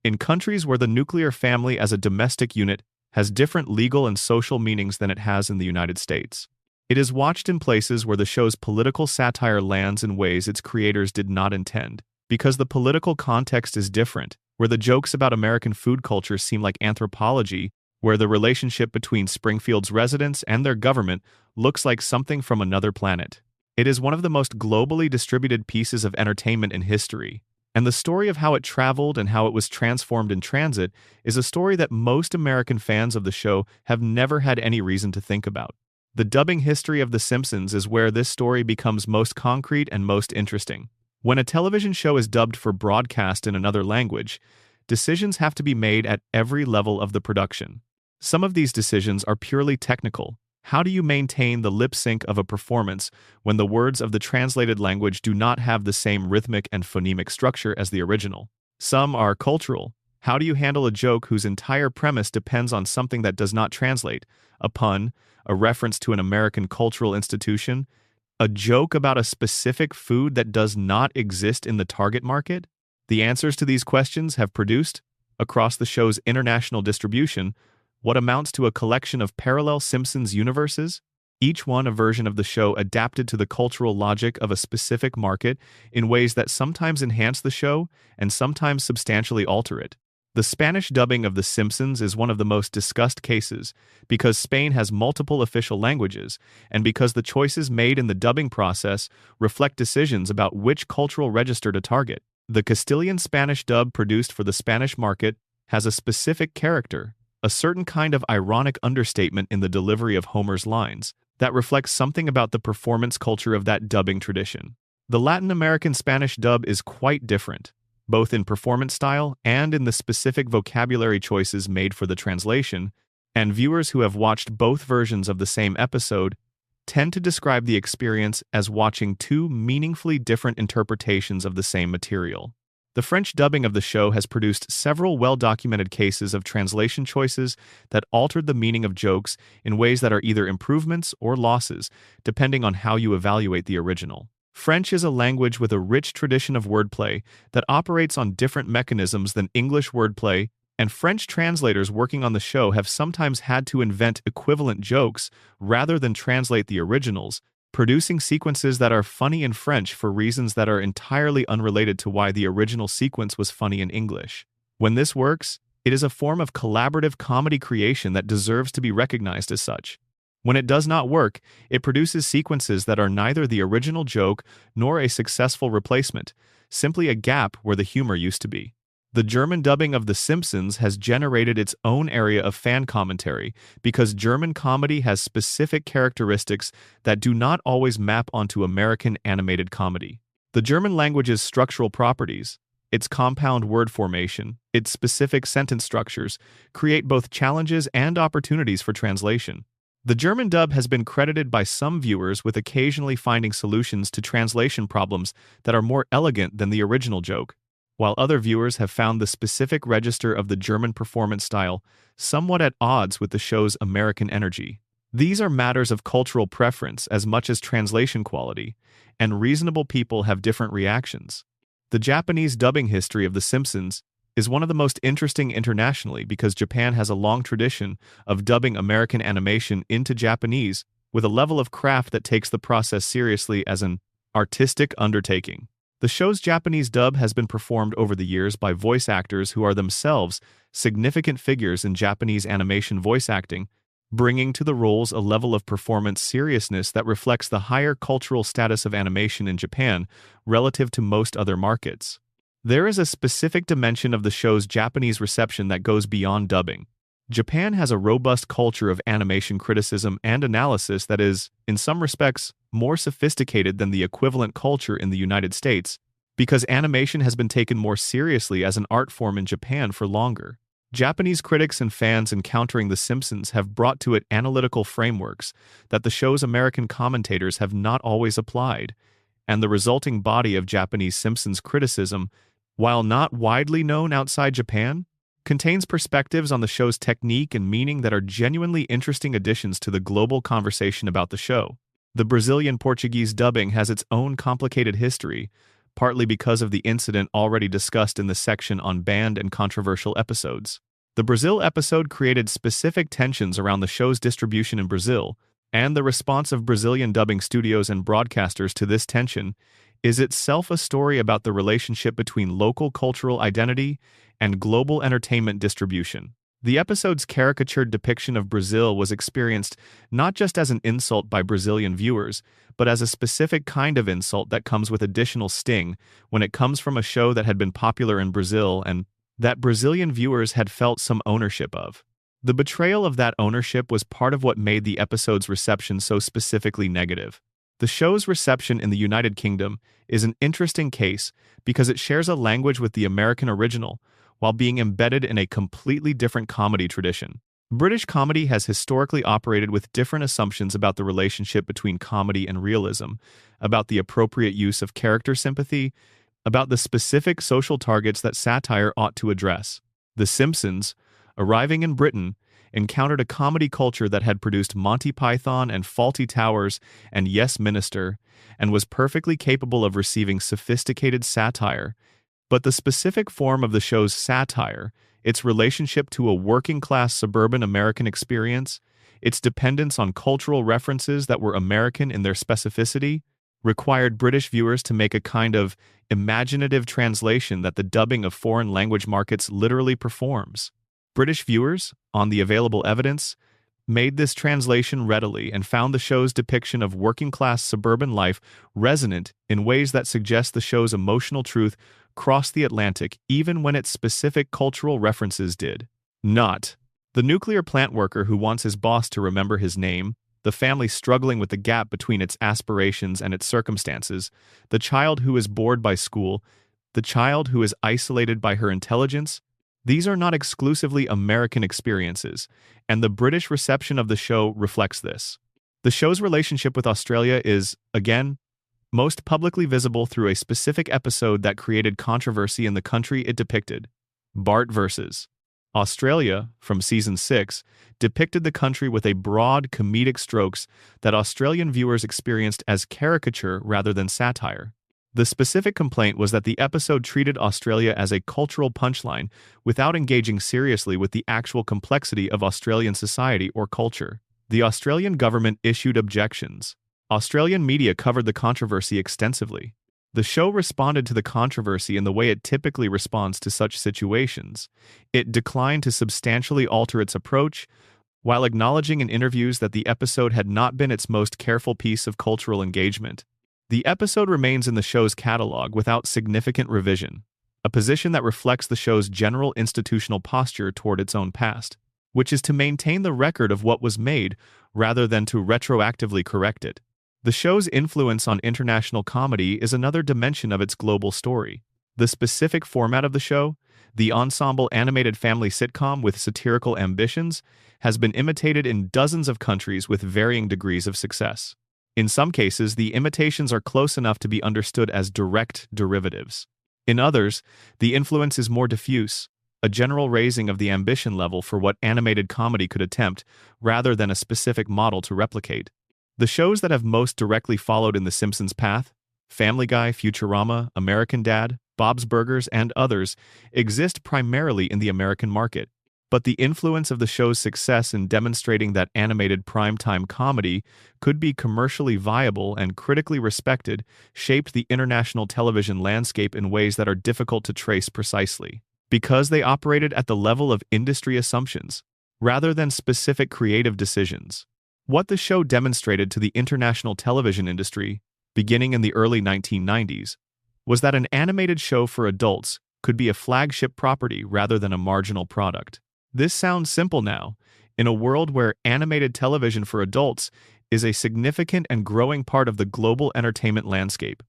in countries where the nuclear family as a domestic unit has different legal and social meanings than it has in the United States. It is watched in places where the show's political satire lands in ways its creators did not intend, because the political context is different, where the jokes about American food culture seem like anthropology, where the relationship between Springfield's residents and their government looks like something from another planet. It is one of the most globally distributed pieces of entertainment in history, and the story of how it traveled and how it was transformed in transit is a story that most American fans of the show have never had any reason to think about. The dubbing history of The Simpsons is where this story becomes most concrete and most interesting. When a television show is dubbed for broadcast in another language, decisions have to be made at every level of the production. Some of these decisions are purely technical. How do you maintain the lip sync of a performance when the words of the translated language do not have the same rhythmic and phonemic structure as the original? Some are cultural. How do you handle a joke whose entire premise depends on something that does not translate? A pun, a reference to an American cultural institution, a joke about a specific food that does not exist in the target market? The answers to these questions have produced, across the show's international distribution, what amounts to a collection of parallel Simpsons universes, each one a version of the show adapted to the cultural logic of a specific market in ways that sometimes enhance the show and sometimes substantially alter it. The Spanish dubbing of The Simpsons is one of the most discussed cases because Spain has multiple official languages and because the choices made in the dubbing process reflect decisions about which cultural register to target. The Castilian Spanish dub produced for the Spanish market has a specific character, a certain kind of ironic understatement in the delivery of Homer's lines that reflects something about the performance culture of that dubbing tradition. The Latin American Spanish dub is quite different, both in performance style and in the specific vocabulary choices made for the translation, and viewers who have watched both versions of the same episode tend to describe the experience as watching two meaningfully different interpretations of the same material. The French dubbing of the show has produced several well-documented cases of translation choices that altered the meaning of jokes in ways that are either improvements or losses, depending on how you evaluate the original. French is a language with a rich tradition of wordplay that operates on different mechanisms than English wordplay, and French translators working on the show have sometimes had to invent equivalent jokes rather than translate the originals, producing sequences that are funny in French for reasons that are entirely unrelated to why the original sequence was funny in English. When this works, it is a form of collaborative comedy creation that deserves to be recognized as such. When it does not work, it produces sequences that are neither the original joke nor a successful replacement, simply a gap where the humor used to be. The German dubbing of The Simpsons has generated its own area of fan commentary because German comedy has specific characteristics that do not always map onto American animated comedy. The German language's structural properties, its compound word formation, its specific sentence structures, create both challenges and opportunities for translation. The German dub has been credited by some viewers with occasionally finding solutions to translation problems that are more elegant than the original joke, while other viewers have found the specific register of the German performance style somewhat at odds with the show's American energy. These are matters of cultural preference as much as translation quality, and reasonable people have different reactions. The Japanese dubbing history of The Simpsons is one of the most interesting internationally because Japan has a long tradition of dubbing American animation into Japanese with a level of craft that takes the process seriously as an artistic undertaking. The show's Japanese dub has been performed over the years by voice actors who are themselves significant figures in Japanese animation voice acting, bringing to the roles a level of performance seriousness that reflects the higher cultural status of animation in Japan relative to most other markets. There is a specific dimension of the show's Japanese reception that goes beyond dubbing. Japan has a robust culture of animation criticism and analysis that is, in some respects, more sophisticated than the equivalent culture in the United States, because animation has been taken more seriously as an art form in Japan for longer. Japanese critics and fans encountering The Simpsons have brought to it analytical frameworks that the show's American commentators have not always applied, and the resulting body of Japanese Simpsons criticism, while not widely known outside Japan, contains perspectives on the show's technique and meaning that are genuinely interesting additions to the global conversation about the show. The Brazilian Portuguese dubbing has its own complicated history, partly because of the incident already discussed in the section on banned and controversial episodes. The Brazil episode created specific tensions around the show's distribution in Brazil, and the response of Brazilian dubbing studios and broadcasters to this tension is itself a story about the relationship between local cultural identity and global entertainment distribution. The episode's caricatured depiction of Brazil was experienced not just as an insult by Brazilian viewers, but as a specific kind of insult that comes with additional sting when it comes from a show that had been popular in Brazil and that Brazilian viewers had felt some ownership of. The betrayal of that ownership was part of what made the episode's reception so specifically negative. The show's reception in the United Kingdom is an interesting case because it shares a language with the American original, while being embedded in a completely different comedy tradition. British comedy has historically operated with different assumptions about the relationship between comedy and realism, about the appropriate use of character sympathy, about the specific social targets that satire ought to address. The Simpsons, arriving in Britain, encountered a comedy culture that had produced Monty Python and Fawlty Towers and Yes Minister, and was perfectly capable of receiving sophisticated satire, But the specific form of the show's satire, its relationship to a working-class suburban American experience, its dependence on cultural references that were American in their specificity, required British viewers to make a kind of imaginative translation that the dubbing of foreign language markets literally performs. British viewers, on the available evidence, made this translation readily and found the show's depiction of working-class suburban life resonant in ways that suggest the show's emotional truth crossed the Atlantic even when its specific cultural references did not. The nuclear plant worker who wants his boss to remember his name, the family struggling with the gap between its aspirations and its circumstances, the child who is bored by school, the child who is isolated by her intelligence, these are not exclusively American experiences, and the British reception of the show reflects this. The show's relationship with Australia is, again, most publicly visible through a specific episode that created controversy in the country it depicted. Bart vs. Australia, from Season 6, depicted the country with a broad comedic strokes that Australian viewers experienced as caricature rather than satire. The specific complaint was that the episode treated Australia as a cultural punchline without engaging seriously with the actual complexity of Australian society or culture. The Australian government issued objections. Australian media covered the controversy extensively. The show responded to the controversy in the way it typically responds to such situations. It declined to substantially alter its approach, while acknowledging in interviews that the episode had not been its most careful piece of cultural engagement. The episode remains in the show's catalog without significant revision, a position that reflects the show's general institutional posture toward its own past, which is to maintain the record of what was made rather than to retroactively correct it. The show's influence on international comedy is another dimension of its global story. The specific format of the show, the ensemble animated family sitcom with satirical ambitions, has been imitated in dozens of countries with varying degrees of success. In some cases, the imitations are close enough to be understood as direct derivatives. In others, the influence is more diffuse, a general raising of the ambition level for what animated comedy could attempt, rather than a specific model to replicate. The shows that have most directly followed in The Simpsons' path, Family Guy, Futurama, American Dad, Bob's Burgers, and others, exist primarily in the American market. But the influence of the show's success in demonstrating that animated primetime comedy could be commercially viable and critically respected shaped the international television landscape in ways that are difficult to trace precisely, because they operated at the level of industry assumptions, rather than specific creative decisions. What the show demonstrated to the international television industry, beginning in the early 1990s, was that an animated show for adults could be a flagship property rather than a marginal product. This sounds simple now, in a world where animated television for adults is a significant and growing part of the global entertainment landscape.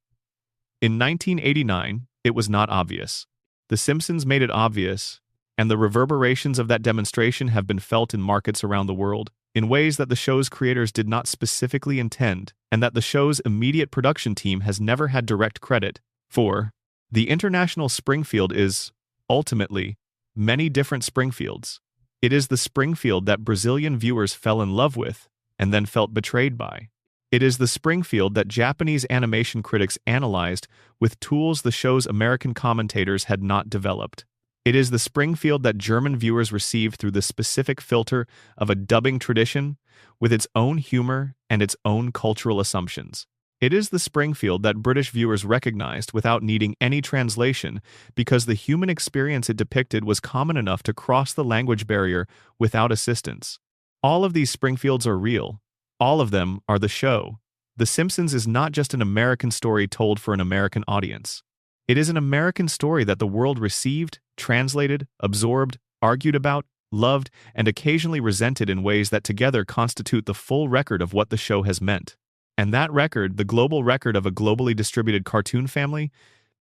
In 1989, it was not obvious. The Simpsons made it obvious, and the reverberations of that demonstration have been felt in markets around the world, in ways that the show's creators did not specifically intend, and that the show's immediate production team has never had direct credit for. The international Springfield is, ultimately, many different Springfields. It is the Springfield that Brazilian viewers fell in love with and then felt betrayed by. It is the Springfield that Japanese animation critics analyzed with tools the show's American commentators had not developed. It is the Springfield that German viewers received through the specific filter of a dubbing tradition with its own humor and its own cultural assumptions. It is the Springfield that British viewers recognized without needing any translation because the human experience it depicted was common enough to cross the language barrier without assistance. All of these Springfields are real. All of them are the show. The Simpsons is not just an American story told for an American audience. It is an American story that the world received, translated, absorbed, argued about, loved, and occasionally resented in ways that together constitute the full record of what the show has meant. And that record, the global record of a globally distributed cartoon family,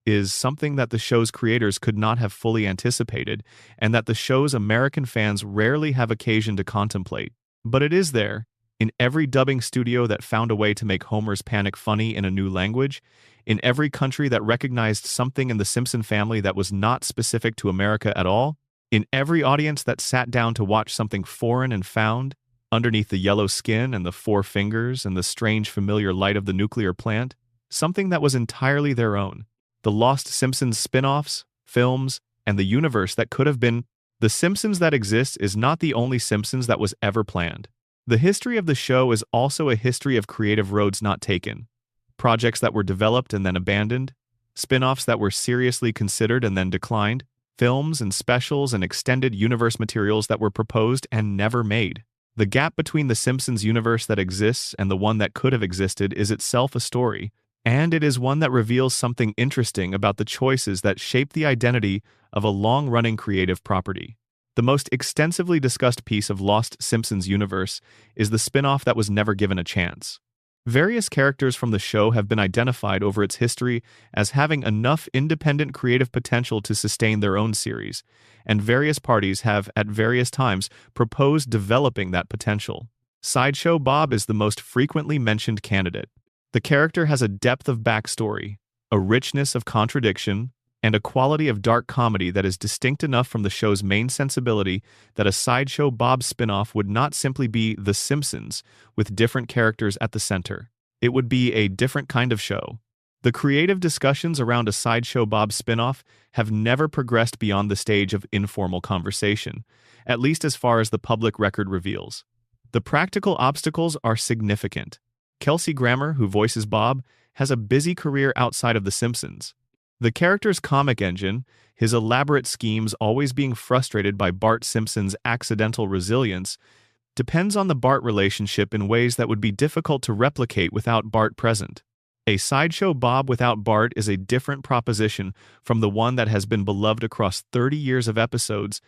is something that the show's creators could not have fully anticipated, and that the show's American fans rarely have occasion to contemplate. But it is there, in every dubbing studio that found a way to make Homer's panic funny in a new language, in every country that recognized something in the Simpson family that was not specific to America at all, in every audience that sat down to watch something foreign and found, underneath the yellow skin and the four fingers and the strange familiar light of the nuclear plant, something that was entirely their own. the lost Simpsons spin-offs, films, and the universe that could have been. The Simpsons that exists is not the only Simpsons that was ever planned. The history of the show is also a history of creative roads not taken, projects that were developed and then abandoned, spin-offs that were seriously considered and then declined, films and specials and extended universe materials that were proposed and never made. The gap between the Simpsons universe that exists and the one that could have existed is itself a story, and it is one that reveals something interesting about the choices that shape the identity of a long-running creative property. The most extensively discussed piece of Lost Simpsons universe is the spin-off that was never given a chance. Various characters from the show have been identified over its history as having enough independent creative potential to sustain their own series, and various parties have, at various times, proposed developing that potential. Sideshow Bob is the most frequently mentioned candidate. The character has a depth of backstory, a richness of contradiction, and a quality of dark comedy that is distinct enough from the show's main sensibility that a Sideshow Bob spin-off would not simply be The Simpsons, with different characters at the center. It would be a different kind of show. The creative discussions around a Sideshow Bob spin-off have never progressed beyond the stage of informal conversation, at least as far as the public record reveals. The practical obstacles are significant. Kelsey Grammer, who voices Bob, has a busy career outside of The Simpsons. The character's comic engine, his elaborate schemes always being frustrated by Bart Simpson's accidental resilience, depends on the Bart relationship in ways that would be difficult to replicate without Bart present. A Sideshow Bob without Bart is a different proposition from the one that has been beloved across 30 years of episodes,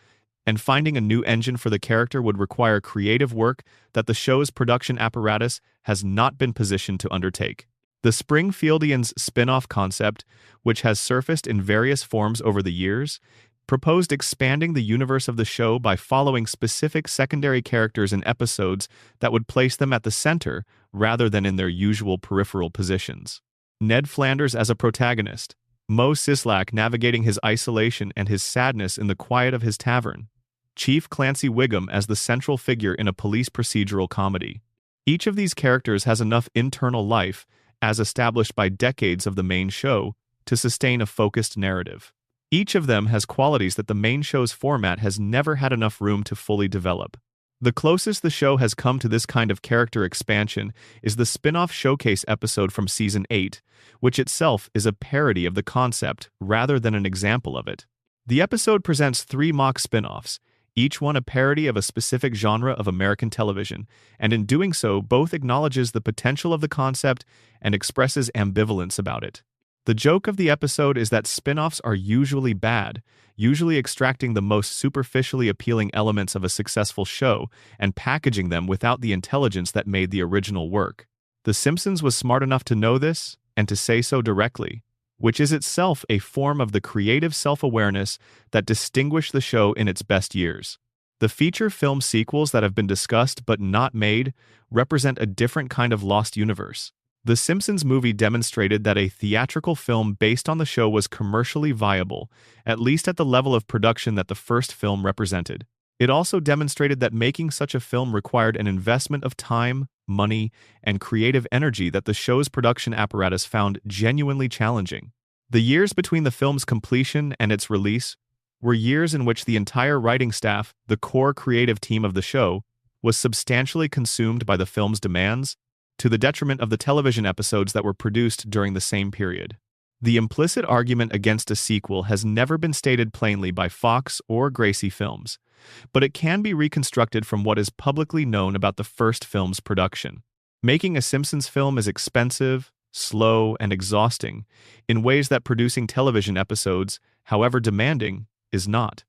and finding a new engine for the character would require creative work that the show's production apparatus has not been positioned to undertake. The Springfieldians spin-off concept, which has surfaced in various forms over the years, proposed expanding the universe of the show by following specific secondary characters in episodes that would place them at the center rather than in their usual peripheral positions. Ned Flanders as a protagonist, Mo Sislak navigating his isolation and his sadness in the quiet of his tavern, Chief Clancy Wiggum as the central figure in a police procedural comedy. Each of these characters has enough internal life, as established by decades of the main show, to sustain a focused narrative. Each of them has qualities that the main show's format has never had enough room to fully develop. The closest the show has come to this kind of character expansion is the spin-off showcase episode from Season 8, which itself is a parody of the concept rather than an example of it. The episode presents 3 mock spin-offs, each one a parody of a specific genre of American television, and in doing so both acknowledges the potential of the concept and expresses ambivalence about it. The joke of the episode is that spin-offs are usually bad, usually extracting the most superficially appealing elements of a successful show and packaging them without the intelligence that made the original work. The Simpsons was smart enough to know this and to say so directly, which is itself a form of the creative self-awareness that distinguished the show in its best years. The feature film sequels that have been discussed but not made represent a different kind of lost universe. The Simpsons movie demonstrated that a theatrical film based on the show was commercially viable, at least at the level of production that the first film represented. It also demonstrated that making such a film required an investment of time, money, and creative energy that the show's production apparatus found genuinely challenging. The years between the film's completion and its release were years in which the entire writing staff, the core creative team of the show, was substantially consumed by the film's demands, to the detriment of the television episodes that were produced during the same period. The implicit argument against a sequel has never been stated plainly by Fox or Gracie Films, but it can be reconstructed from what is publicly known about the first film's production. Making a Simpsons film is expensive, slow, and exhausting, in ways that producing television episodes, however demanding, is not.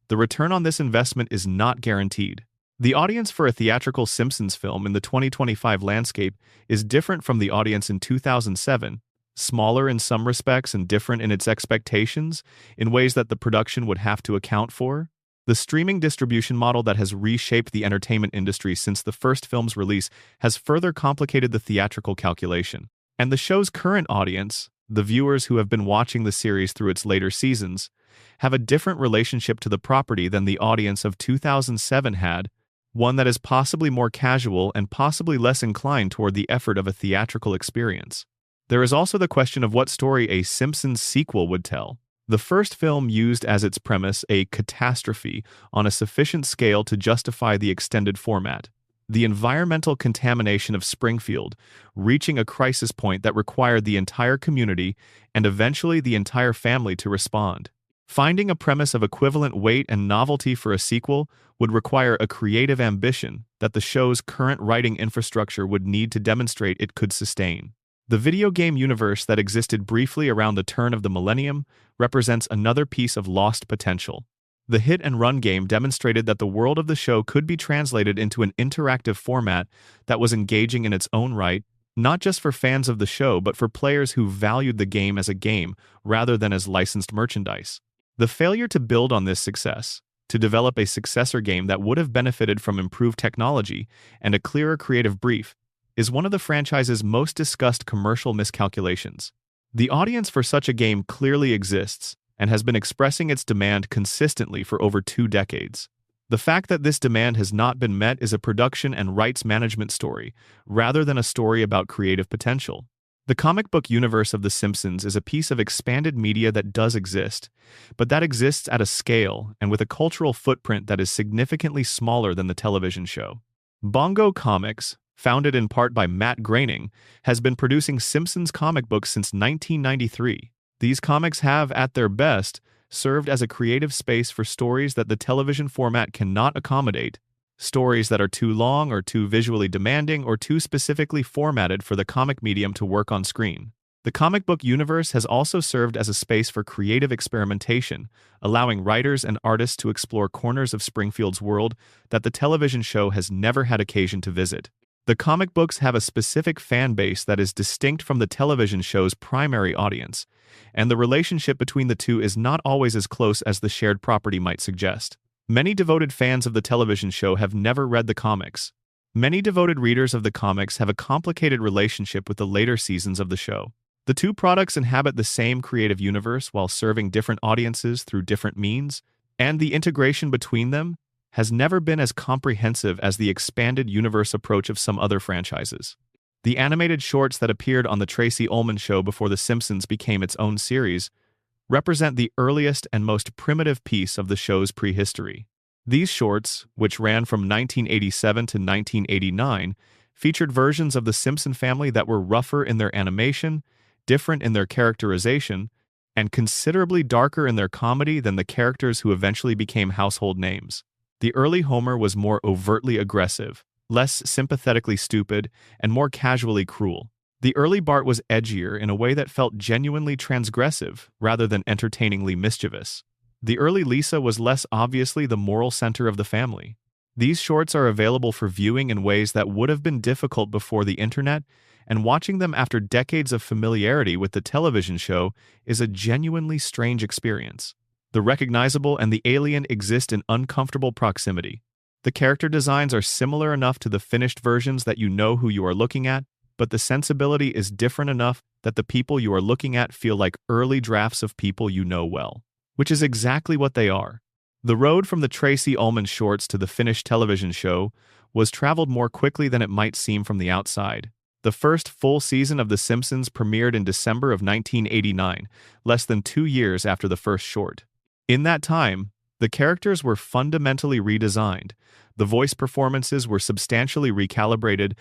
The return on this investment is not guaranteed. The audience for a theatrical Simpsons film in the 2025 landscape is different from the audience in 2007, smaller in some respects and different in its expectations, in ways that the production would have to account for. The streaming distribution model that has reshaped the entertainment industry since the first film's release has further complicated the theatrical calculation. And the show's current audience, the viewers who have been watching the series through its later seasons, have a different relationship to the property than the audience of 2007 had, one that is possibly more casual and possibly less inclined toward the effort of a theatrical experience. There is also the question of what story a Simpsons sequel would tell. The first film used as its premise a catastrophe on a sufficient scale to justify the extended format. The environmental contamination of Springfield, reaching a crisis point that required the entire community and eventually the entire family to respond. Finding a premise of equivalent weight and novelty for a sequel would require a creative ambition that the show's current writing infrastructure would need to demonstrate it could sustain. The video game universe that existed briefly around the turn of the millennium represents another piece of lost potential. The hit-and-run game demonstrated that the world of the show could be translated into an interactive format that was engaging in its own right, not just for fans of the show but for players who valued the game as a game rather than as licensed merchandise. The failure to build on this success, to develop a successor game that would have benefited from improved technology and a clearer creative brief, is one of the franchise's most discussed commercial miscalculations. The audience for such a game clearly exists and has been expressing its demand consistently for over 2 decades. The fact that this demand has not been met is a production and rights management story, rather than a story about creative potential. The comic book universe of The Simpsons is a piece of expanded media that does exist, but that exists at a scale and with a cultural footprint that is significantly smaller than the television show. Bongo Comics, founded in part by Matt Groening, has been producing Simpsons comic books since 1993. These comics have, at their best, served as a creative space for stories that the television format cannot accommodate, stories that are too long or too visually demanding or too specifically formatted for the comic medium to work on screen. The comic book universe has also served as a space for creative experimentation, allowing writers and artists to explore corners of Springfield's world that the television show has never had occasion to visit. The comic books have a specific fan base that is distinct from the television show's primary audience, and the relationship between the two is not always as close as the shared property might suggest. Many devoted fans of the television show have never read the comics. Many devoted readers of the comics have a complicated relationship with the later seasons of the show. The two products inhabit the same creative universe while serving different audiences through different means, and the integration between them has never been as comprehensive as the expanded universe approach of some other franchises. The animated shorts that appeared on The Tracey Ullman Show before The Simpsons became its own series represent the earliest and most primitive piece of the show's prehistory. These shorts, which ran from 1987 to 1989, featured versions of the Simpson family that were rougher in their animation, different in their characterization, and considerably darker in their comedy than the characters who eventually became household names. The early Homer was more overtly aggressive, less sympathetically stupid, and more casually cruel. The early Bart was edgier in a way that felt genuinely transgressive rather than entertainingly mischievous. The early Lisa was less obviously the moral center of the family. These shorts are available for viewing in ways that would have been difficult before the internet, and watching them after decades of familiarity with the television show is a genuinely strange experience. The recognizable and the alien exist in uncomfortable proximity. The character designs are similar enough to the finished versions that you know who you are looking at, but the sensibility is different enough that the people you are looking at feel like early drafts of people you know well, which is exactly what they are. The road from the Tracey Ullman shorts to the finished television show was traveled more quickly than it might seem from the outside. The first full season of The Simpsons premiered in December of 1989, less than 2 years after the first short. In that time, the characters were fundamentally redesigned, the voice performances were substantially recalibrated,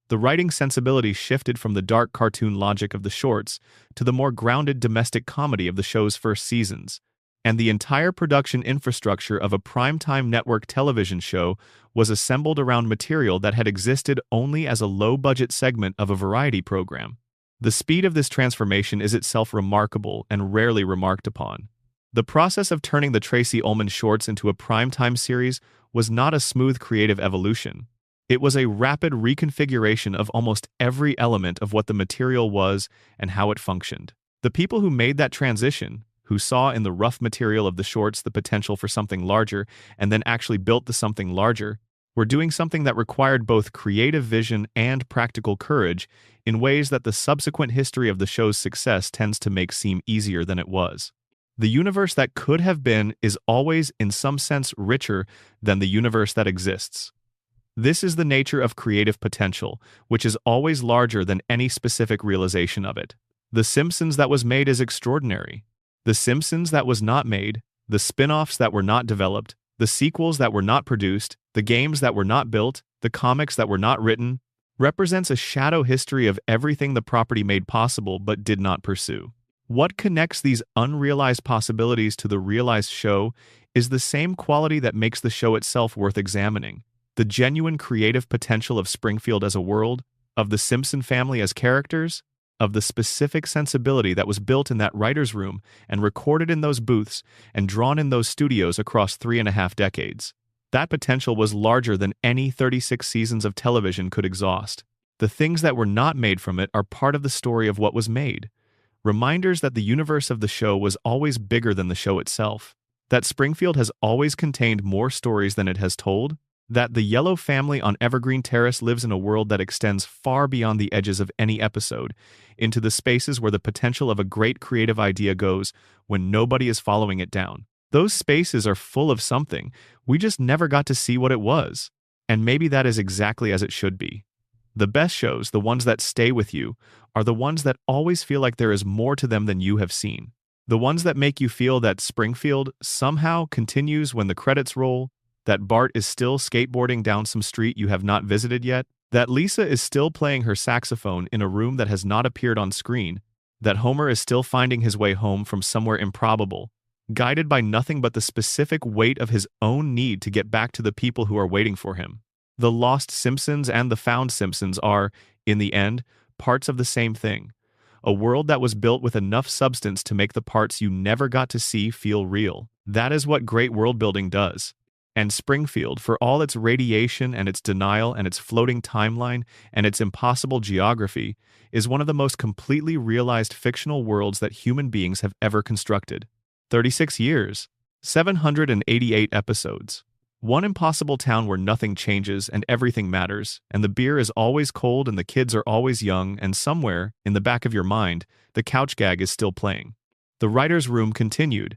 the writing sensibility shifted from the dark cartoon logic of the shorts to the more grounded domestic comedy of the show's first seasons, and the entire production infrastructure of a primetime network television show was assembled around material that had existed only as a low-budget segment of a variety program. The speed of this transformation is itself remarkable and rarely remarked upon. The process of turning the Tracey Ullman shorts into a primetime series was not a smooth creative evolution. It was a rapid reconfiguration of almost every element of what the material was and how it functioned. The people who made that transition, who saw in the rough material of the shorts the potential for something larger and then actually built the something larger, were doing something that required both creative vision and practical courage in ways that the subsequent history of the show's success tends to make seem easier than it was. The universe that could have been is always, in some sense, richer than the universe that exists. This is the nature of creative potential, which is always larger than any specific realization of it. The Simpsons that was made is extraordinary. The Simpsons that was not made, the spin-offs that were not developed, the sequels that were not produced, the games that were not built, the comics that were not written, represents a shadow history of everything the property made possible but did not pursue. What connects these unrealized possibilities to the realized show is the same quality that makes the show itself worth examining: the genuine creative potential of Springfield as a world, of the Simpson family as characters, of the specific sensibility that was built in that writer's room and recorded in those booths and drawn in those studios across 3.5 decades. That potential was larger than any 36 seasons of television could exhaust. The things that were not made from it are part of the story of what was made. Reminders that the universe of the show was always bigger than the show itself. That Springfield has always contained more stories than it has told. That the Yellow family on Evergreen Terrace lives in a world that extends far beyond the edges of any episode, into the spaces where the potential of a great creative idea goes when nobody is following it down. Those spaces are full of something. We just never got to see what it was. And maybe that is exactly as it should be. The best shows, the ones that stay with you, are the ones that always feel like there is more to them than you have seen. The ones that make you feel that Springfield somehow continues when the credits roll, that Bart is still skateboarding down some street you have not visited yet, that Lisa is still playing her saxophone in a room that has not appeared on screen, that Homer is still finding his way home from somewhere improbable, guided by nothing but the specific weight of his own need to get back to the people who are waiting for him. The lost Simpsons and the found Simpsons are, in the end, parts of the same thing. A world that was built with enough substance to make the parts you never got to see feel real. That is what great world building does. And Springfield, for all its radiation and its denial and its floating timeline and its impossible geography, is one of the most completely realized fictional worlds that human beings have ever constructed. 36 years, 788 episodes. One impossible town where nothing changes and everything matters, and the beer is always cold and the kids are always young, and somewhere, in the back of your mind, the couch gag is still playing. The writer's room continued.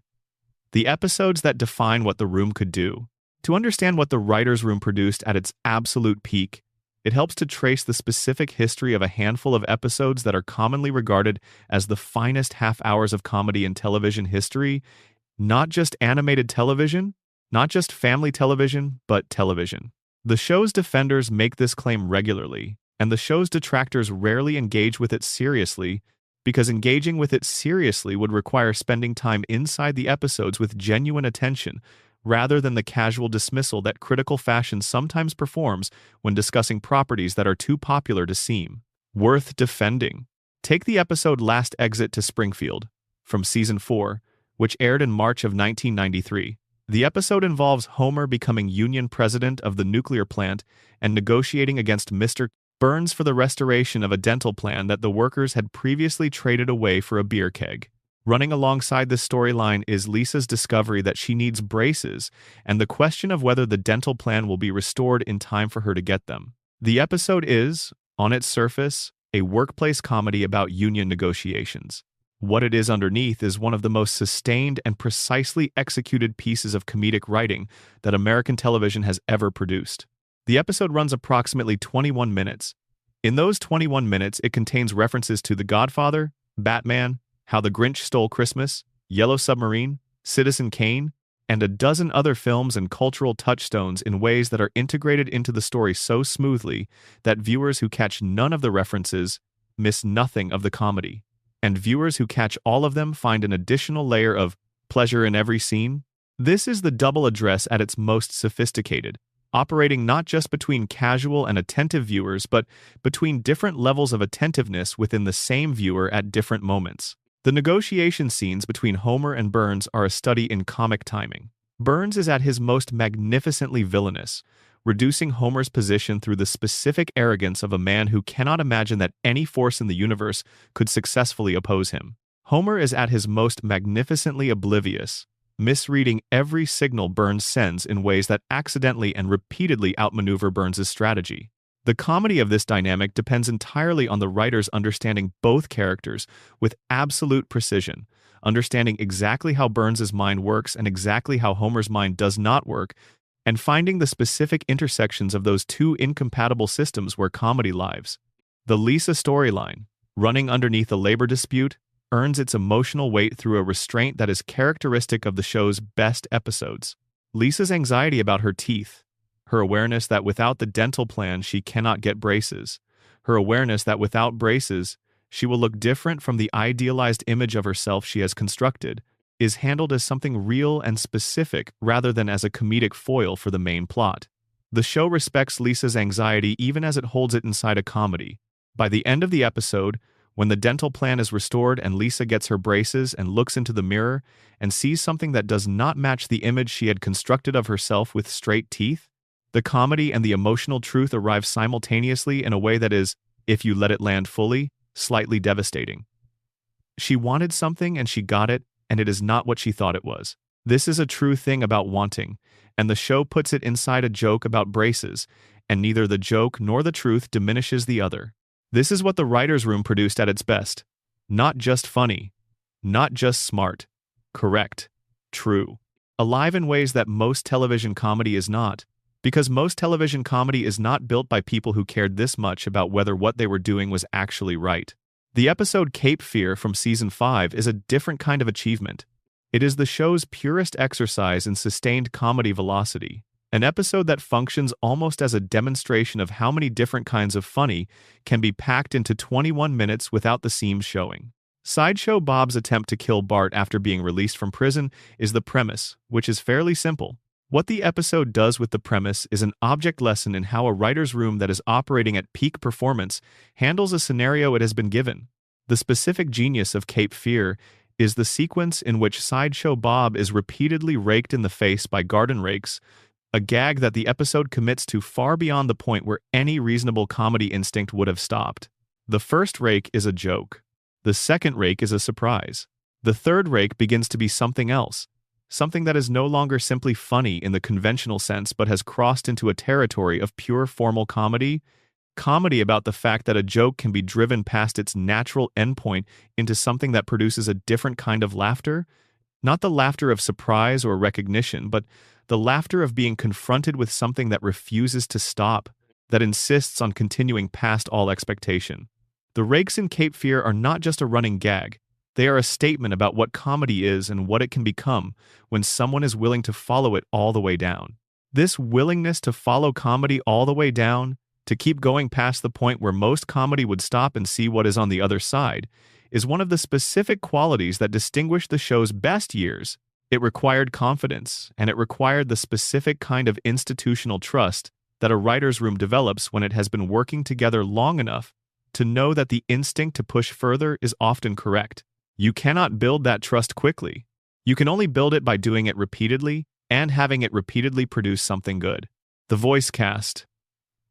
The episodes that define what the room could do. To understand what the writer's room produced at its absolute peak, it helps to trace the specific history of a handful of episodes that are commonly regarded as the finest half hours of comedy in television history, not just animated television, not just family television, but television. The show's defenders make this claim regularly, and the show's detractors rarely engage with it seriously, because engaging with it seriously would require spending time inside the episodes with genuine attention, rather than the casual dismissal that critical fashion sometimes performs when discussing properties that are too popular to seem worth defending. Take the episode Last Exit to Springfield, from Season 4, which aired in March of 1993. The episode involves Homer becoming union president of the nuclear plant and negotiating against Mr. Burns for the restoration of a dental plan that the workers had previously traded away for a beer keg. Running alongside this storyline is Lisa's discovery that she needs braces and the question of whether the dental plan will be restored in time for her to get them. The episode is, on its surface, a workplace comedy about union negotiations. What it is underneath is one of the most sustained and precisely executed pieces of comedic writing that American television has ever produced. The episode runs approximately 21 minutes. In those 21 minutes, it contains references to The Godfather, Batman, How the Grinch Stole Christmas, Yellow Submarine, Citizen Kane, and a dozen other films and cultural touchstones in ways that are integrated into the story so smoothly that viewers who catch none of the references miss nothing of the comedy, and viewers who catch all of them find an additional layer of pleasure in every scene. This is the double address at its most sophisticated, operating not just between casual and attentive viewers, but between different levels of attentiveness within the same viewer at different moments. The negotiation scenes between Homer and Burns are a study in comic timing. Burns is at his most magnificently villainous, reducing Homer's position through the specific arrogance of a man who cannot imagine that any force in the universe could successfully oppose him. Homer is at his most magnificently oblivious, misreading every signal Burns sends in ways that accidentally and repeatedly outmaneuver Burns' strategy. The comedy of this dynamic depends entirely on the writers understanding both characters with absolute precision, understanding exactly how Burns' mind works and exactly how Homer's mind does not work, and finding the specific intersections of those two incompatible systems where comedy lives. The Lisa storyline, running underneath a labor dispute, earns its emotional weight through a restraint that is characteristic of the show's best episodes. Lisa's anxiety about her teeth, her awareness that without the dental plan she cannot get braces, her awareness that without braces she will look different from the idealized image of herself she has constructed, is handled as something real and specific rather than as a comedic foil for the main plot. The show respects Lisa's anxiety even as it holds it inside a comedy. By the end of the episode, when the dental plan is restored and Lisa gets her braces and looks into the mirror and sees something that does not match the image she had constructed of herself with straight teeth, the comedy and the emotional truth arrive simultaneously in a way that is, if you let it land fully, slightly devastating. She wanted something and she got it, and it is not what she thought it was. This is a true thing about wanting, and the show puts it inside a joke about braces, and neither the joke nor the truth diminishes the other. This is what the writer's room produced at its best. Not just funny, not just smart, correct, true. Alive in ways that most television comedy is not, because most television comedy is not built by people who cared this much about whether what they were doing was actually right. The episode Cape Fear from Season 5 is a different kind of achievement. It is the show's purest exercise in sustained comedy velocity, an episode that functions almost as a demonstration of how many different kinds of funny can be packed into 21 minutes without the seams showing. Sideshow Bob's attempt to kill Bart after being released from prison is the premise, which is fairly simple. What the episode does with the premise is an object lesson in how a writer's room that is operating at peak performance handles a scenario it has been given. The specific genius of Cape Fear is the sequence in which Sideshow Bob is repeatedly raked in the face by garden rakes, a gag that the episode commits to far beyond the point where any reasonable comedy instinct would have stopped. The first rake is a joke. The second rake is a surprise. The third rake begins to be something else, something that is no longer simply funny in the conventional sense but has crossed into a territory of pure formal comedy, comedy about the fact that a joke can be driven past its natural endpoint into something that produces a different kind of laughter, not the laughter of surprise or recognition, but the laughter of being confronted with something that refuses to stop, that insists on continuing past all expectation. The rakes in Cape Fear are not just a running gag. They are a statement about what comedy is and what it can become when someone is willing to follow it all the way down. This willingness to follow comedy all the way down, to keep going past the point where most comedy would stop and see what is on the other side, is one of the specific qualities that distinguish the show's best years. It required confidence, and it required the specific kind of institutional trust that a writer's room develops when it has been working together long enough to know that the instinct to push further is often correct. You cannot build that trust quickly. You can only build it by doing it repeatedly and having it repeatedly produce something good. The voice cast.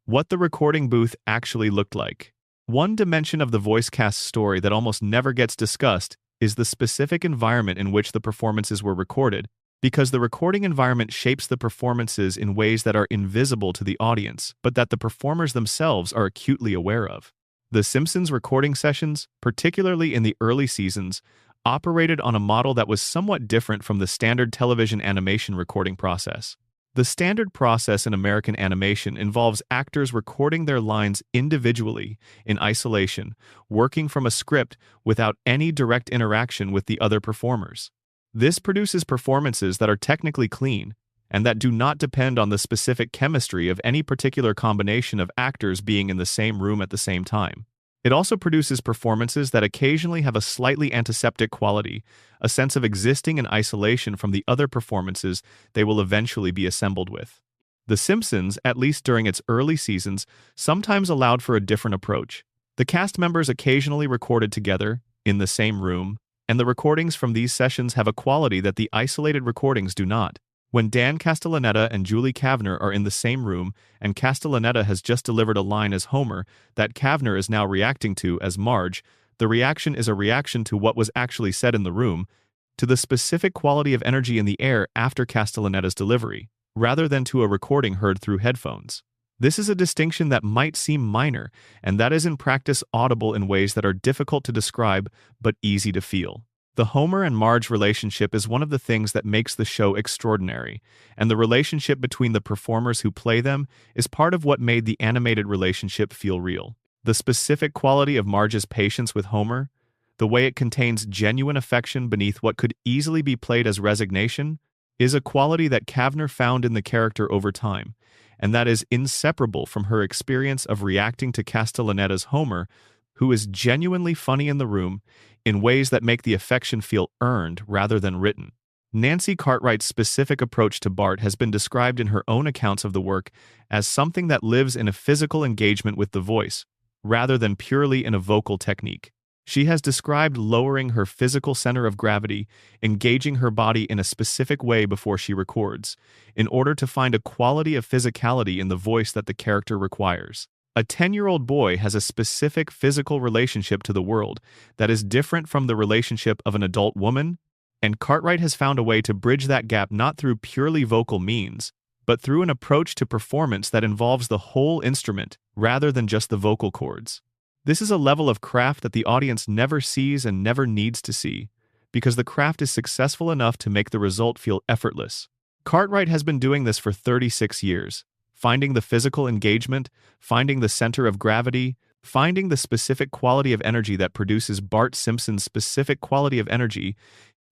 What the recording booth actually looked like. One dimension of the voice cast story that almost never gets discussed is the specific environment in which the performances were recorded, because the recording environment shapes the performances in ways that are invisible to the audience, but that the performers themselves are acutely aware of. The Simpsons recording sessions, particularly in the early seasons, operated on a model that was somewhat different from the standard television animation recording process. The standard process in American animation involves actors recording their lines individually, in isolation, working from a script without any direct interaction with the other performers. This produces performances that are technically clean, and that do not depend on the specific chemistry of any particular combination of actors being in the same room at the same time. It also produces performances that occasionally have a slightly antiseptic quality, a sense of existing in isolation from the other performances they will eventually be assembled with. The Simpsons, at least during its early seasons, sometimes allowed for a different approach. The cast members occasionally recorded together, in the same room, and the recordings from these sessions have a quality that the isolated recordings do not. When Dan Castellaneta and Julie Kavner are in the same room, and Castellaneta has just delivered a line as Homer that Kavner is now reacting to as Marge, the reaction is a reaction to what was actually said in the room, to the specific quality of energy in the air after Castellaneta's delivery, rather than to a recording heard through headphones. This is a distinction that might seem minor, and that is in practice audible in ways that are difficult to describe but easy to feel. The Homer and Marge relationship is one of the things that makes the show extraordinary, and the relationship between the performers who play them is part of what made the animated relationship feel real. The specific quality of Marge's patience with Homer, the way it contains genuine affection beneath what could easily be played as resignation, is a quality that Kavner found in the character over time, and that is inseparable from her experience of reacting to Castellaneta's Homer, who is genuinely funny in the room in ways that make the affection feel earned rather than written. Nancy Cartwright's specific approach to Bart has been described in her own accounts of the work as something that lives in a physical engagement with the voice, rather than purely in a vocal technique. She has described lowering her physical center of gravity, engaging her body in a specific way before she records, in order to find a quality of physicality in the voice that the character requires. A 10-year-old boy has a specific physical relationship to the world that is different from the relationship of an adult woman, and Cartwright has found a way to bridge that gap not through purely vocal means, but through an approach to performance that involves the whole instrument rather than just the vocal cords. This is a level of craft that the audience never sees and never needs to see, because the craft is successful enough to make the result feel effortless. Cartwright has been doing this for 36 years, finding the physical engagement, finding the center of gravity, finding the specific quality of energy that produces Bart Simpson's specific quality of energy,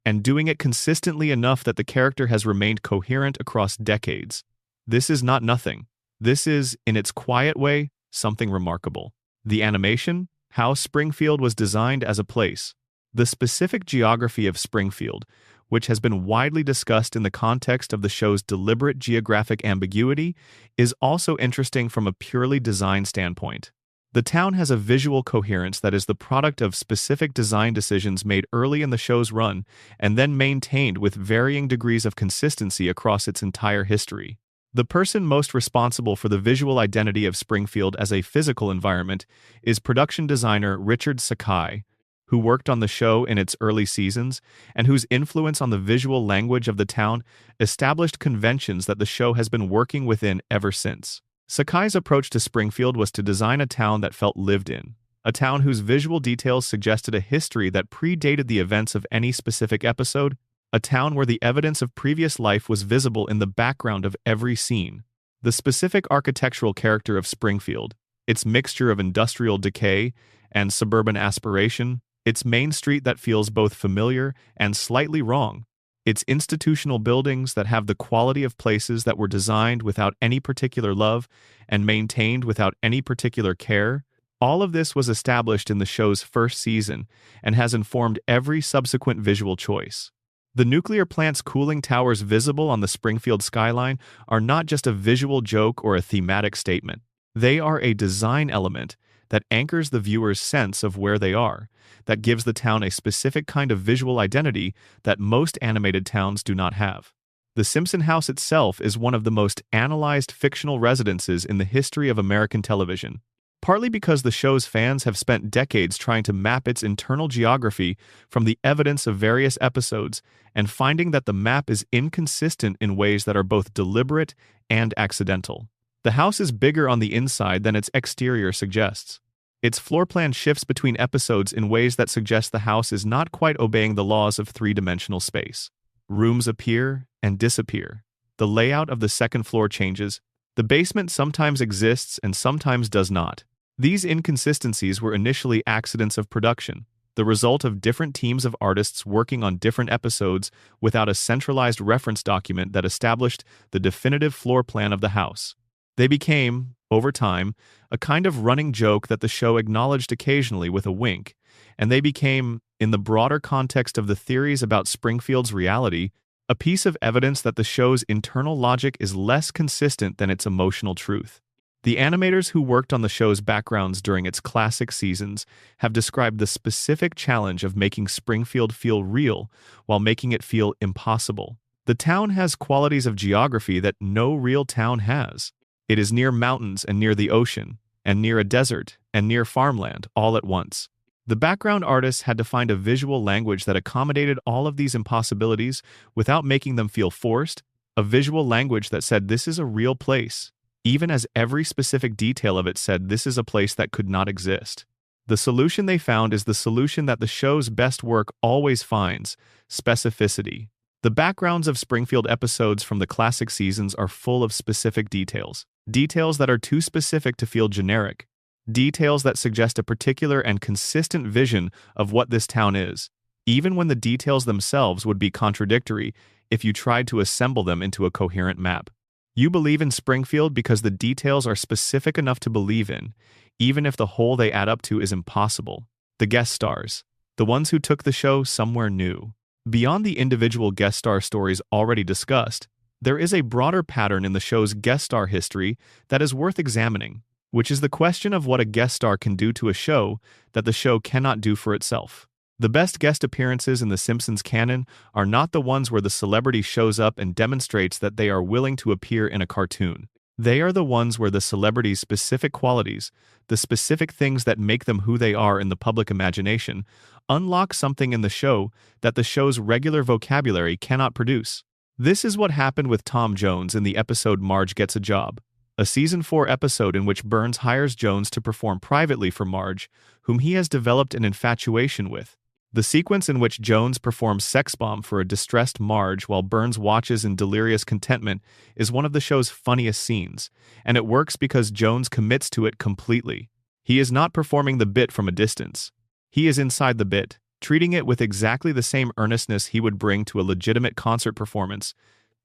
and doing it consistently enough that the character has remained coherent across decades. This is not nothing. This is, in its quiet way, something remarkable. The animation, how Springfield was designed as a place. The specific geography of Springfield, which has been widely discussed in the context of the show's deliberate geographic ambiguity, is also interesting from a purely design standpoint. The town has a visual coherence that is the product of specific design decisions made early in the show's run and then maintained with varying degrees of consistency across its entire history. The person most responsible for the visual identity of Springfield as a physical environment is production designer Richard Sakai, who worked on the show in its early seasons and whose influence on the visual language of the town established conventions that the show has been working within ever since. Sakai's approach to Springfield was to design a town that felt lived in, a town whose visual details suggested a history that predated the events of any specific episode, a town where the evidence of previous life was visible in the background of every scene. The specific architectural character of Springfield, its mixture of industrial decay and suburban aspiration, its main street that feels both familiar and slightly wrong, its institutional buildings that have the quality of places that were designed without any particular love and maintained without any particular care, all of this was established in the show's first season and has informed every subsequent visual choice. The nuclear plant's cooling towers visible on the Springfield skyline are not just a visual joke or a thematic statement. They are a design element that anchors the viewer's sense of where they are, that gives the town a specific kind of visual identity that most animated towns do not have. The Simpson house itself is one of the most analyzed fictional residences in the history of American television, partly because the show's fans have spent decades trying to map its internal geography from the evidence of various episodes and finding that the map is inconsistent in ways that are both deliberate and accidental. The house is bigger on the inside than its exterior suggests. Its floor plan shifts between episodes in ways that suggest the house is not quite obeying the laws of three-dimensional space. Rooms appear and disappear. The layout of the second floor changes. The basement sometimes exists and sometimes does not. These inconsistencies were initially accidents of production, the result of different teams of artists working on different episodes without a centralized reference document that established the definitive floor plan of the house. They became, over time, a kind of running joke that the show acknowledged occasionally with a wink, and they became, in the broader context of the theories about Springfield's reality, a piece of evidence that the show's internal logic is less consistent than its emotional truth. The animators who worked on the show's backgrounds during its classic seasons have described the specific challenge of making Springfield feel real while making it feel impossible. The town has qualities of geography that no real town has. It is near mountains and near the ocean, and near a desert and near farmland all at once. The background artists had to find a visual language that accommodated all of these impossibilities without making them feel forced, a visual language that said this is a real place, even as every specific detail of it said this is a place that could not exist. The solution they found is the solution that the show's best work always finds: specificity. The backgrounds of Springfield episodes from the classic seasons are full of specific details. Details that are too specific to feel generic. Details that suggest a particular and consistent vision of what this town is, even when the details themselves would be contradictory if you tried to assemble them into a coherent map. You believe in Springfield because the details are specific enough to believe in, even if the whole they add up to is impossible. The guest stars, the ones who took the show somewhere new. Beyond the individual guest star stories already discussed, there is a broader pattern in the show's guest star history that is worth examining, which is the question of what a guest star can do to a show that the show cannot do for itself. The best guest appearances in the Simpsons canon are not the ones where the celebrity shows up and demonstrates that they are willing to appear in a cartoon. They are the ones where the celebrity's specific qualities, the specific things that make them who they are in the public imagination, unlock something in the show that the show's regular vocabulary cannot produce. This is what happened with Tom Jones in the episode Marge Gets a Job, a Season 4 episode in which Burns hires Jones to perform privately for Marge, whom he has developed an infatuation with. The sequence in which Jones performs Sex Bomb for a distressed Marge while Burns watches in delirious contentment is one of the show's funniest scenes, and it works because Jones commits to it completely. He is not performing the bit from a distance. He is inside the bit, treating it with exactly the same earnestness he would bring to a legitimate concert performance,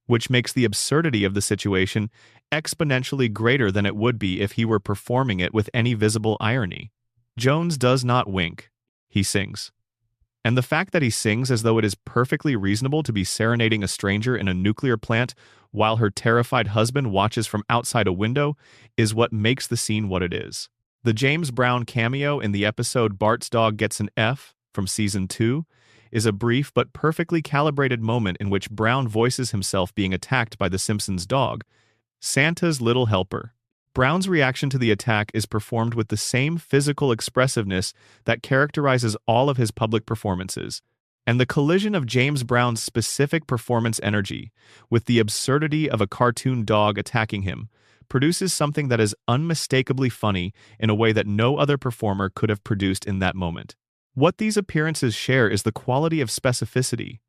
which makes the absurdity of the situation exponentially greater than it would be if he were performing it with any visible irony. Jones does not wink. He sings. And the fact that he sings as though it is perfectly reasonable to be serenading a stranger in a nuclear plant while her terrified husband watches from outside a window is what makes the scene what it is. The James Brown cameo in the episode Bart's Dog Gets an F from Season 2 is a brief but perfectly calibrated moment in which Brown voices himself being attacked by the Simpsons dog, Santa's little helper. Brown's reaction to the attack is performed with the same physical expressiveness that characterizes all of his public performances, and the collision of James Brown's specific performance energy with the absurdity of a cartoon dog attacking him produces something that is unmistakably funny in a way that no other performer could have produced in that moment. What these appearances share is the quality of specificity.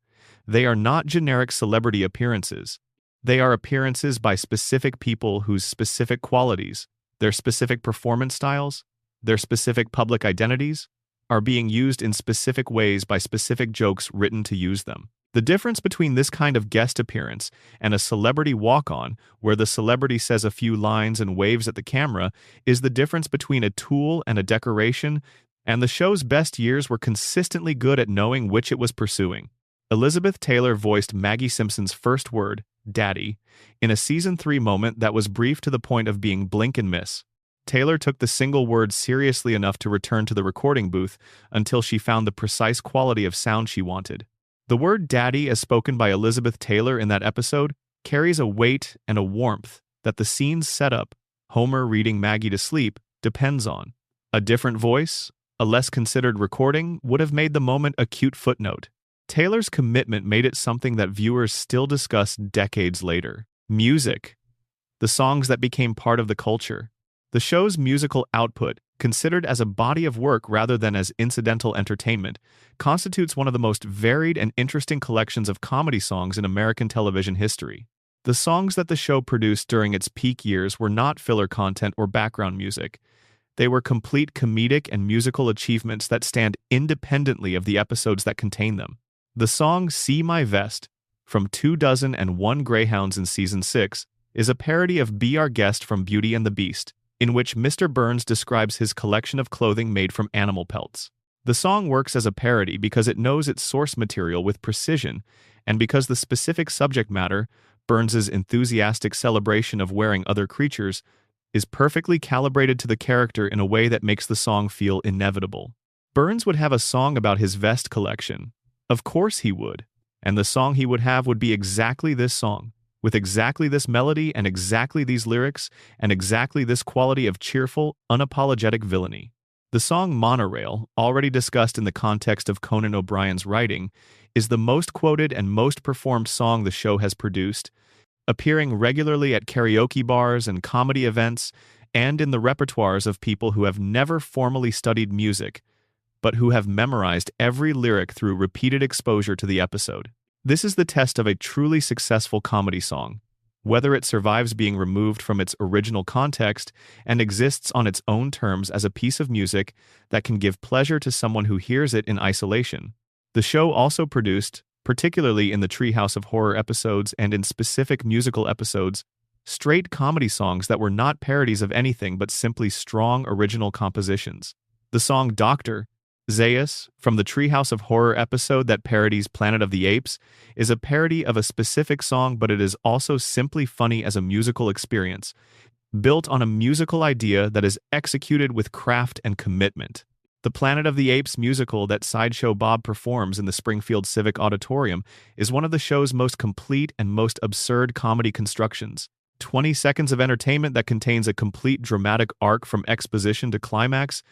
They are not generic celebrity appearances. They are appearances by specific people whose specific qualities, their specific performance styles, their specific public identities, are being used in specific ways by specific jokes written to use them. The difference between this kind of guest appearance and a celebrity walk-on, where the celebrity says a few lines and waves at the camera, is the difference between a tool and a decoration, and the show's best years were consistently good at knowing which it was pursuing. Elizabeth Taylor voiced Maggie Simpson's first word, Daddy, in a Season 3 moment that was brief to the point of being blink and miss. Taylor took the single word seriously enough to return to the recording booth until she found the precise quality of sound she wanted. The word Daddy, as spoken by Elizabeth Taylor in that episode, carries a weight and a warmth that the scene's setup, Homer reading Maggie to sleep, depends on. A different voice, a less considered recording, would have made the moment a cute footnote. Taylor's commitment made it something that viewers still discuss decades later. Music. The songs that became part of the culture. The show's musical output, considered as a body of work rather than as incidental entertainment, constitutes one of the most varied and interesting collections of comedy songs in American television history. The songs that the show produced during its peak years were not filler content or background music. They were complete comedic and musical achievements that stand independently of the episodes that contain them. The song See My Vest, from 201 Greyhounds in Season 6, is a parody of Be Our Guest from Beauty and the Beast, in which Mr. Burns describes his collection of clothing made from animal pelts. The song works as a parody because it knows its source material with precision, and because the specific subject matter, Burns's enthusiastic celebration of wearing other creatures, is perfectly calibrated to the character in a way that makes the song feel inevitable. Burns would have a song about his vest collection. Of course he would. And the song he would have would be exactly this song, with exactly this melody and exactly these lyrics and exactly this quality of cheerful, unapologetic villainy. The song Monorail, already discussed in the context of Conan O'Brien's writing, is the most quoted and most performed song the show has produced, appearing regularly at karaoke bars and comedy events, and in the repertoires of people who have never formally studied music, but who have memorized every lyric through repeated exposure to the episode. This is the test of a truly successful comedy song, whether it survives being removed from its original context and exists on its own terms as a piece of music that can give pleasure to someone who hears it in isolation. The show also produced, particularly in the Treehouse of Horror episodes and in specific musical episodes, straight comedy songs that were not parodies of anything but simply strong original compositions. The song Dr. Zaius, from the Treehouse of Horror episode that parodies Planet of the Apes, is a parody of a specific song, but it is also simply funny as a musical experience, built on a musical idea that is executed with craft and commitment. The Planet of the Apes musical that Sideshow Bob performs in the Springfield Civic Auditorium is one of the show's most complete and most absurd comedy constructions. 20 seconds of entertainment that contains a complete dramatic arc from exposition to climax,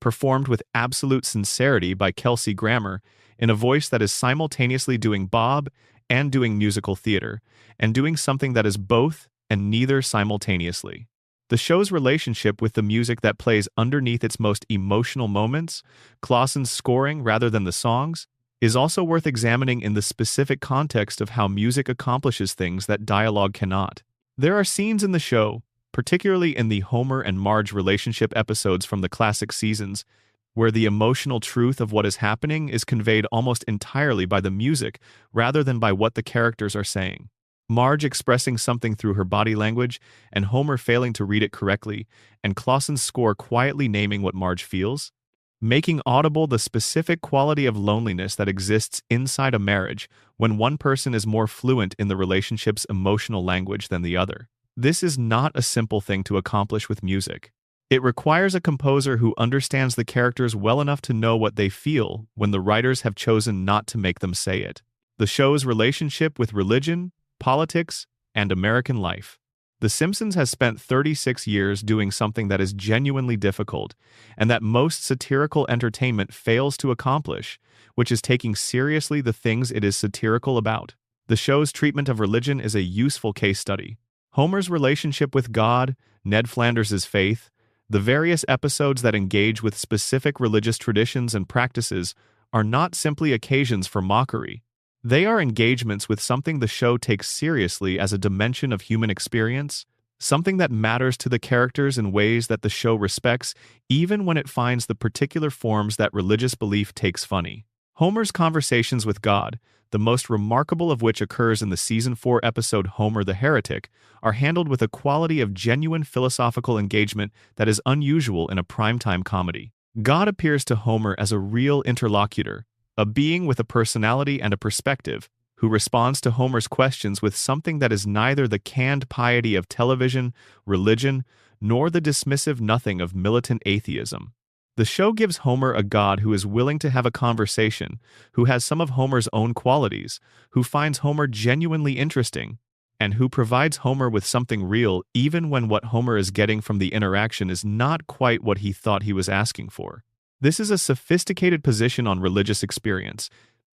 performed with absolute sincerity by Kelsey Grammer in a voice that is simultaneously doing Bob and doing musical theater, and doing something that is both and neither simultaneously. The show's relationship with the music that plays underneath its most emotional moments, Clausen's scoring rather than the songs, is also worth examining in the specific context of how music accomplishes things that dialogue cannot. There are scenes in the show, particularly in the Homer and Marge relationship episodes from the classic seasons, where the emotional truth of what is happening is conveyed almost entirely by the music rather than by what the characters are saying. Marge expressing something through her body language, and Homer failing to read it correctly, and Clausen's score quietly naming what Marge feels, making audible the specific quality of loneliness that exists inside a marriage when one person is more fluent in the relationship's emotional language than the other. This is not a simple thing to accomplish with music. It requires a composer who understands the characters well enough to know what they feel when the writers have chosen not to make them say it. The show's relationship with religion, politics, and American life. The Simpsons has spent 36 years doing something that is genuinely difficult, and that most satirical entertainment fails to accomplish, which is taking seriously the things it is satirical about. The show's treatment of religion is a useful case study. Homer's relationship with God, Ned Flanders' faith, the various episodes that engage with specific religious traditions and practices are not simply occasions for mockery. They are engagements with something the show takes seriously as a dimension of human experience, something that matters to the characters in ways that the show respects, even when it finds the particular forms that religious belief takes funny. Homer's conversations with God, the most remarkable of which occurs in the Season 4 episode Homer the Heretic, are handled with a quality of genuine philosophical engagement that is unusual in a primetime comedy. God appears to Homer as a real interlocutor, a being with a personality and a perspective, who responds to Homer's questions with something that is neither the canned piety of television, religion, nor the dismissive nothing of militant atheism. The show gives Homer a God who is willing to have a conversation, who has some of Homer's own qualities, who finds Homer genuinely interesting, and who provides Homer with something real even when what Homer is getting from the interaction is not quite what he thought he was asking for. This is a sophisticated position on religious experience,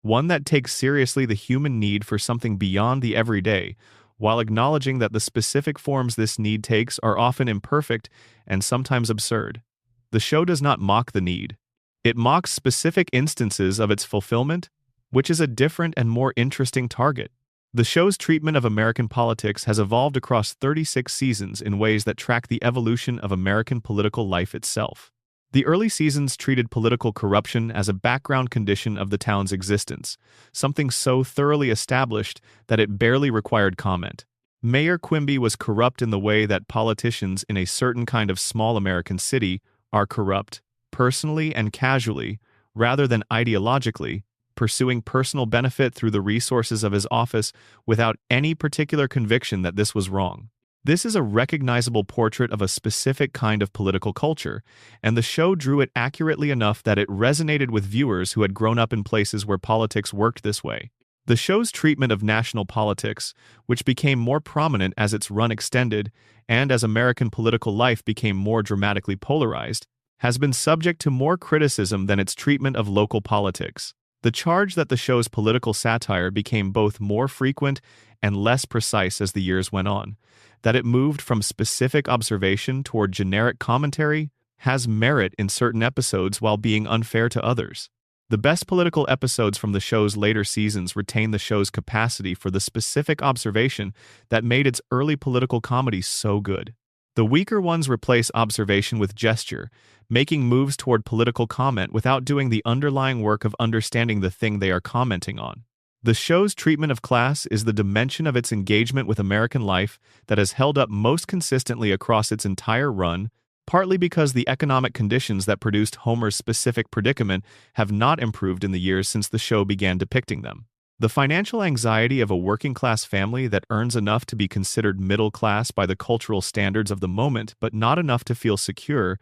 one that takes seriously the human need for something beyond the everyday, while acknowledging that the specific forms this need takes are often imperfect and sometimes absurd. The show does not mock the need. It mocks specific instances of its fulfillment, which is a different and more interesting target. The show's treatment of American politics has evolved across 36 seasons in ways that track the evolution of American political life itself. The early seasons treated political corruption as a background condition of the town's existence, something so thoroughly established that it barely required comment. Mayor Quimby was corrupt in the way that politicians in a certain kind of small American city are corrupt, personally and casually, rather than ideologically, pursuing personal benefit through the resources of his office without any particular conviction that this was wrong. This is a recognizable portrait of a specific kind of political culture, and the show drew it accurately enough that it resonated with viewers who had grown up in places where politics worked this way. The show's treatment of national politics, which became more prominent as its run extended and as American political life became more dramatically polarized, has been subject to more criticism than its treatment of local politics. The charge that the show's political satire became both more frequent and less precise as the years went on, that it moved from specific observation toward generic commentary, has merit in certain episodes while being unfair to others. The best political episodes from the show's later seasons retain the show's capacity for the specific observation that made its early political comedy so good. The weaker ones replace observation with gesture, making moves toward political comment without doing the underlying work of understanding the thing they are commenting on. The show's treatment of class is the dimension of its engagement with American life that has held up most consistently across its entire run, partly because the economic conditions that produced Homer's specific predicament have not improved in the years since the show began depicting them. The financial anxiety of a working-class family that earns enough to be considered middle class by the cultural standards of the moment but not enough to feel secure,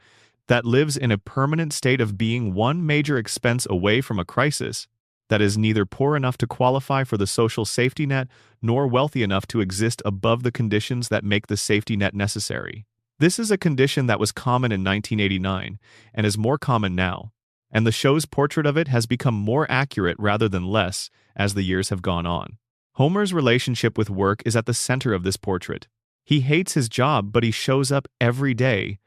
that lives in a permanent state of being one major expense away from a crisis, that is neither poor enough to qualify for the social safety net nor wealthy enough to exist above the conditions that make the safety net necessary. This is a condition that was common in 1989 and is more common now, and the show's portrait of it has become more accurate rather than less as the years have gone on. Homer's relationship with work is at the center of this portrait. He hates his job, but he shows up every day,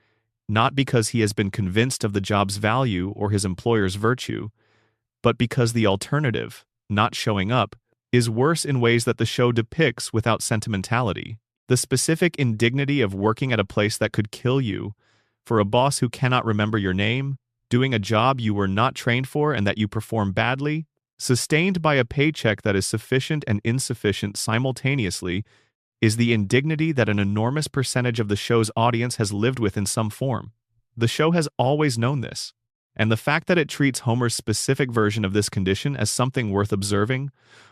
not because he has been convinced of the job's value or his employer's virtue, but because the alternative, not showing up, is worse in ways that the show depicts without sentimentality. The specific indignity of working at a place that could kill you, for a boss who cannot remember your name, doing a job you were not trained for and that you perform badly, sustained by a paycheck that is sufficient and insufficient simultaneously, is the indignity that an enormous percentage of the show's audience has lived with in some form. The show has always known this, and the fact that it treats Homer's specific version of this condition as something worth observing,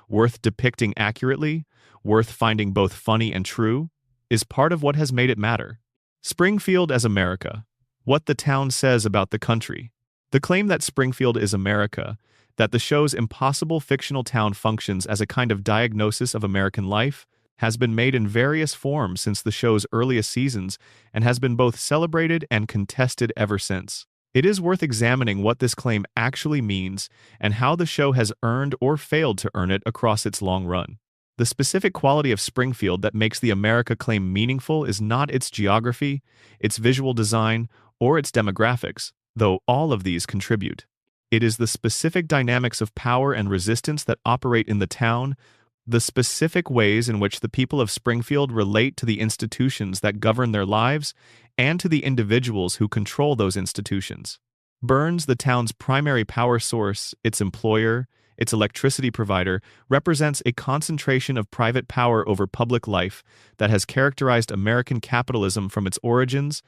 worth depicting accurately, worth finding both funny and true, is part of what has made it matter. Springfield as America. What the town says about the country. The claim that Springfield is America, that the show's impossible fictional town functions as a kind of diagnosis of American life, has been made in various forms since the show's earliest seasons and has been both celebrated and contested ever since. It is worth examining what this claim actually means and how the show has earned or failed to earn it across its long run. The specific quality of Springfield that makes the America claim meaningful is not its geography, its visual design, or its demographics, though all of these contribute. It is the specific dynamics of power and resistance that operate in the town, the specific ways in which the people of Springfield relate to the institutions that govern their lives and to the individuals who control those institutions. Burns, the town's primary power source, its employer, its electricity provider, represents a concentration of private power over public life that has characterized American capitalism from its origins,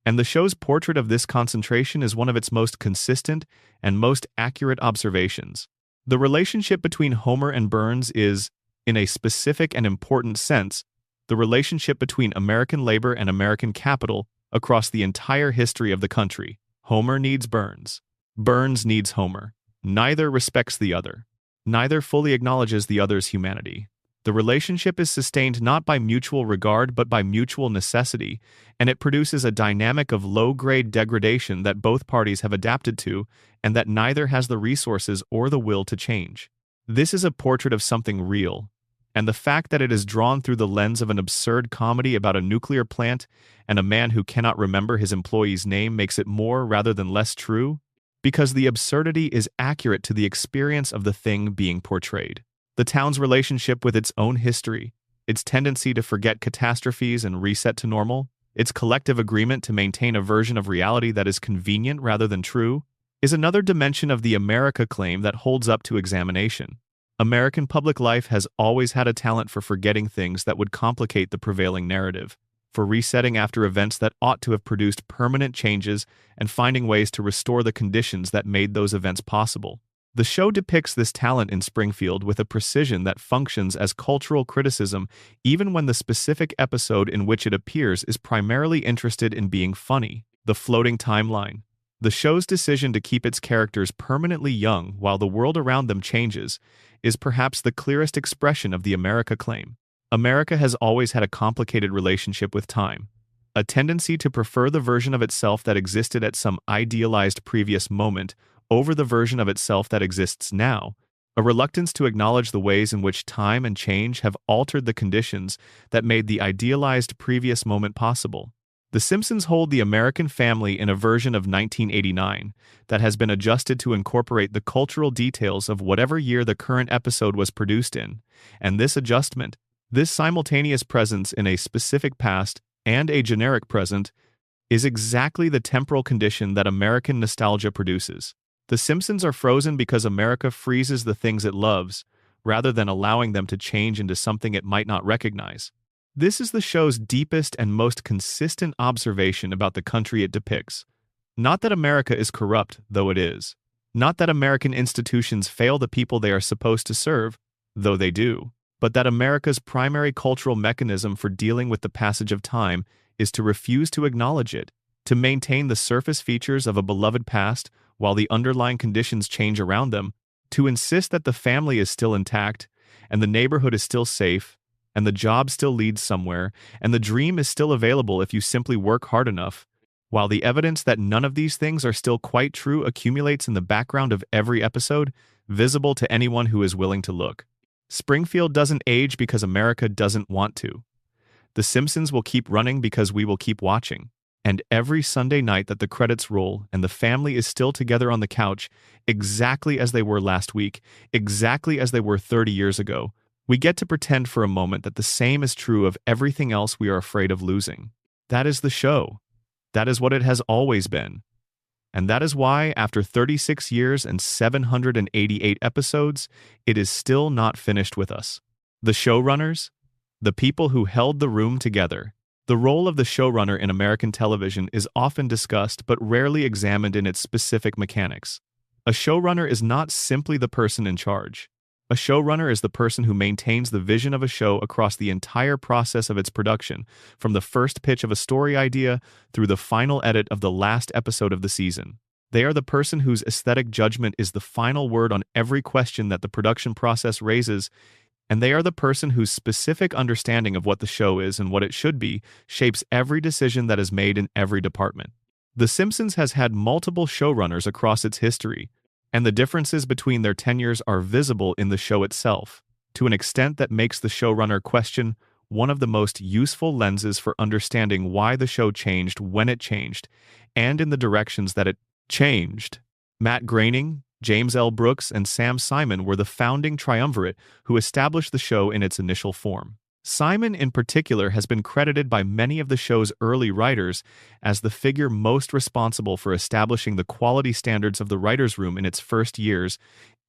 and the show's portrait of this concentration is one of its most consistent and most accurate observations. The relationship between Homer and Burns is, in a specific and important sense, the relationship between American labor and American capital across the entire history of the country. Homer needs Burns. Burns needs Homer. Neither respects the other. Neither fully acknowledges the other's humanity. The relationship is sustained not by mutual regard but by mutual necessity, and it produces a dynamic of low-grade degradation that both parties have adapted to and that neither has the resources or the will to change. This is a portrait of something real, and the fact that it is drawn through the lens of an absurd comedy about a nuclear plant and a man who cannot remember his employee's name makes it more rather than less true, because the absurdity is accurate to the experience of the thing being portrayed. The town's relationship with its own history, its tendency to forget catastrophes and reset to normal, its collective agreement to maintain a version of reality that is convenient rather than true, is another dimension of the America claim that holds up to examination. American public life has always had a talent for forgetting things that would complicate the prevailing narrative, for resetting after events that ought to have produced permanent changes and finding ways to restore the conditions that made those events possible. The show depicts this talent in Springfield with a precision that functions as cultural criticism even when the specific episode in which it appears is primarily interested in being funny. The floating timeline. The show's decision to keep its characters permanently young while the world around them changes is perhaps the clearest expression of the America claim. America has always had a complicated relationship with time, a tendency to prefer the version of itself that existed at some idealized previous moment over the version of itself that exists now, a reluctance to acknowledge the ways in which time and change have altered the conditions that made the idealized previous moment possible. The Simpsons hold the American family in a version of 1989 that has been adjusted to incorporate the cultural details of whatever year the current episode was produced in, and this adjustment, this simultaneous presence in a specific past and a generic present, is exactly the temporal condition that American nostalgia produces. The Simpsons are frozen because America freezes the things it loves, rather than allowing them to change into something it might not recognize. This is the show's deepest and most consistent observation about the country it depicts. Not that America is corrupt, though it is. Not that American institutions fail the people they are supposed to serve, though they do. But that America's primary cultural mechanism for dealing with the passage of time is to refuse to acknowledge it, to maintain the surface features of a beloved past while the underlying conditions change around them, to insist that the family is still intact, and the neighborhood is still safe, and the job still leads somewhere, and the dream is still available if you simply work hard enough, while the evidence that none of these things are still quite true accumulates in the background of every episode, visible to anyone who is willing to look. Springfield doesn't age because America doesn't want to. The Simpsons will keep running because we will keep watching. And every Sunday night that the credits roll and the family is still together on the couch, exactly as they were last week, exactly as they were 30 years ago, we get to pretend for a moment that the same is true of everything else we are afraid of losing. That is the show. That is what it has always been. And that is why, after 36 years and 788 episodes, it is still not finished with us. The showrunners? The people who held the room together. The role of the showrunner in American television is often discussed but rarely examined in its specific mechanics. A showrunner is not simply the person in charge. A showrunner is the person who maintains the vision of a show across the entire process of its production, from the first pitch of a story idea through the final edit of the last episode of the season. They are the person whose aesthetic judgment is the final word on every question that the production process raises, and they are the person whose specific understanding of what the show is and what it should be shapes every decision that is made in every department. The Simpsons has had multiple showrunners across its history, and the differences between their tenures are visible in the show itself, to an extent that makes the showrunner question one of the most useful lenses for understanding why the show changed when it changed, and in the directions that it changed. Matt Groening, James L. Brooks, and Sam Simon were the founding triumvirate who established the show in its initial form. Simon, in particular, has been credited by many of the show's early writers as the figure most responsible for establishing the quality standards of the writers' room in its first years,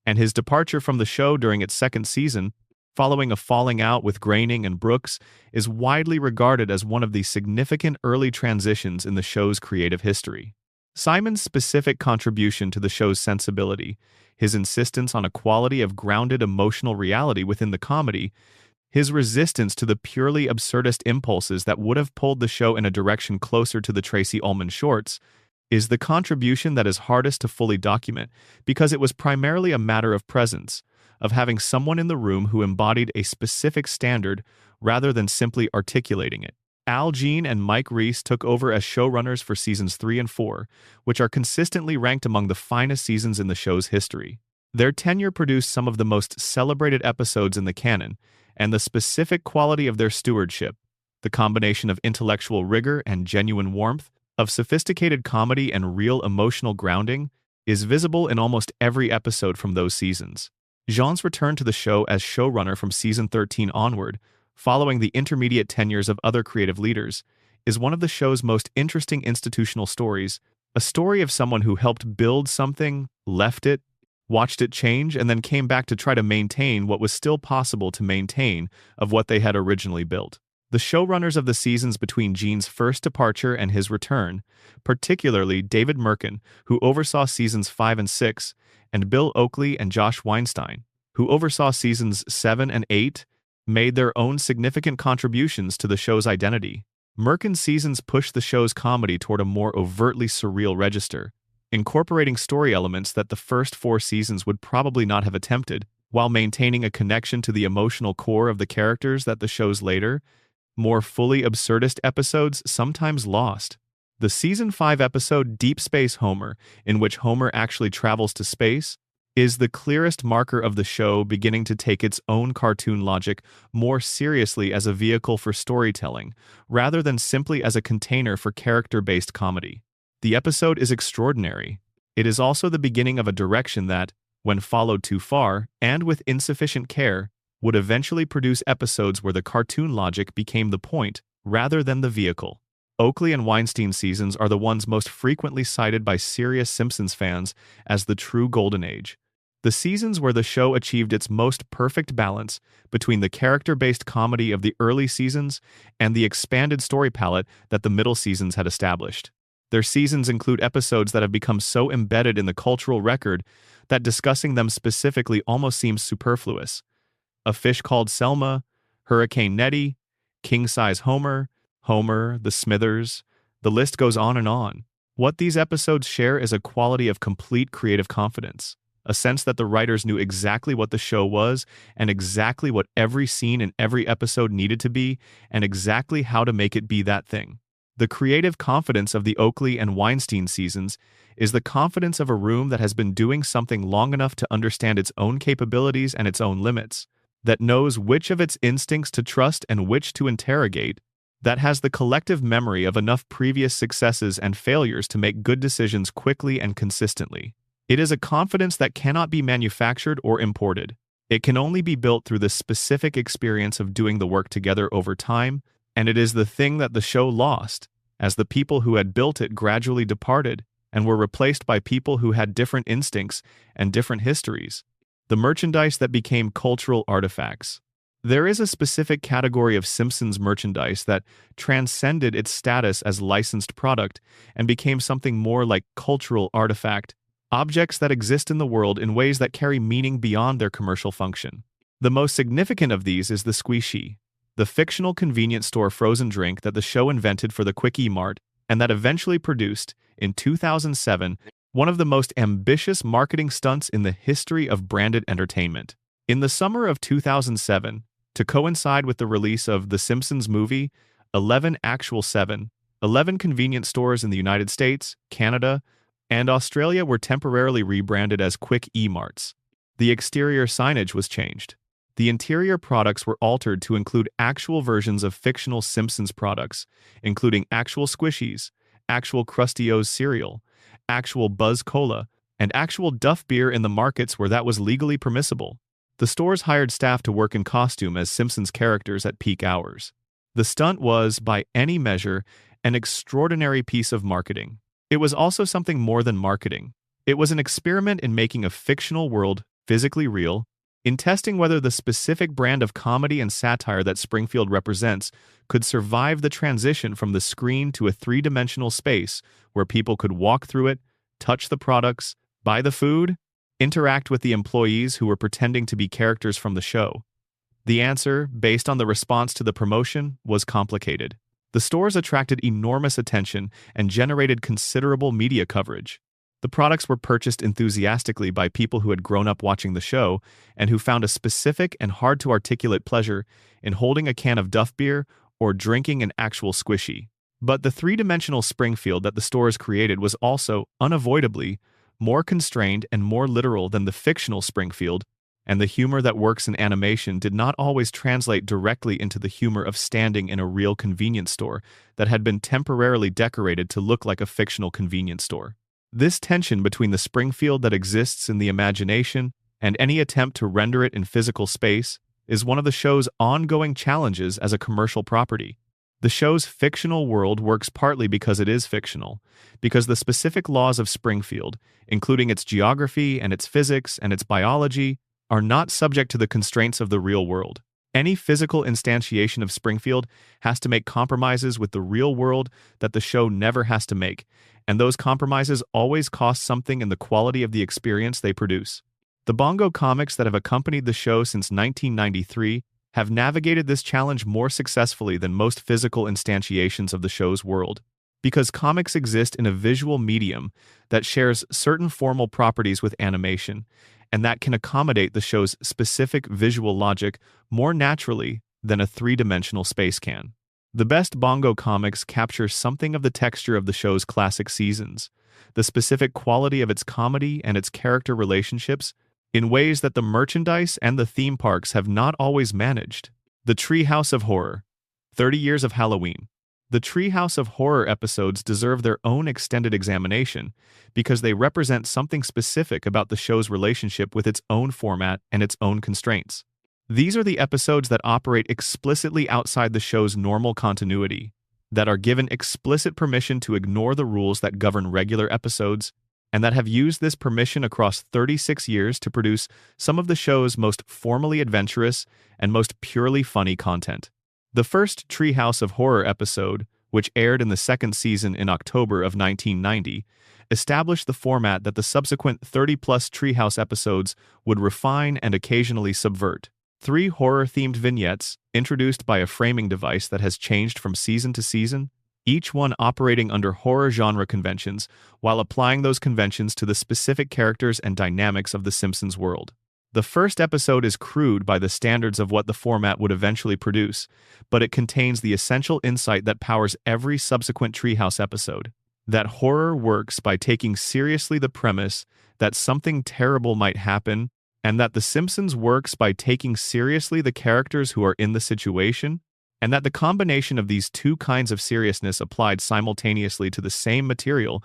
and his departure from the show during its second season, following a falling out with Groening and Brooks, is widely regarded as one of the significant early transitions in the show's creative history. Simon's specific contribution to the show's sensibility, his insistence on a quality of grounded emotional reality within the comedy, his resistance to the purely absurdist impulses that would have pulled the show in a direction closer to the Tracy Ullman shorts, is the contribution that is hardest to fully document because it was primarily a matter of presence, of having someone in the room who embodied a specific standard rather than simply articulating it. Al Jean and Mike Reiss took over as showrunners for seasons 3 and 4, which are consistently ranked among the finest seasons in the show's history. Their tenure produced some of the most celebrated episodes in the canon, and the specific quality of their stewardship, the combination of intellectual rigor and genuine warmth, of sophisticated comedy and real emotional grounding, is visible in almost every episode from those seasons. Jean's return to the show as showrunner from season 13 onward, following the intermediate tenures of other creative leaders, is one of the show's most interesting institutional stories, a story of someone who helped build something, left it, watched it change, and then came back to try to maintain what was still possible to maintain of what they had originally built. The showrunners of the seasons between Gene's first departure and his return, particularly David Merkin, who oversaw seasons 5 and 6, and Bill Oakley and Josh Weinstein, who oversaw seasons 7 and 8, made their own significant contributions to the show's identity. Merkin's seasons pushed the show's comedy toward a more overtly surreal register, incorporating story elements that the first 4 seasons would probably not have attempted, while maintaining a connection to the emotional core of the characters that the show's later, more fully absurdist episodes sometimes lost. The Season 5 episode Deep Space Homer, in which Homer actually travels to space, is the clearest marker of the show beginning to take its own cartoon logic more seriously as a vehicle for storytelling, rather than simply as a container for character-based comedy. The episode is extraordinary. It is also the beginning of a direction that, when followed too far, and with insufficient care, would eventually produce episodes where the cartoon logic became the point, rather than the vehicle. Oakley and Weinstein seasons are the ones most frequently cited by serious Simpsons fans as the true golden age. The seasons where the show achieved its most perfect balance between the character-based comedy of the early seasons and the expanded story palette that the middle seasons had established. Their seasons include episodes that have become so embedded in the cultural record that discussing them specifically almost seems superfluous. A Fish Called Selma, Hurricane Nettie, King Size Homer, Homer, The Smithers, the list goes on and on. What these episodes share is a quality of complete creative confidence, a sense that the writers knew exactly what the show was and exactly what every scene in every episode needed to be and exactly how to make it be that thing. The creative confidence of the Oakley and Weinstein seasons is the confidence of a room that has been doing something long enough to understand its own capabilities and its own limits, that knows which of its instincts to trust and which to interrogate, that has the collective memory of enough previous successes and failures to make good decisions quickly and consistently. It is a confidence that cannot be manufactured or imported. It can only be built through the specific experience of doing the work together over time, and it is the thing that the show lost, as the people who had built it gradually departed and were replaced by people who had different instincts and different histories. The merchandise that became cultural artifacts. There is a specific category of Simpsons merchandise that transcended its status as licensed product and became something more like cultural artifact, objects that exist in the world in ways that carry meaning beyond their commercial function. The most significant of these is the Squishy, the fictional convenience store frozen drink that the show invented for the Quickie Mart and that eventually produced, in 2007, one of the most ambitious marketing stunts in the history of branded entertainment. In the summer of 2007, to coincide with the release of The Simpsons movie, 11 convenience stores in the United States, Canada, and Australia were temporarily rebranded as Quick E-Marts. The exterior signage was changed. The interior products were altered to include actual versions of fictional Simpsons products, including actual Squishies, actual Krusty O's cereal, actual Buzz Cola, and actual Duff beer in the markets where that was legally permissible. The stores hired staff to work in costume as Simpsons characters at peak hours. The stunt was, by any measure, an extraordinary piece of marketing. It was also something more than marketing. It was an experiment in making a fictional world physically real, in testing whether the specific brand of comedy and satire that Springfield represents could survive the transition from the screen to a three-dimensional space where people could walk through it, touch the products, buy the food, interact with the employees who were pretending to be characters from the show. The answer, based on the response to the promotion, was complicated. The stores attracted enormous attention and generated considerable media coverage. The products were purchased enthusiastically by people who had grown up watching the show and who found a specific and hard-to-articulate pleasure in holding a can of Duff beer or drinking an actual Squishy. But the three-dimensional Springfield that the stores created was also, unavoidably, more constrained and more literal than the fictional Springfield, and the humor that works in animation did not always translate directly into the humor of standing in a real convenience store that had been temporarily decorated to look like a fictional convenience store. This tension between the Springfield that exists in the imagination and any attempt to render it in physical space is one of the show's ongoing challenges as a commercial property. The show's fictional world works partly because it is fictional, because the specific laws of Springfield, including its geography and its physics and its biology, are not subject to the constraints of the real world. Any physical instantiation of Springfield has to make compromises with the real world that the show never has to make, and those compromises always cost something in the quality of the experience they produce. The Bongo comics that have accompanied the show since 1993 have navigated this challenge more successfully than most physical instantiations of the show's world, because comics exist in a visual medium that shares certain formal properties with animation, and that can accommodate the show's specific visual logic more naturally than a three-dimensional space can. The best Bongo comics capture something of the texture of the show's classic seasons, the specific quality of its comedy and its character relationships, in ways that the merchandise and the theme parks have not always managed. The Treehouse of Horror, 30 Years of Halloween. The Treehouse of Horror episodes deserve their own extended examination because they represent something specific about the show's relationship with its own format and its own constraints. These are the episodes that operate explicitly outside the show's normal continuity, that are given explicit permission to ignore the rules that govern regular episodes, and that have used this permission across 36 years to produce some of the show's most formally adventurous and most purely funny content. The first Treehouse of Horror episode, which aired in the second season in October of 1990, established the format that the subsequent 30-plus Treehouse episodes would refine and occasionally subvert. 3 horror-themed vignettes, introduced by a framing device that has changed from season to season, each one operating under horror genre conventions while applying those conventions to the specific characters and dynamics of the Simpsons world. The first episode is crude by the standards of what the format would eventually produce, but it contains the essential insight that powers every subsequent Treehouse episode. That horror works by taking seriously the premise that something terrible might happen, and that The Simpsons works by taking seriously the characters who are in the situation, and that the combination of these two kinds of seriousness applied simultaneously to the same material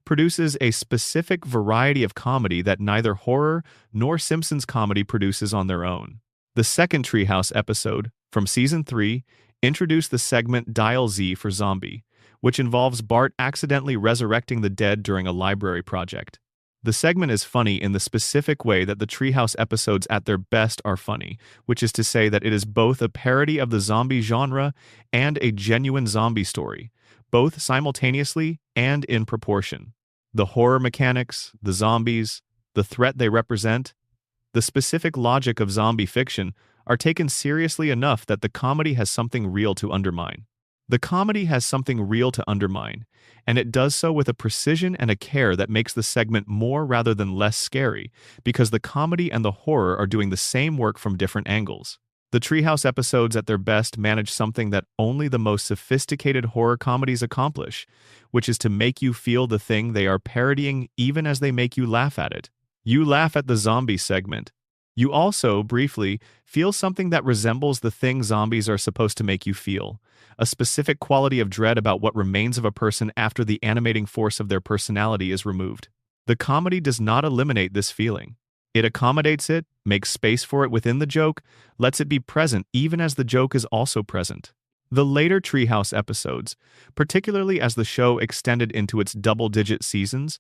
produces a specific variety of comedy that neither horror nor Simpsons comedy produces on their own. The second Treehouse episode, from Season 3, introduced the segment Dial Z for Zombie, which involves Bart accidentally resurrecting the dead during a library project. The segment is funny in the specific way that the Treehouse episodes at their best are funny, which is to say that it is both a parody of the zombie genre and a genuine zombie story, both simultaneously and in proportion. The horror mechanics, the zombies, the threat they represent, the specific logic of zombie fiction are taken seriously enough that the comedy has something real to undermine. The comedy has something real to undermine, and it does so with a precision and a care that makes the segment more rather than less scary, because the comedy and the horror are doing the same work from different angles. The Treehouse episodes at their best manage something that only the most sophisticated horror comedies accomplish, which is to make you feel the thing they are parodying even as they make you laugh at it. You laugh at the zombie segment. You also, briefly, feel something that resembles the thing zombies are supposed to make you feel, a specific quality of dread about what remains of a person after the animating force of their personality is removed. The comedy does not eliminate this feeling. It accommodates it, makes space for it within the joke, lets it be present even as the joke is also present. The later Treehouse episodes, particularly as the show extended into its double-digit seasons,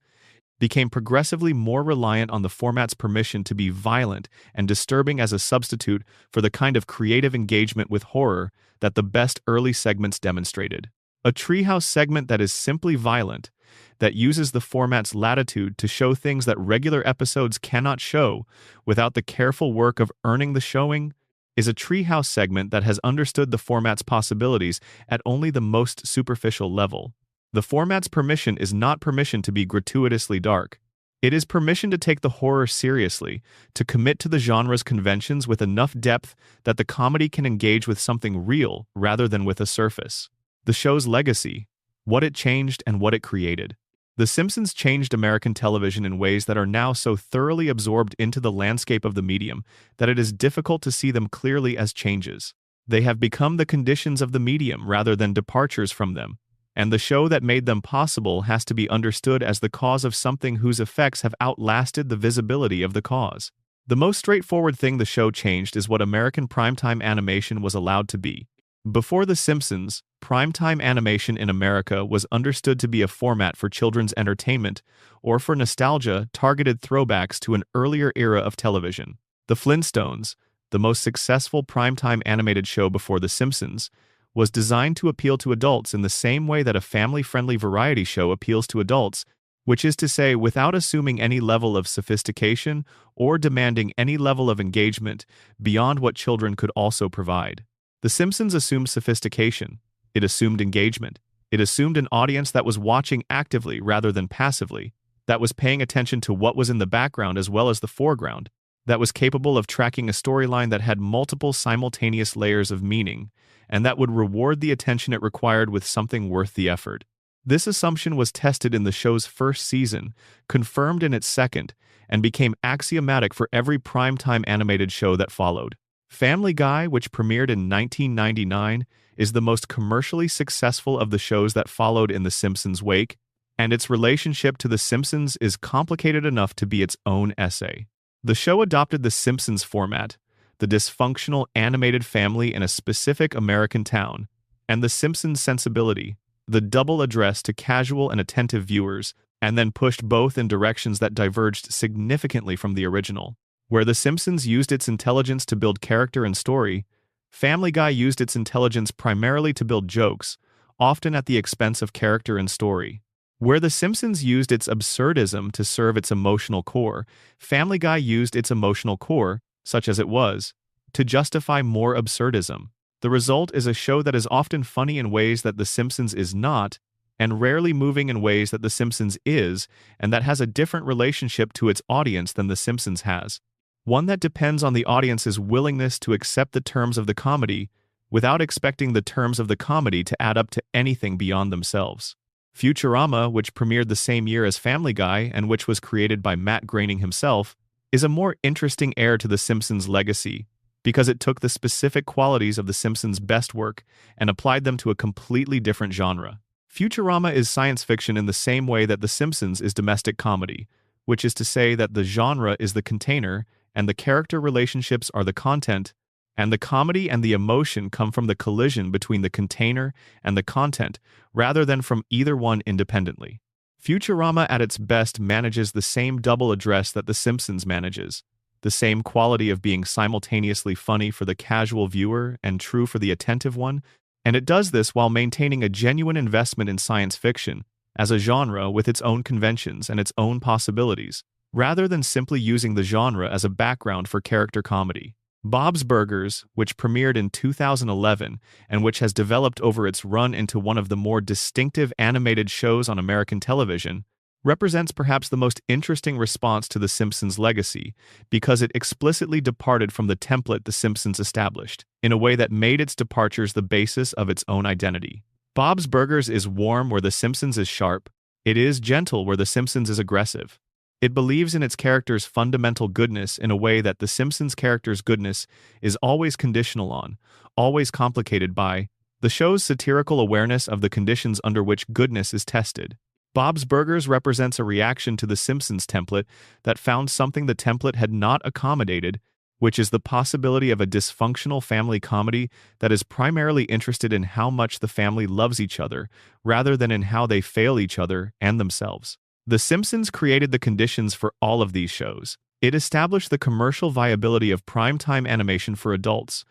became progressively more reliant on the format's permission to be violent and disturbing as a substitute for the kind of creative engagement with horror that the best early segments demonstrated. A Treehouse segment that is simply violent, that uses the format's latitude to show things that regular episodes cannot show without the careful work of earning the showing, is a Treehouse segment that has understood the format's possibilities at only the most superficial level. The format's permission is not permission to be gratuitously dark. It is permission to take the horror seriously, to commit to the genre's conventions with enough depth that the comedy can engage with something real rather than with a surface. The show's legacy, what it changed and what it created. The Simpsons changed American television in ways that are now so thoroughly absorbed into the landscape of the medium that it is difficult to see them clearly as changes. They have become the conditions of the medium rather than departures from them, and the show that made them possible has to be understood as the cause of something whose effects have outlasted the visibility of the cause. The most straightforward thing the show changed is what American primetime animation was allowed to be. Before The Simpsons, primetime animation in America was understood to be a format for children's entertainment or for nostalgia-targeted throwbacks to an earlier era of television. The Flintstones, the most successful primetime animated show before The Simpsons, was designed to appeal to adults in the same way that a family-friendly variety show appeals to adults, which is to say, without assuming any level of sophistication or demanding any level of engagement beyond what children could also provide. The Simpsons assumed sophistication. It assumed engagement. It assumed an audience that was watching actively rather than passively, that was paying attention to what was in the background as well as the foreground, that was capable of tracking a storyline that had multiple simultaneous layers of meaning, and that would reward the attention it required with something worth the effort. This assumption was tested in the show's first season, confirmed in its second, and became axiomatic for every primetime animated show that followed. Family Guy, which premiered in 1999, is the most commercially successful of the shows that followed in The Simpsons' wake, and its relationship to The Simpsons is complicated enough to be its own essay. The show adopted The Simpsons format, the dysfunctional animated family in a specific American town, and The Simpsons sensibility, the double address to casual and attentive viewers, and then pushed both in directions that diverged significantly from the original. Where The Simpsons used its intelligence to build character and story, Family Guy used its intelligence primarily to build jokes, often at the expense of character and story. Where The Simpsons used its absurdism to serve its emotional core, Family Guy used its emotional core, such as it was, to justify more absurdism. The result is a show that is often funny in ways that The Simpsons is not, and rarely moving in ways that The Simpsons is, and that has a different relationship to its audience than The Simpsons has. One that depends on the audience's willingness to accept the terms of the comedy without expecting the terms of the comedy to add up to anything beyond themselves. Futurama, which premiered the same year as Family Guy and which was created by Matt Groening himself, is a more interesting heir to The Simpsons' legacy because it took the specific qualities of The Simpsons' best work and applied them to a completely different genre. Futurama is science fiction in the same way that The Simpsons is domestic comedy, which is to say that the genre is the container and the character relationships are the content, and the comedy and the emotion come from the collision between the container and the content rather than from either one independently. Futurama at its best manages the same double address that The Simpsons manages, the same quality of being simultaneously funny for the casual viewer and true for the attentive one, and it does this while maintaining a genuine investment in science fiction as a genre with its own conventions and its own possibilities, rather than simply using the genre as a background for character comedy. Bob's Burgers, which premiered in 2011 and which has developed over its run into one of the more distinctive animated shows on American television, represents perhaps the most interesting response to The Simpsons' legacy because it explicitly departed from the template The Simpsons established, in a way that made its departures the basis of its own identity. Bob's Burgers is warm where The Simpsons is sharp. It is gentle where The Simpsons is aggressive. It believes in its character's fundamental goodness in a way that The Simpsons' character's goodness is always conditional on, always complicated by, the show's satirical awareness of the conditions under which goodness is tested. Bob's Burgers represents a reaction to The Simpsons template that found something the template had not accommodated, which is the possibility of a dysfunctional family comedy that is primarily interested in how much the family loves each other, rather than in how they fail each other and themselves. The Simpsons created the conditions for all of these shows. It established the commercial viability of primetime animation for adults,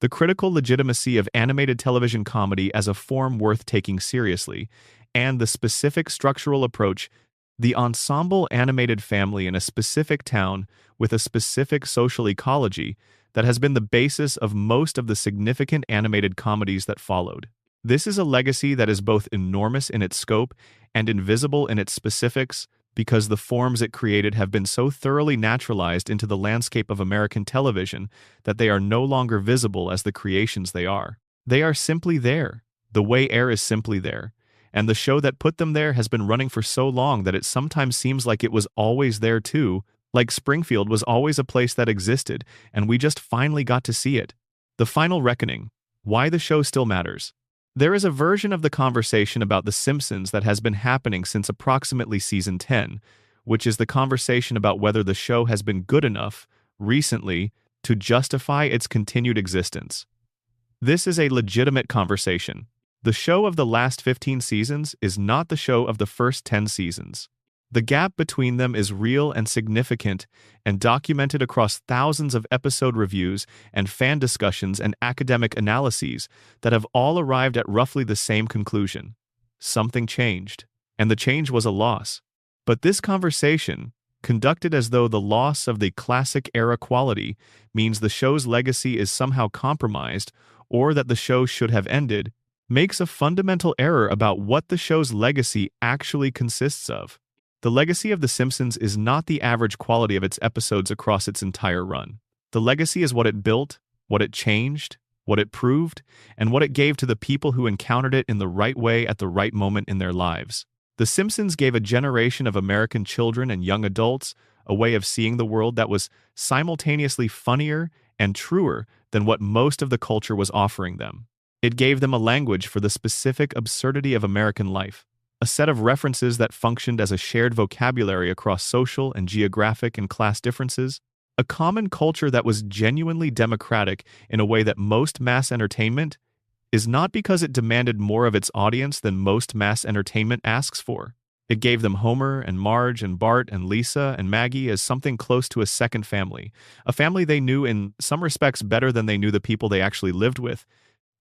the critical legitimacy of animated television comedy as a form worth taking seriously, and the specific structural approach, the ensemble animated family in a specific town with a specific social ecology that has been the basis of most of the significant animated comedies that followed. This is a legacy that is both enormous in its scope and invisible in its specifics because the forms it created have been so thoroughly naturalized into the landscape of American television that they are no longer visible as the creations they are. They are simply there, the way air is simply there, and the show that put them there has been running for so long that it sometimes seems like it was always there too, like Springfield was always a place that existed, and we just finally got to see it. The Final Reckoning. Why the show still matters. There is a version of the conversation about The Simpsons that has been happening since approximately season 10, which is the conversation about whether the show has been good enough, recently, to justify its continued existence. This is a legitimate conversation. The show of the last 15 seasons is not the show of the first 10 seasons. The gap between them is real and significant and documented across thousands of episode reviews and fan discussions and academic analyses that have all arrived at roughly the same conclusion. Something changed, and the change was a loss. But this conversation, conducted as though the loss of the classic era quality means the show's legacy is somehow compromised or that the show should have ended, makes a fundamental error about what the show's legacy actually consists of. The legacy of The Simpsons is not the average quality of its episodes across its entire run. The legacy is what it built, what it changed, what it proved, and what it gave to the people who encountered it in the right way at the right moment in their lives. The Simpsons gave a generation of American children and young adults a way of seeing the world that was simultaneously funnier and truer than what most of the culture was offering them. It gave them a language for the specific absurdity of American life, a set of references that functioned as a shared vocabulary across social and geographic and class differences, a common culture that was genuinely democratic in a way that most mass entertainment is not, because it demanded more of its audience than most mass entertainment asks for. It gave them Homer and Marge and Bart and Lisa and Maggie as something close to a second family, a family they knew in some respects better than they knew the people they actually lived with,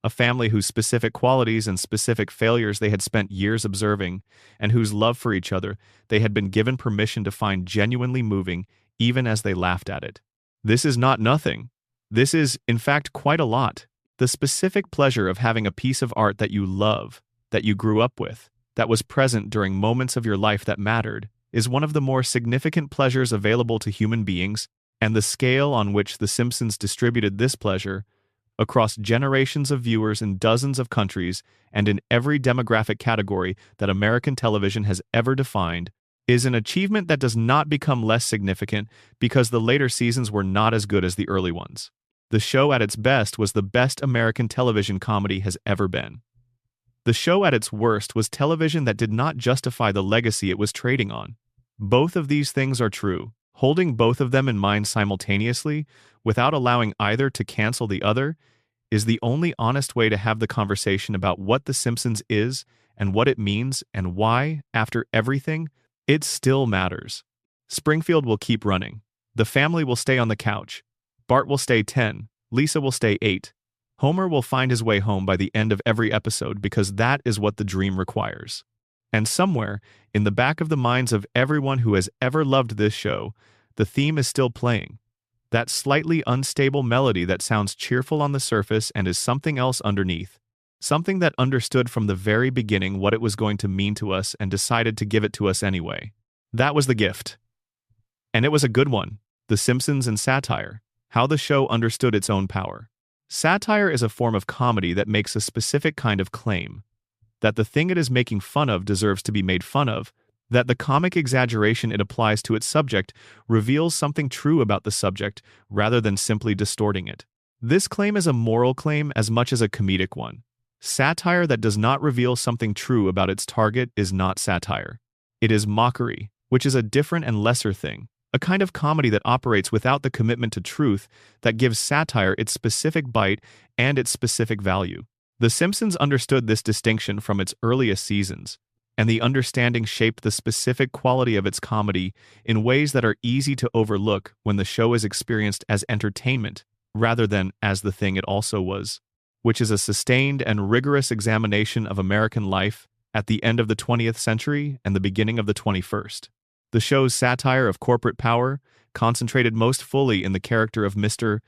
a family whose specific qualities and specific failures they had spent years observing, and whose love for each other they had been given permission to find genuinely moving even as they laughed at it. This is not nothing. This is, in fact, quite a lot. The specific pleasure of having a piece of art that you love, that you grew up with, that was present during moments of your life that mattered, is one of the more significant pleasures available to human beings, and the scale on which The Simpsons distributed this pleasure across generations of viewers in dozens of countries and in every demographic category that American television has ever defined is an achievement that does not become less significant because the later seasons were not as good as the early ones. The show at its best was the best American television comedy has ever been. The show at its worst was television that did not justify the legacy it was trading on. Both of these things are true. Holding both of them in mind simultaneously, without allowing either to cancel the other, is the only honest way to have the conversation about what The Simpsons is and what it means and why, after everything, it still matters. Springfield will keep running. The family will stay on the couch. Bart will stay 10. Lisa will stay 8. Homer will find his way home by the end of every episode because that is what the dream requires. And somewhere, in the back of the minds of everyone who has ever loved this show, the theme is still playing. That slightly unstable melody that sounds cheerful on the surface and is something else underneath. Something that understood from the very beginning what it was going to mean to us and decided to give it to us anyway. That was the gift. And it was a good one. The Simpsons and satire. How the show understood its own power. Satire is a form of comedy that makes a specific kind of claim. That the thing it is making fun of deserves to be made fun of. That the comic exaggeration it applies to its subject reveals something true about the subject rather than simply distorting it. This claim is a moral claim as much as a comedic one. Satire that does not reveal something true about its target is not satire. It is mockery, which is a different and lesser thing. A kind of comedy that operates without the commitment to truth that gives satire its specific bite and its specific value. The Simpsons understood this distinction from its earliest seasons, and the understanding shaped the specific quality of its comedy in ways that are easy to overlook when the show is experienced as entertainment rather than as the thing it also was, which is a sustained and rigorous examination of American life at the end of the 20th century and the beginning of the 21st. The show's satire of corporate power concentrated most fully in the character of Mr.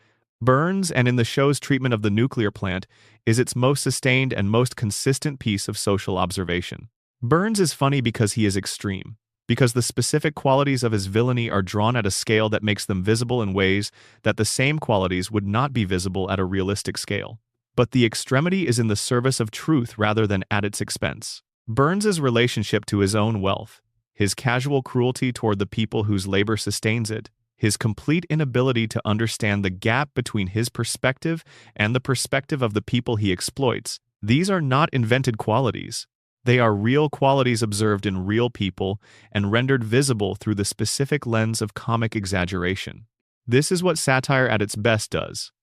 Burns, and in the show's treatment of the nuclear plant is its most sustained and most consistent piece of social observation. Burns is funny because he is extreme, because the specific qualities of his villainy are drawn at a scale that makes them visible in ways that the same qualities would not be visible at a realistic scale. But the extremity is in the service of truth rather than at its expense. Burns's relationship to his own wealth, his casual cruelty toward the people whose labor sustains it, his complete inability to understand the gap between his perspective and the perspective of the people he exploits, these are not invented qualities. They are real qualities observed in real people and rendered visible through the specific lens of comic exaggeration. This is what satire at its best does.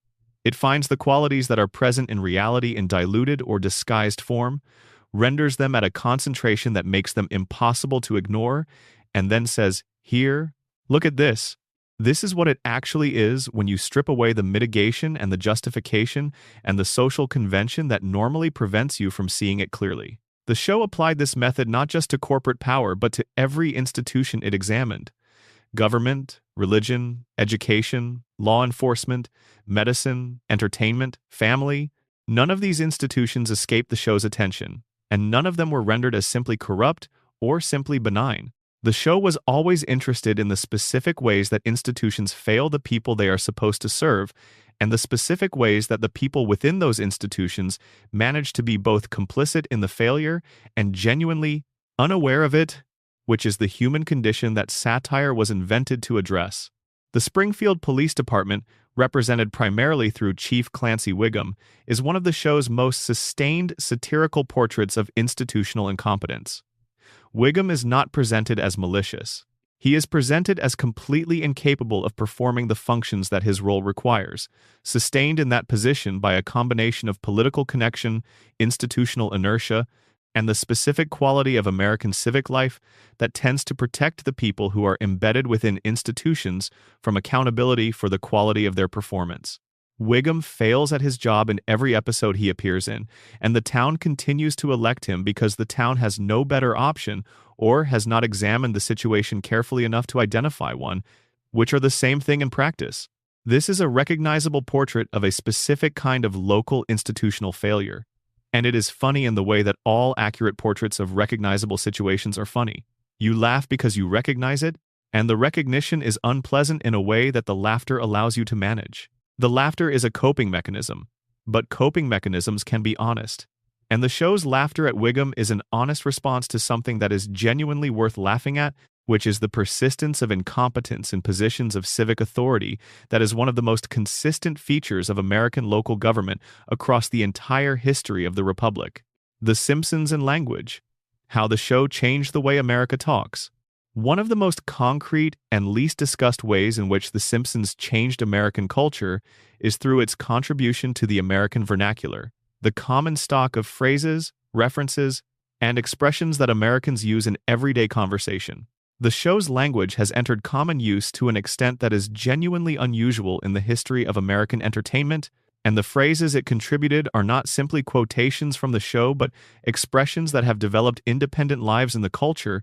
It finds the qualities that are present in reality in diluted or disguised form, renders them at a concentration that makes them impossible to ignore, and then says, "Here, look at this. This is what it actually is when you strip away the mitigation and the justification and the social convention that normally prevents you from seeing it clearly." The show applied this method not just to corporate power, but to every institution it examined. Government, religion, education, law enforcement, medicine, entertainment, family. None of these institutions escaped the show's attention, and none of them were rendered as simply corrupt or simply benign. The show was always interested in the specific ways that institutions fail the people they are supposed to serve, and the specific ways that the people within those institutions manage to be both complicit in the failure and genuinely unaware of it, which is the human condition that satire was invented to address. The Springfield Police Department, represented primarily through Chief Clancy Wiggum, is one of the show's most sustained satirical portraits of institutional incompetence. Wiggum is not presented as malicious. He is presented as completely incapable of performing the functions that his role requires, sustained in that position by a combination of political connection, institutional inertia, and the specific quality of American civic life that tends to protect the people who are embedded within institutions from accountability for the quality of their performance. Wiggum fails at his job in every episode he appears in, and the town continues to elect him because the town has no better option or has not examined the situation carefully enough to identify one, which are the same thing in practice. This is a recognizable portrait of a specific kind of local institutional failure. And it is funny in the way that all accurate portraits of recognizable situations are funny. You laugh because you recognize it, and the recognition is unpleasant in a way that the laughter allows you to manage. The laughter is a coping mechanism, but coping mechanisms can be honest. And the show's laughter at Wiggum is an honest response to something that is genuinely worth laughing at, which is the persistence of incompetence in positions of civic authority that is one of the most consistent features of American local government across the entire history of the Republic. The Simpsons and language. How the show changed the way America talks. One of the most concrete and least discussed ways in which The Simpsons changed American culture is through its contribution to the American vernacular, the common stock of phrases, references, and expressions that Americans use in everyday conversation. The show's language has entered common use to an extent that is genuinely unusual in the history of American entertainment, and the phrases it contributed are not simply quotations from the show but expressions that have developed independent lives in the culture,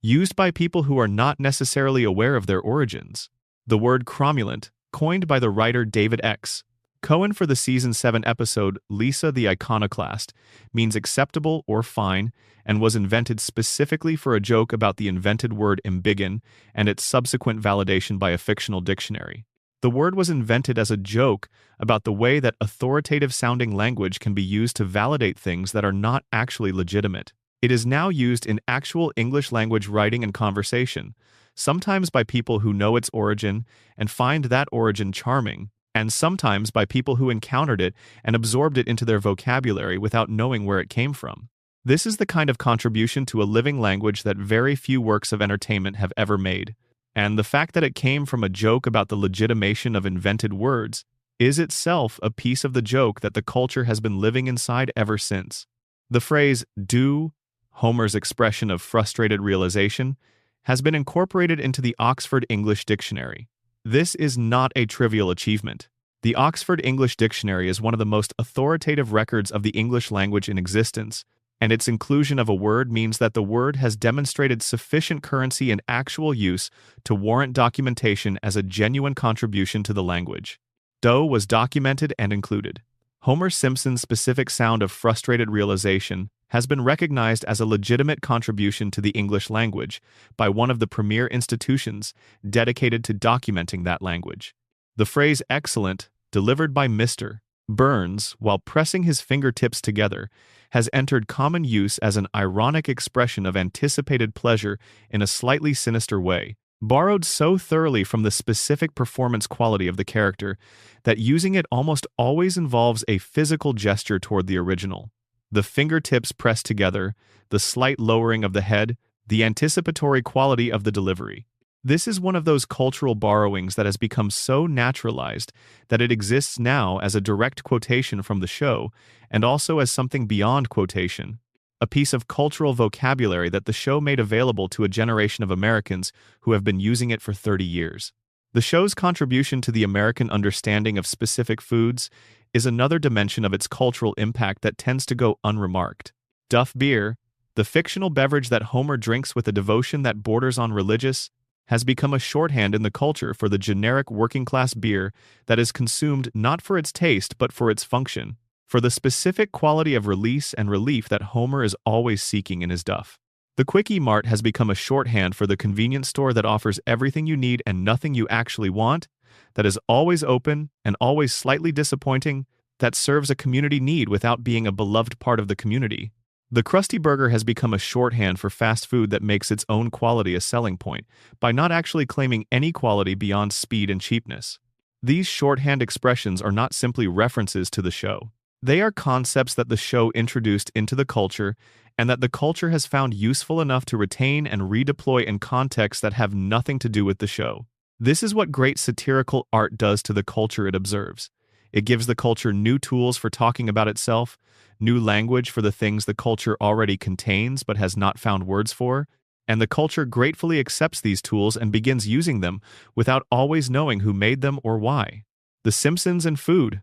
used by people who are not necessarily aware of their origins. The word cromulent, coined by the writer David X. Cohen for the Season 7 episode Lisa the Iconoclast, means acceptable or fine, and was invented specifically for a joke about the invented word embiggen and its subsequent validation by a fictional dictionary. The word was invented as a joke about the way that authoritative-sounding language can be used to validate things that are not actually legitimate. It is now used in actual English language writing and conversation, sometimes by people who know its origin and find that origin charming, and sometimes by people who encountered it and absorbed it into their vocabulary without knowing where it came from. This is the kind of contribution to a living language that very few works of entertainment have ever made, and the fact that it came from a joke about the legitimation of invented words is itself a piece of the joke that the culture has been living inside ever since. The phrase, "do," Homer's expression of frustrated realization, has been incorporated into the Oxford English Dictionary. This is not a trivial achievement. The Oxford English Dictionary is one of the most authoritative records of the English language in existence, and its inclusion of a word means that the word has demonstrated sufficient currency in actual use to warrant documentation as a genuine contribution to the language. "Do" was documented and included. Homer Simpson's specific sound of frustrated realization has been recognized as a legitimate contribution to the English language by one of the premier institutions dedicated to documenting that language. The phrase "excellent," delivered by Mr. Burns while pressing his fingertips together, has entered common use as an ironic expression of anticipated pleasure in a slightly sinister way, borrowed so thoroughly from the specific performance quality of the character that using it almost always involves a physical gesture toward the original. The fingertips pressed together, the slight lowering of the head, the anticipatory quality of the delivery. This is one of those cultural borrowings that has become so naturalized that it exists now as a direct quotation from the show and also as something beyond quotation, a piece of cultural vocabulary that the show made available to a generation of Americans who have been using it for 30 years. The show's contribution to the American understanding of specific foods is another dimension of its cultural impact that tends to go unremarked. Duff beer, the fictional beverage that Homer drinks with a devotion that borders on religious, has become a shorthand in the culture for the generic working-class beer that is consumed not for its taste but for its function, for the specific quality of release and relief that Homer is always seeking in his Duff. The Quickie Mart has become a shorthand for the convenience store that offers everything you need and nothing you actually want, that is always open and always slightly disappointing, that serves a community need without being a beloved part of the community. The Krusty Burger has become a shorthand for fast food that makes its own quality a selling point, by not actually claiming any quality beyond speed and cheapness. These shorthand expressions are not simply references to the show. They are concepts that the show introduced into the culture, and that the culture has found useful enough to retain and redeploy in contexts that have nothing to do with the show. This is what great satirical art does to the culture it observes. It gives the culture new tools for talking about itself, new language for the things the culture already contains but has not found words for, and the culture gratefully accepts these tools and begins using them without always knowing who made them or why. The Simpsons and food.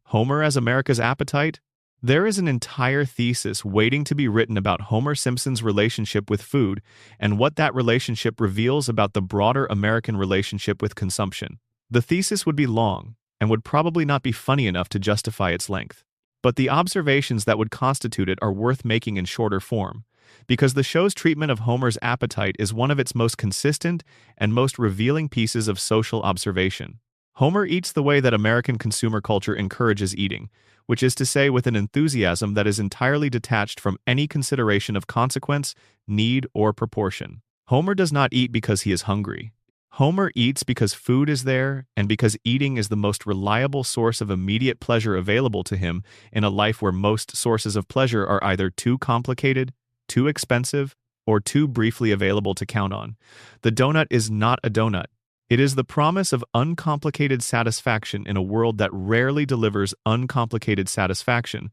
Homer as America's appetite? There is an entire thesis waiting to be written about Homer Simpson's relationship with food and what that relationship reveals about the broader American relationship with consumption. The thesis would be long and would probably not be funny enough to justify its length. But the observations that would constitute it are worth making in shorter form, because the show's treatment of Homer's appetite is one of its most consistent and most revealing pieces of social observation. Homer eats the way that American consumer culture encourages eating, which is to say with an enthusiasm that is entirely detached from any consideration of consequence, need, or proportion. Homer does not eat because he is hungry. Homer eats because food is there and because eating is the most reliable source of immediate pleasure available to him in a life where most sources of pleasure are either too complicated, too expensive, or too briefly available to count on. The donut is not a donut. It is the promise of uncomplicated satisfaction in a world that rarely delivers uncomplicated satisfaction,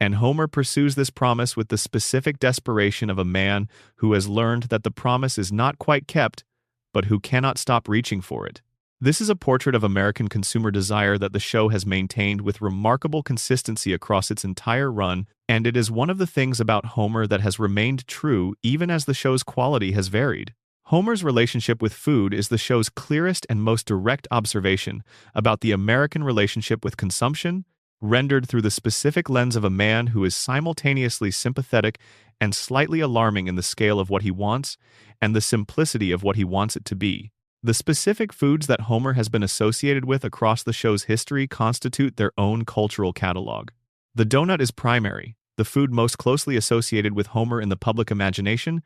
and Homer pursues this promise with the specific desperation of a man who has learned that the promise is not quite kept, but who cannot stop reaching for it. This is a portrait of American consumer desire that the show has maintained with remarkable consistency across its entire run, and it is one of the things about Homer that has remained true even as the show's quality has varied. Homer's relationship with food is the show's clearest and most direct observation about the American relationship with consumption, rendered through the specific lens of a man who is simultaneously sympathetic and slightly alarming in the scale of what he wants and the simplicity of what he wants it to be. The specific foods that Homer has been associated with across the show's history constitute their own cultural catalog. The donut is primary, the food most closely associated with Homer in the public imagination,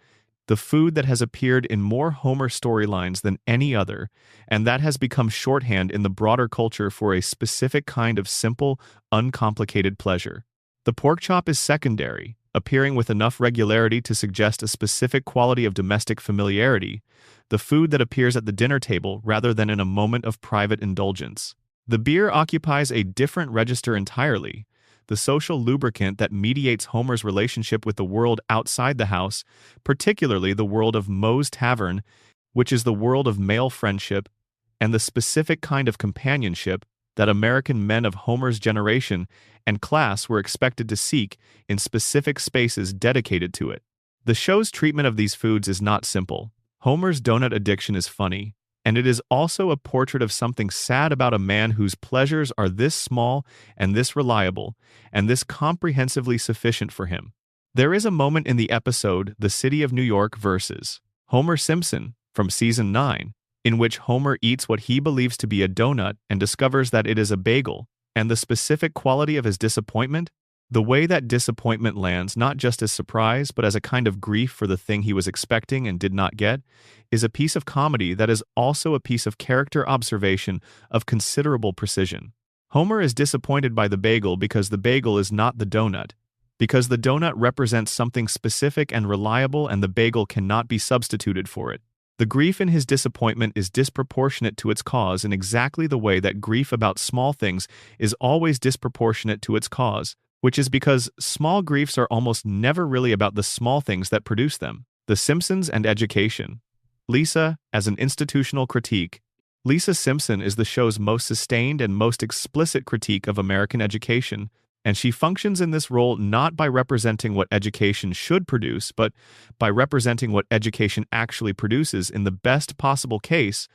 the food that has appeared in more Homer storylines than any other, and that has become shorthand in the broader culture for a specific kind of simple, uncomplicated pleasure. The pork chop is secondary, appearing with enough regularity to suggest a specific quality of domestic familiarity, the food that appears at the dinner table rather than in a moment of private indulgence. The beer occupies a different register entirely, the social lubricant that mediates Homer's relationship with the world outside the house, particularly the world of Moe's Tavern, which is the world of male friendship, and the specific kind of companionship that American men of Homer's generation and class were expected to seek in specific spaces dedicated to it. The show's treatment of these foods is not simple. Homer's donut addiction is funny, and it is also a portrait of something sad about a man whose pleasures are this small and this reliable, and this comprehensively sufficient for him. There is a moment in the episode The City of New York vs. Homer Simpson from Season 9, in which Homer eats what he believes to be a donut and discovers that it is a bagel, and the specific quality of his disappointment, the way that disappointment lands not just as surprise but as a kind of grief for the thing he was expecting and did not get, is a piece of comedy that is also a piece of character observation of considerable precision. Homer is disappointed by the bagel because the bagel is not the donut, because the donut represents something specific and reliable and the bagel cannot be substituted for it. The grief in his disappointment is disproportionate to its cause in exactly the way that grief about small things is always disproportionate to its cause, which is because small griefs are almost never really about the small things that produce them. The Simpsons and education. Lisa, as an institutional critique. Lisa Simpson is the show's most sustained and most explicit critique of American education, and she functions in this role not by representing what education should produce, but by representing what education actually produces in the best possible case,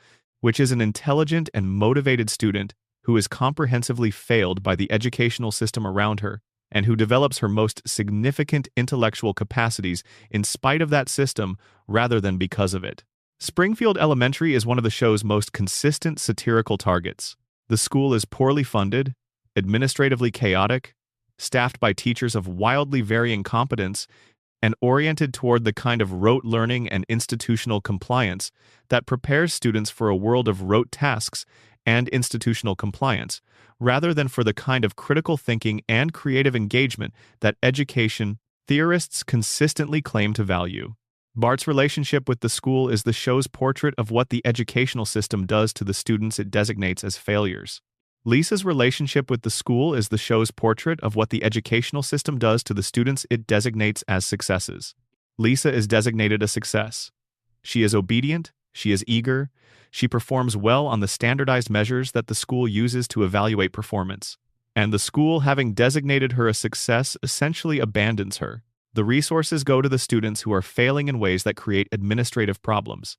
which is an intelligent and motivated student who is comprehensively failed by the educational system around her, and who develops her most significant intellectual capacities in spite of that system rather than because of it. Springfield Elementary is one of the show's most consistent satirical targets. The school is poorly funded, administratively chaotic, staffed by teachers of wildly varying competence, and oriented toward the kind of rote learning and institutional compliance that prepares students for a world of rote tasks and institutional compliance, rather than for the kind of critical thinking and creative engagement that education theorists consistently claim to value. Bart's relationship with the school is the show's portrait of what the educational system does to the students it designates as failures. Lisa's relationship with the school is the show's portrait of what the educational system does to the students it designates as successes. Lisa is designated a success. She is obedient, she is eager, she performs well on the standardized measures that the school uses to evaluate performance. And the school, having designated her a success, essentially abandons her. The resources go to the students who are failing in ways that create administrative problems.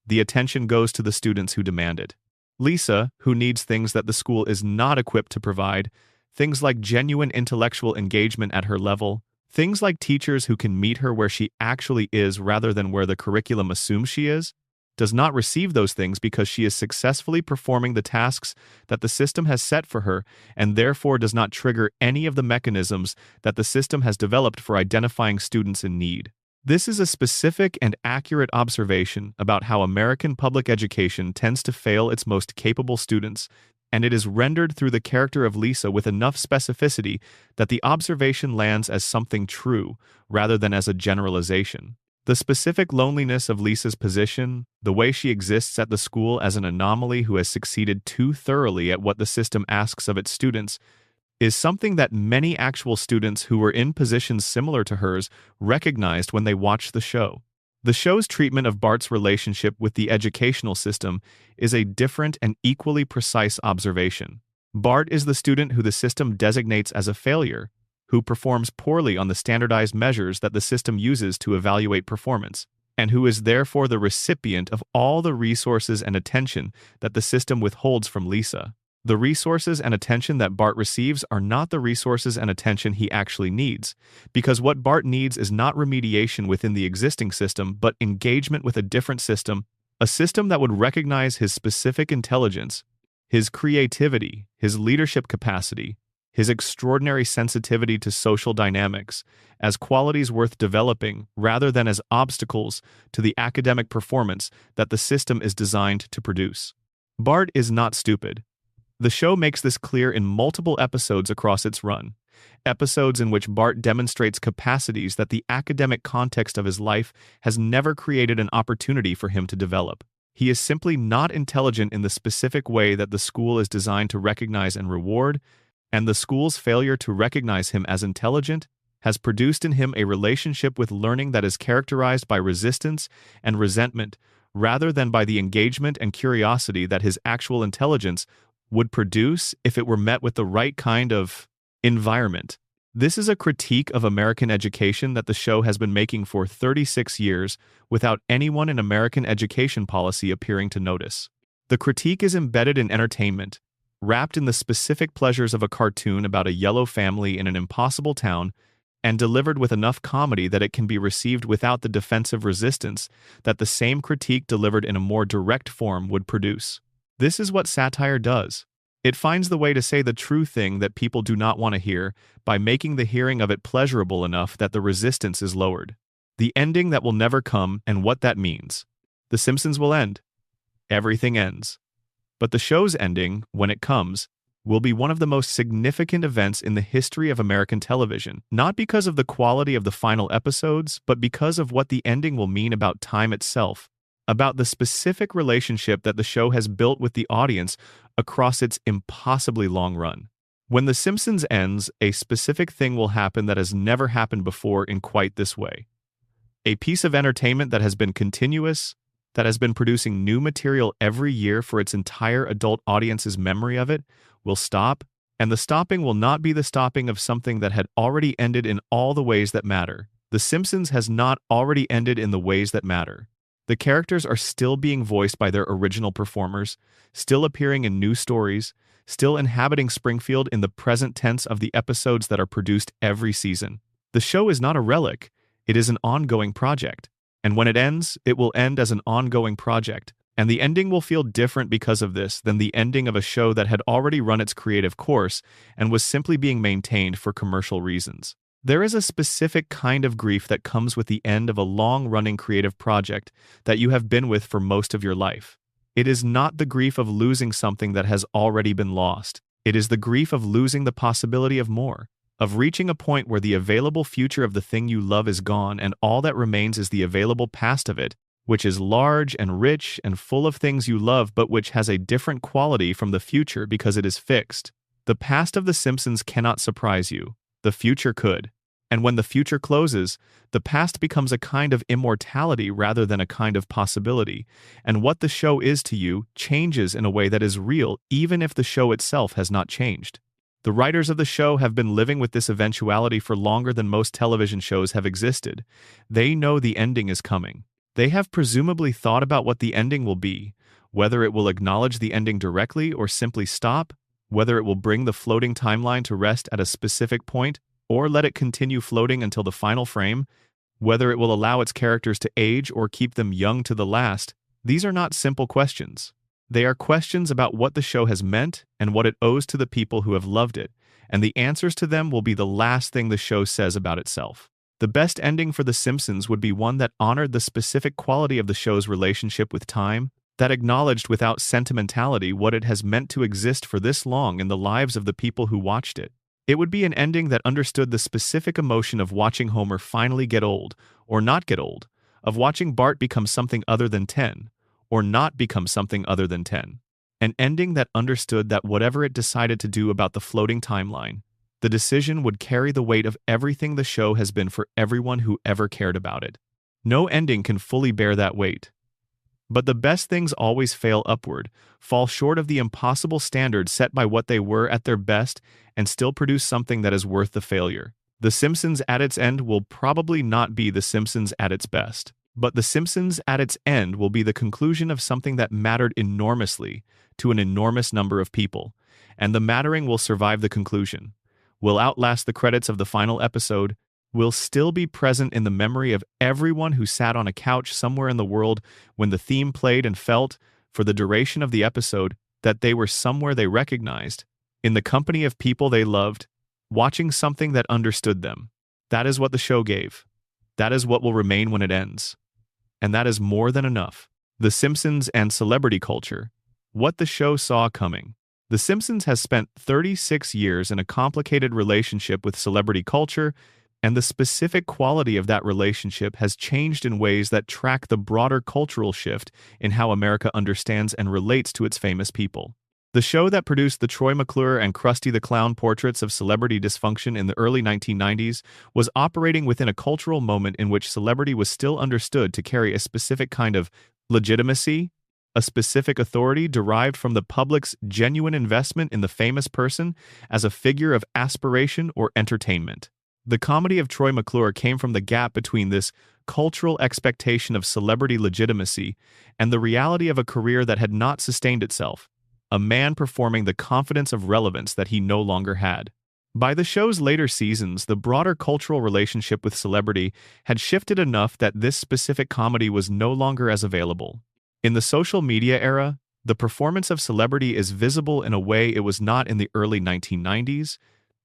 The attention goes to the students who demand it. Lisa, who needs things that the school is not equipped to provide, things like genuine intellectual engagement at her level, things like teachers who can meet her where she actually is rather than where the curriculum assumes she is, does not receive those things because she is successfully performing the tasks that the system has set for her and therefore does not trigger any of the mechanisms that the system has developed for identifying students in need. This is a specific and accurate observation about how American public education tends to fail its most capable students, and it is rendered through the character of Lisa with enough specificity that the observation lands as something true rather than as a generalization. The specific loneliness of Lisa's position, the way she exists at the school as an anomaly who has succeeded too thoroughly at what the system asks of its students, is something that many actual students who were in positions similar to hers recognized when they watched the show. The show's treatment of Bart's relationship with the educational system is a different and equally precise observation. Bart is the student who the system designates as a failure, who performs poorly on the standardized measures that the system uses to evaluate performance, and who is therefore the recipient of all the resources and attention that the system withholds from Lisa. The resources and attention that Bart receives are not the resources and attention he actually needs, because what Bart needs is not remediation within the existing system, but engagement with a different system, a system that would recognize his specific intelligence, his creativity, his leadership capacity, his extraordinary sensitivity to social dynamics, as qualities worth developing rather than as obstacles to the academic performance that the system is designed to produce. Bart is not stupid. The show makes this clear in multiple episodes across its run, episodes in which Bart demonstrates capacities that the academic context of his life has never created an opportunity for him to develop. He is simply not intelligent in the specific way that the school is designed to recognize and reward, and the school's failure to recognize him as intelligent has produced in him a relationship with learning that is characterized by resistance and resentment rather than by the engagement and curiosity that his actual intelligence would produce if it were met with the right kind of environment. This is a critique of American education that the show has been making for 36 years without anyone in American education policy appearing to notice. The critique is embedded in entertainment, wrapped in the specific pleasures of a cartoon about a yellow family in an impossible town, and delivered with enough comedy that it can be received without the defensive resistance that the same critique delivered in a more direct form would produce. This is what satire does. It finds the way to say the true thing that people do not want to hear by making the hearing of it pleasurable enough that the resistance is lowered. The ending that will never come and what that means. The Simpsons will end. Everything ends. But the show's ending, when it comes, will be one of the most significant events in the history of American television, not because of the quality of the final episodes, but because of what the ending will mean about time itself, about the specific relationship that the show has built with the audience across its impossibly long run. When The Simpsons ends, a specific thing will happen that has never happened before in quite this way. A piece of entertainment that has been continuous, that has been producing new material every year for its entire adult audience's memory of it, will stop, and the stopping will not be the stopping of something that had already ended in all the ways that matter. The Simpsons has not already ended in the ways that matter. The characters are still being voiced by their original performers, still appearing in new stories, still inhabiting Springfield in the present tense of the episodes that are produced every season. The show is not a relic, it is an ongoing project. And when it ends, it will end as an ongoing project. And the ending will feel different because of this than the ending of a show that had already run its creative course and was simply being maintained for commercial reasons. There is a specific kind of grief that comes with the end of a long-running creative project that you have been with for most of your life. It is not the grief of losing something that has already been lost. It is the grief of losing the possibility of more, of reaching a point where the available future of the thing you love is gone and all that remains is the available past of it, which is large and rich and full of things you love but which has a different quality from the future because it is fixed. The past of The Simpsons cannot surprise you. The future could. And when the future closes, the past becomes a kind of immortality rather than a kind of possibility, and what the show is to you changes in a way that is real even if the show itself has not changed. The writers of the show have been living with this eventuality for longer than most television shows have existed. They know the ending is coming. They have presumably thought about what the ending will be, whether it will acknowledge the ending directly or simply stop, whether it will bring the floating timeline to rest at a specific point or let it continue floating until the final frame, whether it will allow its characters to age or keep them young to the last. These are not simple questions. They are questions about what the show has meant and what it owes to the people who have loved it, and the answers to them will be the last thing the show says about itself. The best ending for The Simpsons would be one that honored the specific quality of the show's relationship with time, that acknowledged without sentimentality what it has meant to exist for this long in the lives of the people who watched it. It would be an ending that understood the specific emotion of watching Homer finally get old, or not get old, of watching Bart become something other than 10, or not become something other than 10. An ending that understood that whatever it decided to do about the floating timeline, the decision would carry the weight of everything the show has been for everyone who ever cared about it. No ending can fully bear that weight. But the best things always fail upward, fall short of the impossible standard set by what they were at their best, and still produce something that is worth the failure. The Simpsons at its end will probably not be The Simpsons at its best. But The Simpsons at its end will be the conclusion of something that mattered enormously to an enormous number of people, and the mattering will survive the conclusion, will outlast the credits of the final episode, will still be present in the memory of everyone who sat on a couch somewhere in the world when the theme played and felt, for the duration of the episode, that they were somewhere they recognized, in the company of people they loved, watching something that understood them. That is what the show gave. That is what will remain when it ends. And that is more than enough. The Simpsons and celebrity culture. What the show saw coming. The Simpsons has spent 36 years in a complicated relationship with celebrity culture, and the specific quality of that relationship has changed in ways that track the broader cultural shift in how America understands and relates to its famous people. The show that produced the Troy McClure and Krusty the Clown portraits of celebrity dysfunction in the early 1990s was operating within a cultural moment in which celebrity was still understood to carry a specific kind of legitimacy, a specific authority derived from the public's genuine investment in the famous person as a figure of aspiration or entertainment. The comedy of Troy McClure came from the gap between this cultural expectation of celebrity legitimacy and the reality of a career that had not sustained itself, a man performing the confidence of relevance that he no longer had. By the show's later seasons, the broader cultural relationship with celebrity had shifted enough that this specific comedy was no longer as available. In the social media era, the performance of celebrity is visible in a way it was not in the early 1990s,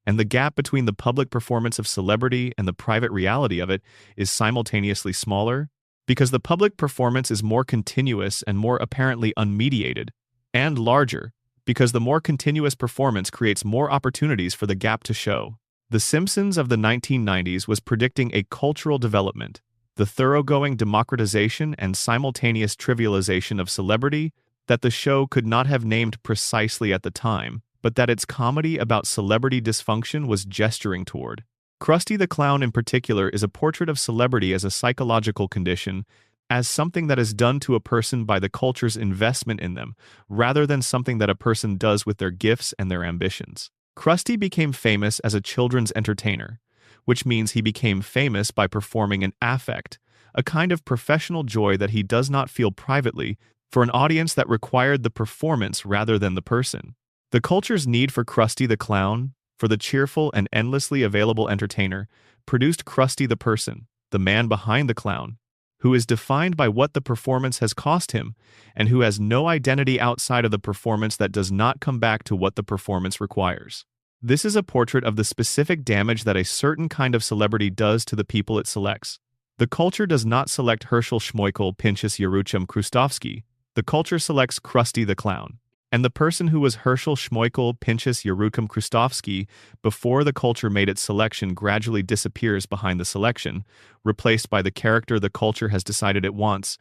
and the gap between the public performance of celebrity and the private reality of it is simultaneously smaller, because the public performance is more continuous and more apparently unmediated, and larger, because the more continuous performance creates more opportunities for the gap to show. The Simpsons of the 1990s was predicting a cultural development, the thoroughgoing democratization and simultaneous trivialization of celebrity that the show could not have named precisely at the time, but that its comedy about celebrity dysfunction was gesturing toward. Krusty the Clown in particular is a portrait of celebrity as a psychological condition, as something that is done to a person by the culture's investment in them, rather than something that a person does with their gifts and their ambitions. Krusty became famous as a children's entertainer, which means he became famous by performing an affect, a kind of professional joy that he does not feel privately, for an audience that required the performance rather than the person. The culture's need for Krusty the Clown, for the cheerful and endlessly available entertainer, produced Krusty the person, the man behind the clown, who is defined by what the performance has cost him, and who has no identity outside of the performance that does not come back to what the performance requires. This is a portrait of the specific damage that a certain kind of celebrity does to the people it selects. The culture does not select Herschel Schmoikel Pinchas Yerucham Krustovsky. The culture selects Krusty the Clown. And the person who was Herschel Schmoikel Pinchas Yerucham Krustovsky before the culture made its selection gradually disappears behind the selection, replaced by the character the culture has decided it wants,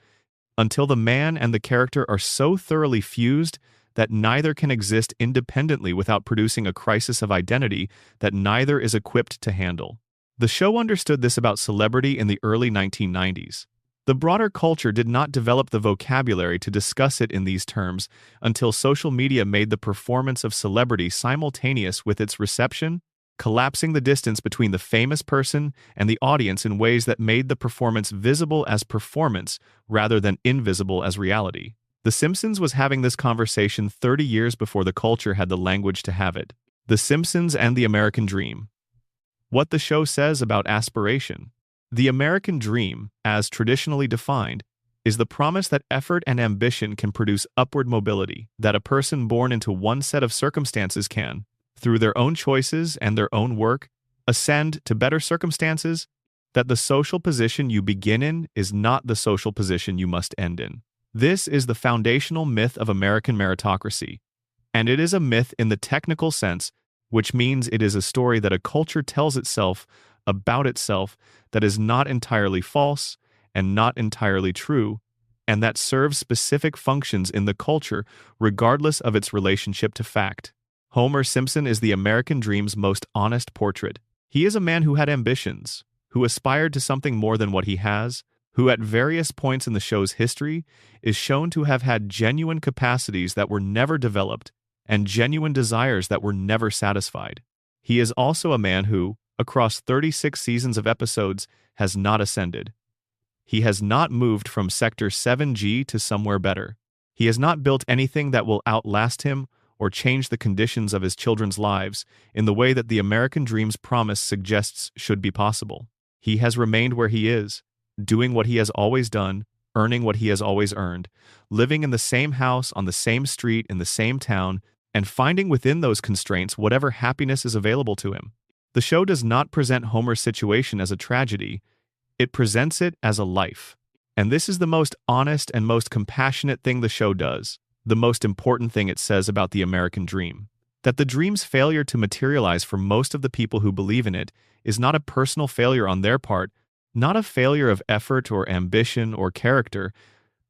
until the man and the character are so thoroughly fused that neither can exist independently without producing a crisis of identity that neither is equipped to handle. The show understood this about celebrity in the early 1990s. The broader culture did not develop the vocabulary to discuss it in these terms until social media made the performance of celebrity simultaneous with its reception, collapsing the distance between the famous person and the audience in ways that made the performance visible as performance rather than invisible as reality. The Simpsons was having this conversation 30 years before the culture had the language to have it. The Simpsons and the American Dream. What the show says about aspiration. The American dream, as traditionally defined, is the promise that effort and ambition can produce upward mobility, that a person born into one set of circumstances can, through their own choices and their own work, ascend to better circumstances, that the social position you begin in is not the social position you must end in. This is the foundational myth of American meritocracy, and it is a myth in the technical sense, which means it is a story that a culture tells itself about itself that is not entirely false and not entirely true, and that serves specific functions in the culture regardless of its relationship to fact. Homer Simpson is the American dream's most honest portrait. He is a man who had ambitions, who aspired to something more than what he has, who at various points in the show's history is shown to have had genuine capacities that were never developed and genuine desires that were never satisfied. He is also a man who, across 36 seasons of episodes, has not ascended. He has not moved from Sector 7G to somewhere better. He has not built anything that will outlast him or change the conditions of his children's lives in the way that the American dream's promise suggests should be possible. He has remained where he is, doing what he has always done, earning what he has always earned, living in the same house on the same street in the same town, and finding within those constraints whatever happiness is available to him. The show does not present Homer's situation as a tragedy, it presents it as a life. And this is the most honest and most compassionate thing the show does, the most important thing it says about the American dream. That the dream's failure to materialize for most of the people who believe in it is not a personal failure on their part, not a failure of effort or ambition or character,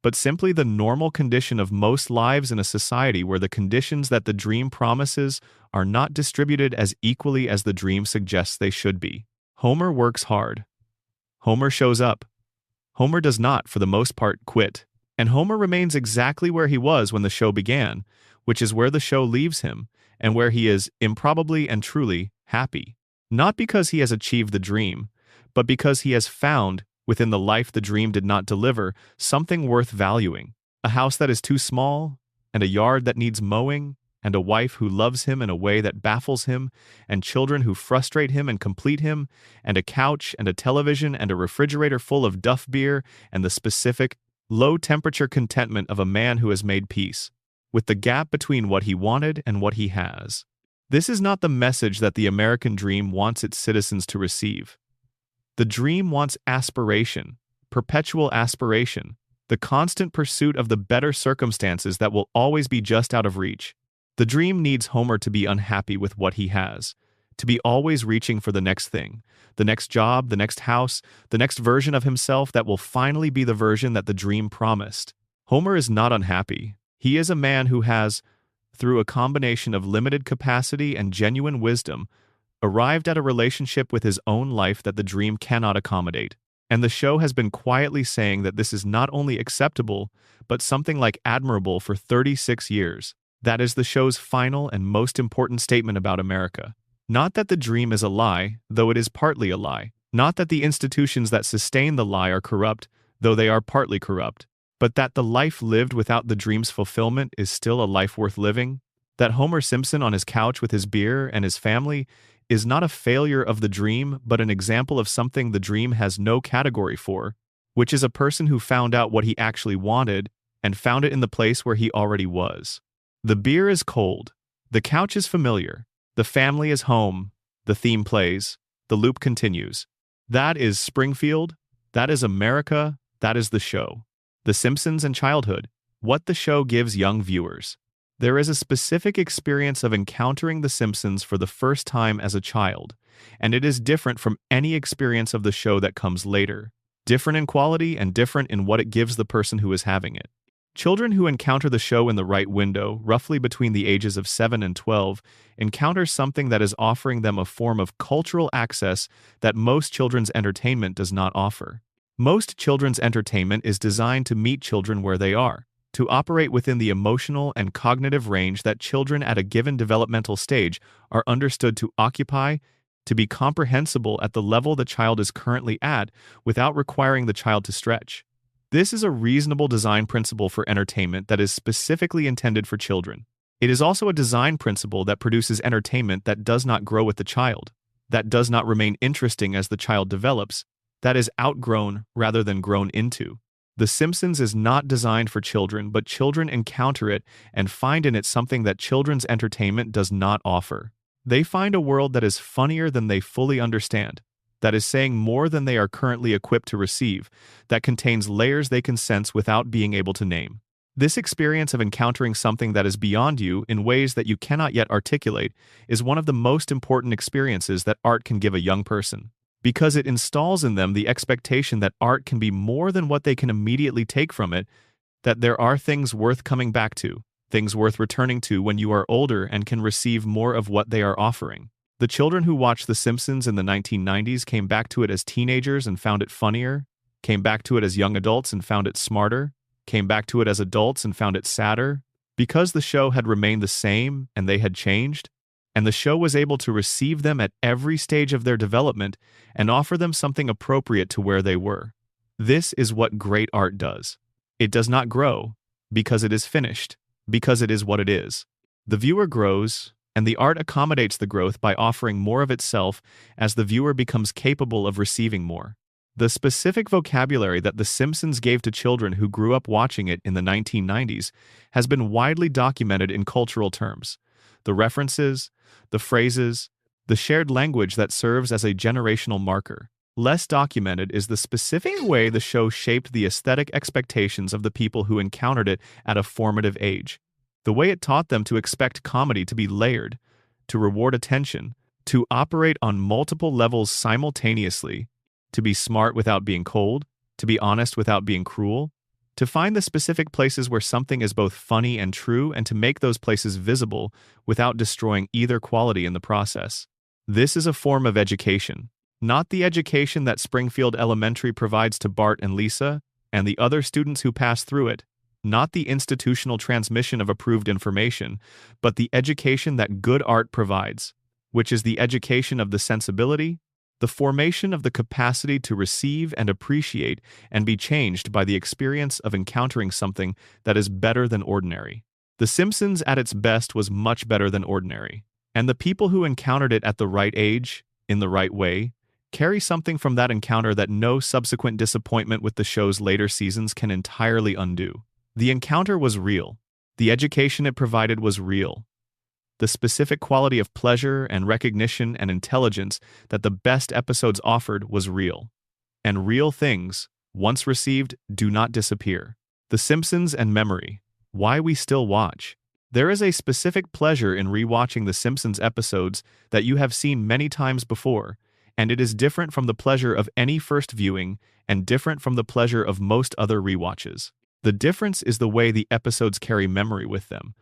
but simply the normal condition of most lives in a society where the conditions that the dream promises are not distributed as equally as the dream suggests they should be. Homer works hard. Homer shows up. Homer does not, for the most part, quit. And Homer remains exactly where he was when the show began, which is where the show leaves him, and where he is, improbably and truly, happy. Not because he has achieved the dream, but because he has found, within the life the dream did not deliver, something worth valuing. A house that is too small, and a yard that needs mowing, and a wife who loves him in a way that baffles him, and children who frustrate him and complete him, and a couch and a television and a refrigerator full of Duff beer, and the specific, low-temperature contentment of a man who has made peace with the gap between what he wanted and what he has. This is not the message that the American dream wants its citizens to receive. The dream wants aspiration, perpetual aspiration, the constant pursuit of the better circumstances that will always be just out of reach. The dream needs Homer to be unhappy with what he has, to be always reaching for the next thing, the next job, the next house, the next version of himself that will finally be the version that the dream promised. Homer is not unhappy. He is a man who has, through a combination of limited capacity and genuine wisdom, arrived at a relationship with his own life that the dream cannot accommodate. And the show has been quietly saying that this is not only acceptable, but something like admirable for 36 years. That is the show's final and most important statement about America. Not that the dream is a lie, though it is partly a lie. Not that the institutions that sustain the lie are corrupt, though they are partly corrupt. But that the life lived without the dream's fulfillment is still a life worth living. That Homer Simpson on his couch with his beer and his family is not a failure of the dream, but an example of something the dream has no category for, which is a person who found out what he actually wanted and found it in the place where he already was. The beer is cold. The couch is familiar. The family is home. The theme plays. The loop continues. That is Springfield. That is America. That is the show. The Simpsons and childhood. What the show gives young viewers. There is a specific experience of encountering The Simpsons for the first time as a child, and it is different from any experience of the show that comes later. Different in quality and different in what it gives the person who is having it. Children who encounter the show in the right window, roughly between the ages of 7 and 12, encounter something that is offering them a form of cultural access that most children's entertainment does not offer. Most children's entertainment is designed to meet children where they are, to operate within the emotional and cognitive range that children at a given developmental stage are understood to occupy, to be comprehensible at the level the child is currently at without requiring the child to stretch. This is a reasonable design principle for entertainment that is specifically intended for children. It is also a design principle that produces entertainment that does not grow with the child, that does not remain interesting as the child develops, that is outgrown rather than grown into. The Simpsons is not designed for children, but children encounter it and find in it something that children's entertainment does not offer. They find a world that is funnier than they fully understand, that is saying more than they are currently equipped to receive, that contains layers they can sense without being able to name. This experience of encountering something that is beyond you in ways that you cannot yet articulate is one of the most important experiences that art can give a young person, because it installs in them the expectation that art can be more than what they can immediately take from it, that there are things worth coming back to, things worth returning to when you are older and can receive more of what they are offering. The children who watched The Simpsons in the 1990s came back to it as teenagers and found it funnier, came back to it as young adults and found it smarter, came back to it as adults and found it sadder, because the show had remained the same and they had changed, and the show was able to receive them at every stage of their development and offer them something appropriate to where they were. This is what great art does. It does not grow because it is finished, because it is what it is. The viewer grows, and the art accommodates the growth by offering more of itself as the viewer becomes capable of receiving more. The specific vocabulary that The Simpsons gave to children who grew up watching it in the 1990s has been widely documented in cultural terms. The references, the phrases, the shared language that serves as a generational marker. Less documented is the specific way the show shaped the aesthetic expectations of the people who encountered it at a formative age. The way it taught them to expect comedy to be layered, to reward attention, to operate on multiple levels simultaneously, to be smart without being cold, to be honest without being cruel, to find the specific places where something is both funny and true and to make those places visible without destroying either quality in the process. This is a form of education, not the education that Springfield Elementary provides to Bart and Lisa and the other students who pass through it, not the institutional transmission of approved information, but the education that good art provides, which is the education of the sensibility, the formation of the capacity to receive and appreciate and be changed by the experience of encountering something that is better than ordinary. The Simpsons at its best was much better than ordinary, and the people who encountered it at the right age, in the right way, carry something from that encounter that no subsequent disappointment with the show's later seasons can entirely undo. The encounter was real. The education it provided was real. The specific quality of pleasure and recognition and intelligence that the best episodes offered was real. And real things, once received, do not disappear. The Simpsons and memory. Why we still watch. There is a specific pleasure in rewatching The Simpsons episodes that you have seen many times before, and it is different from the pleasure of any first viewing and different from the pleasure of most other rewatches. The difference is the way the episodes carry memory with them.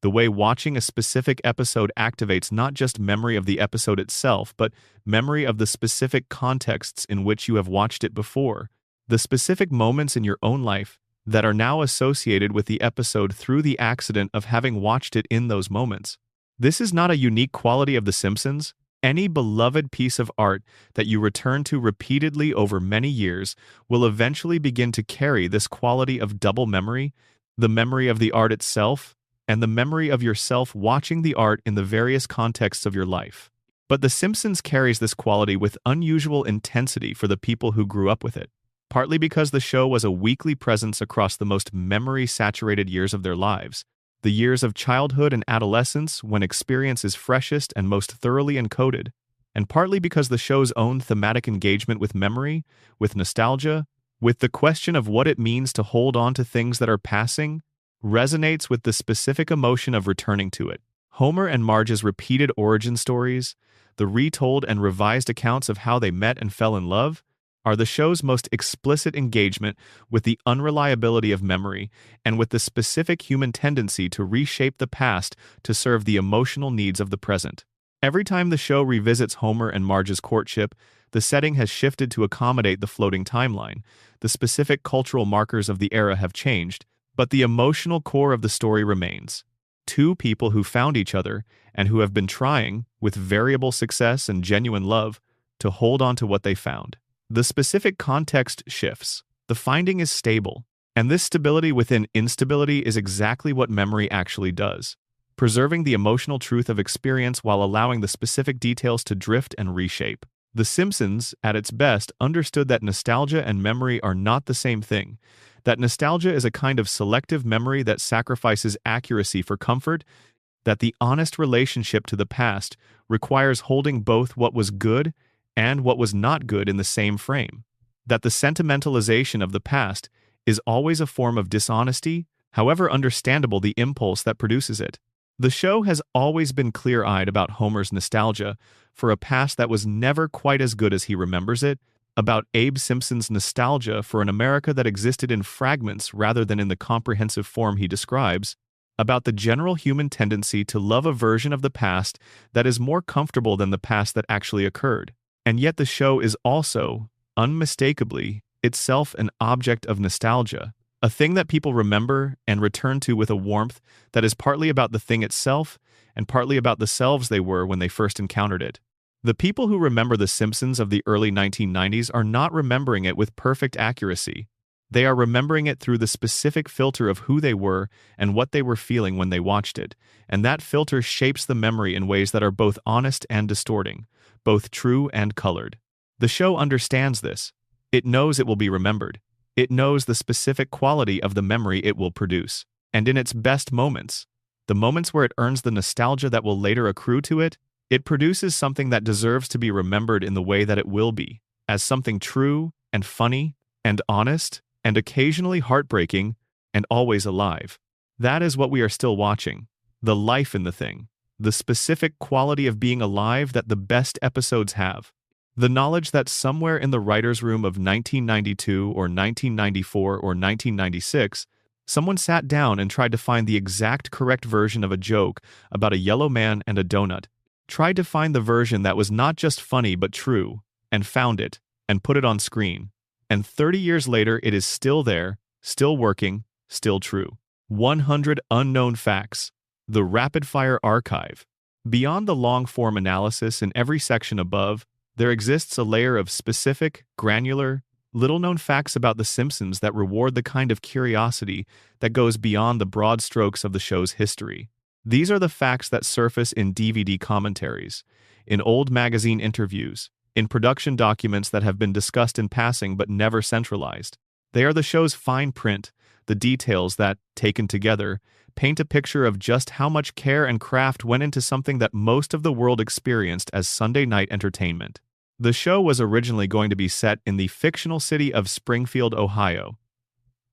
The way watching a specific episode activates not just memory of the episode itself, but memory of the specific contexts in which you have watched it before, the specific moments in your own life that are now associated with the episode through the accident of having watched it in those moments. This is not a unique quality of The Simpsons. Any beloved piece of art that you return to repeatedly over many years will eventually begin to carry this quality of double memory, the memory of the art itself, and the memory of yourself watching the art in the various contexts of your life. But The Simpsons carries this quality with unusual intensity for the people who grew up with it, partly because the show was a weekly presence across the most memory-saturated years of their lives, the years of childhood and adolescence when experience is freshest and most thoroughly encoded, and partly because the show's own thematic engagement with memory, with nostalgia, with the question of what it means to hold on to things that are passing, resonates with the specific emotion of returning to it. Homer and Marge's repeated origin stories, the retold and revised accounts of how they met and fell in love, are the show's most explicit engagement with the unreliability of memory and with the specific human tendency to reshape the past to serve the emotional needs of the present. Every time the show revisits Homer and Marge's courtship, the setting has shifted to accommodate the floating timeline. The specific cultural markers of the era have changed, but the emotional core of the story remains. Two people who found each other and who have been trying, with variable success and genuine love, to hold on to what they found. The specific context shifts. The finding is stable, and this stability within instability is exactly what memory actually does, preserving the emotional truth of experience while allowing the specific details to drift and reshape. The Simpsons, at its best, understood that nostalgia and memory are not the same thing, that nostalgia is a kind of selective memory that sacrifices accuracy for comfort, that the honest relationship to the past requires holding both what was good and what was not good in the same frame, that the sentimentalization of the past is always a form of dishonesty, however understandable the impulse that produces it. The show has always been clear-eyed about Homer's nostalgia for a past that was never quite as good as he remembers it, about Abe Simpson's nostalgia for an America that existed in fragments rather than in the comprehensive form he describes, about the general human tendency to love a version of the past that is more comfortable than the past that actually occurred. And yet the show is also, unmistakably, itself an object of nostalgia, a thing that people remember and return to with a warmth that is partly about the thing itself and partly about the selves they were when they first encountered it. The people who remember The Simpsons of the early 1990s are not remembering it with perfect accuracy. They are remembering it through the specific filter of who they were and what they were feeling when they watched it, and that filter shapes the memory in ways that are both honest and distorting, both true and colored. The show understands this. It knows it will be remembered. It knows the specific quality of the memory it will produce. And in its best moments, the moments where it earns the nostalgia that will later accrue to it, it produces something that deserves to be remembered in the way that it will be, as something true and funny and honest and occasionally heartbreaking and always alive. That is what we are still watching, the life in the thing, the specific quality of being alive that the best episodes have. The knowledge that somewhere in the writer's room of 1992 or 1994 or 1996, someone sat down and tried to find the exact correct version of a joke about a yellow man and a donut, tried to find the version that was not just funny but true, and found it, and put it on screen. And 30 years later it is still there, still working, still true. 100 Unknown Facts. The Rapid-Fire Archive. Beyond the long-form analysis in every section above, there exists a layer of specific, granular, little-known facts about The Simpsons that reward the kind of curiosity that goes beyond the broad strokes of the show's history. These are the facts that surface in DVD commentaries, in old magazine interviews, in production documents that have been discussed in passing but never centralized. They are the show's fine print, the details that, taken together, paint a picture of just how much care and craft went into something that most of the world experienced as Sunday night entertainment. The show was originally going to be set in the fictional city of Springfield, Ohio.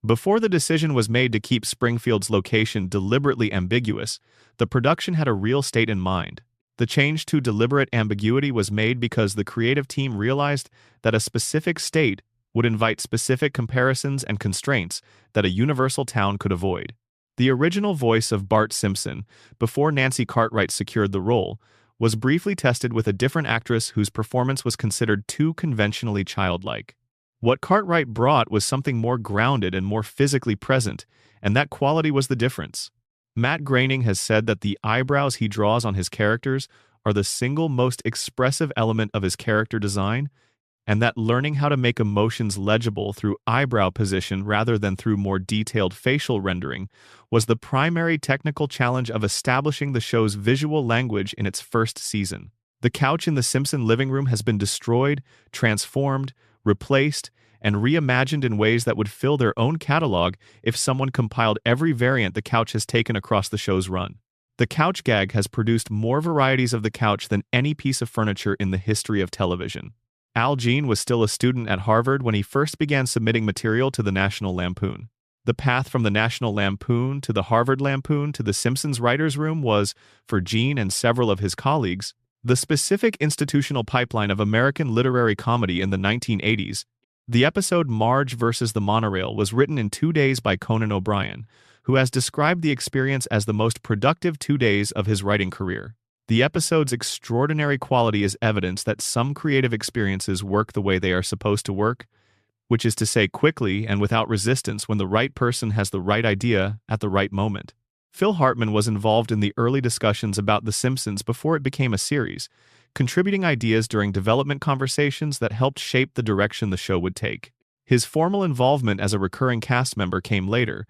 Before the decision was made to keep Springfield's location deliberately ambiguous, the production had a real state in mind. The change to deliberate ambiguity was made because the creative team realized that a specific state would invite specific comparisons and constraints that a universal town could avoid. The original voice of Bart Simpson, before Nancy Cartwright secured the role, was briefly tested with a different actress whose performance was considered too conventionally childlike. What Cartwright brought was something more grounded and more physically present, and that quality was the difference. Matt Groening has said that the eyebrows he draws on his characters are the single most expressive element of his character design, and that learning how to make emotions legible through eyebrow position rather than through more detailed facial rendering was the primary technical challenge of establishing the show's visual language in its first season. The couch in the Simpson living room has been destroyed, transformed, replaced, and reimagined in ways that would fill their own catalog if someone compiled every variant the couch has taken across the show's run. The couch gag has produced more varieties of the couch than any piece of furniture in the history of television. Al Jean was still a student at Harvard when he first began submitting material to the National Lampoon. The path from the National Lampoon to the Harvard Lampoon to the Simpsons writers' room was, for Jean and several of his colleagues, the specific institutional pipeline of American literary comedy in the 1980s. The episode Marge vs. the Monorail was written in 2 days by Conan O'Brien, who has described the experience as the most productive 2 days of his writing career. The episode's extraordinary quality is evidence that some creative experiences work the way they are supposed to work, which is to say quickly and without resistance when the right person has the right idea at the right moment. Phil Hartman was involved in the early discussions about The Simpsons before it became a series, contributing ideas during development conversations that helped shape the direction the show would take. His formal involvement as a recurring cast member came later,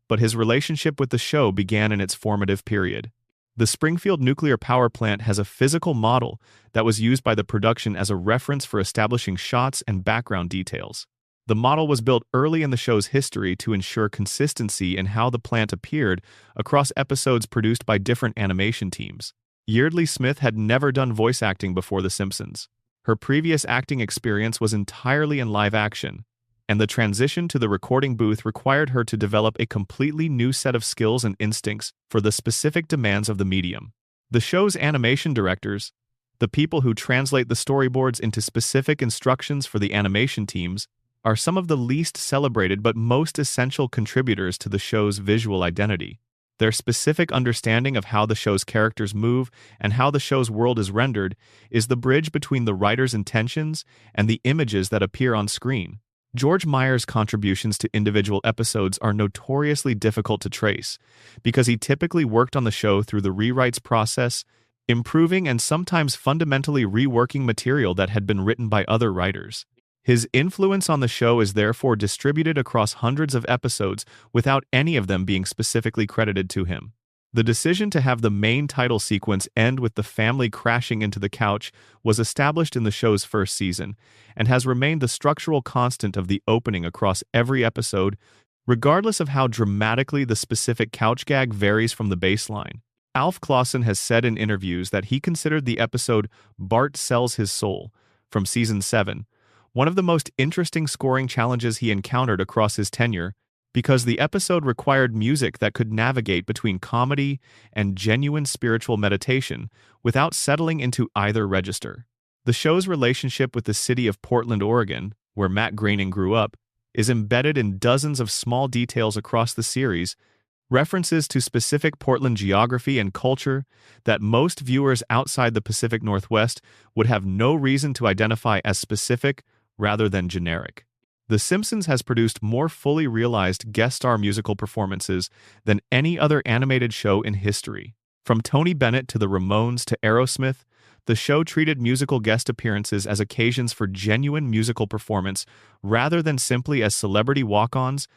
but his relationship with the show began in its formative period. The Springfield nuclear power plant has a physical model that was used by the production as a reference for establishing shots and background details. The model was built early in the show's history to ensure consistency in how the plant appeared across episodes produced by different animation teams. Yeardley Smith had never done voice acting before The Simpsons. Her previous acting experience was entirely in live action, and the transition to the recording booth required her to develop a completely new set of skills and instincts for the specific demands of the medium. The show's animation directors, the people who translate the storyboards into specific instructions for the animation teams, are some of the least celebrated but most essential contributors to the show's visual identity. Their specific understanding of how the show's characters move and how the show's world is rendered is the bridge between the writer's intentions and the images that appear on screen. George Meyer's contributions to individual episodes are notoriously difficult to trace because he typically worked on the show through the rewrites process, improving and sometimes fundamentally reworking material that had been written by other writers. His influence on the show is therefore distributed across hundreds of episodes without any of them being specifically credited to him. The decision to have the main title sequence end with the family crashing into the couch was established in the show's first season and has remained the structural constant of the opening across every episode, regardless of how dramatically the specific couch gag varies from the baseline. Alf Clausen has said in interviews that he considered the episode Bart Sells His Soul from Season 7 one of the most interesting scoring challenges he encountered across his tenure, because the episode required music that could navigate between comedy and genuine spiritual meditation without settling into either register. The show's relationship with the city of Portland, Oregon, where Matt Groening grew up, is embedded in dozens of small details across the series, references to specific Portland geography and culture that most viewers outside the Pacific Northwest would have no reason to identify as specific rather than generic. The Simpsons has produced more fully realized guest star musical performances than any other animated show in history. From Tony Bennett to the Ramones to Aerosmith, the show treated musical guest appearances as occasions for genuine musical performance rather than simply as celebrity walk-ons,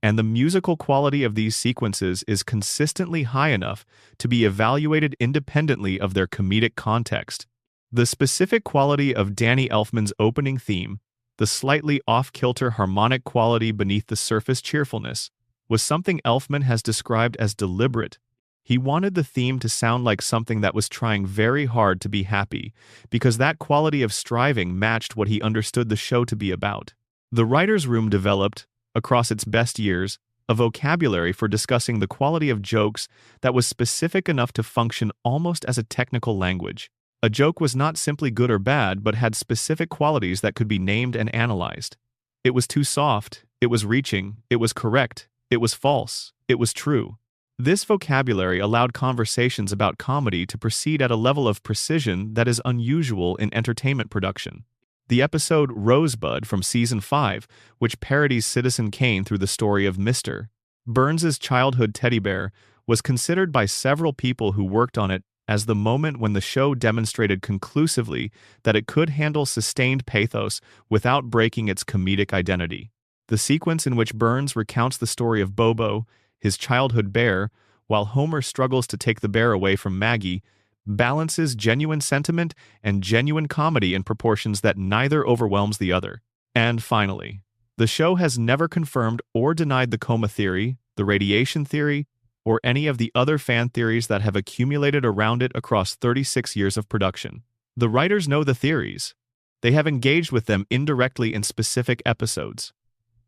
and the musical quality of these sequences is consistently high enough to be evaluated independently of their comedic context. The specific quality of Danny Elfman's opening theme, the slightly off-kilter harmonic quality beneath the surface cheerfulness, was something Elfman has described as deliberate. He wanted the theme to sound like something that was trying very hard to be happy, because that quality of striving matched what he understood the show to be about. The writer's room developed, across its best years, a vocabulary for discussing the quality of jokes that was specific enough to function almost as a technical language. A joke was not simply good or bad, but had specific qualities that could be named and analyzed. It was too soft, it was reaching, it was correct, it was false, it was true. This vocabulary allowed conversations about comedy to proceed at a level of precision that is unusual in entertainment production. The episode Rosebud from Season 5, which parodies Citizen Kane through the story of Mr. Burns's childhood teddy bear, was considered by several people who worked on it as the moment when the show demonstrated conclusively that it could handle sustained pathos without breaking its comedic identity. The sequence in which Burns recounts the story of Bobo, his childhood bear, while Homer struggles to take the bear away from Maggie, balances genuine sentiment and genuine comedy in proportions that neither overwhelms the other. And finally, the show has never confirmed or denied the coma theory, the radiation theory, or any of the other fan theories that have accumulated around it across 36 years of production. The writers know the theories. They have engaged with them indirectly in specific episodes.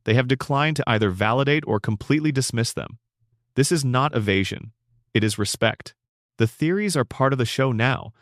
They have declined to either validate or completely dismiss them. This is not evasion. It is respect. The theories are part of the show now,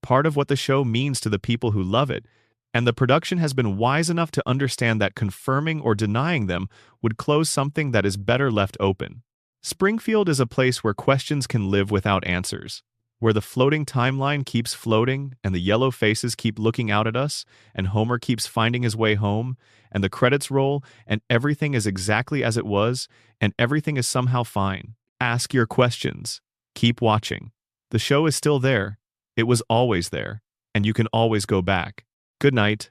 part of what the show means to the people who love it, and the production has been wise enough to understand that confirming or denying them would close something that is better left open. Springfield is a place where questions can live without answers, where the floating timeline keeps floating, and the yellow faces keep looking out at us, and Homer keeps finding his way home, and the credits roll, and everything is exactly as it was, and everything is somehow fine. Ask your questions. Keep watching. The show is still there. It was always there, and you can always go back. Good night.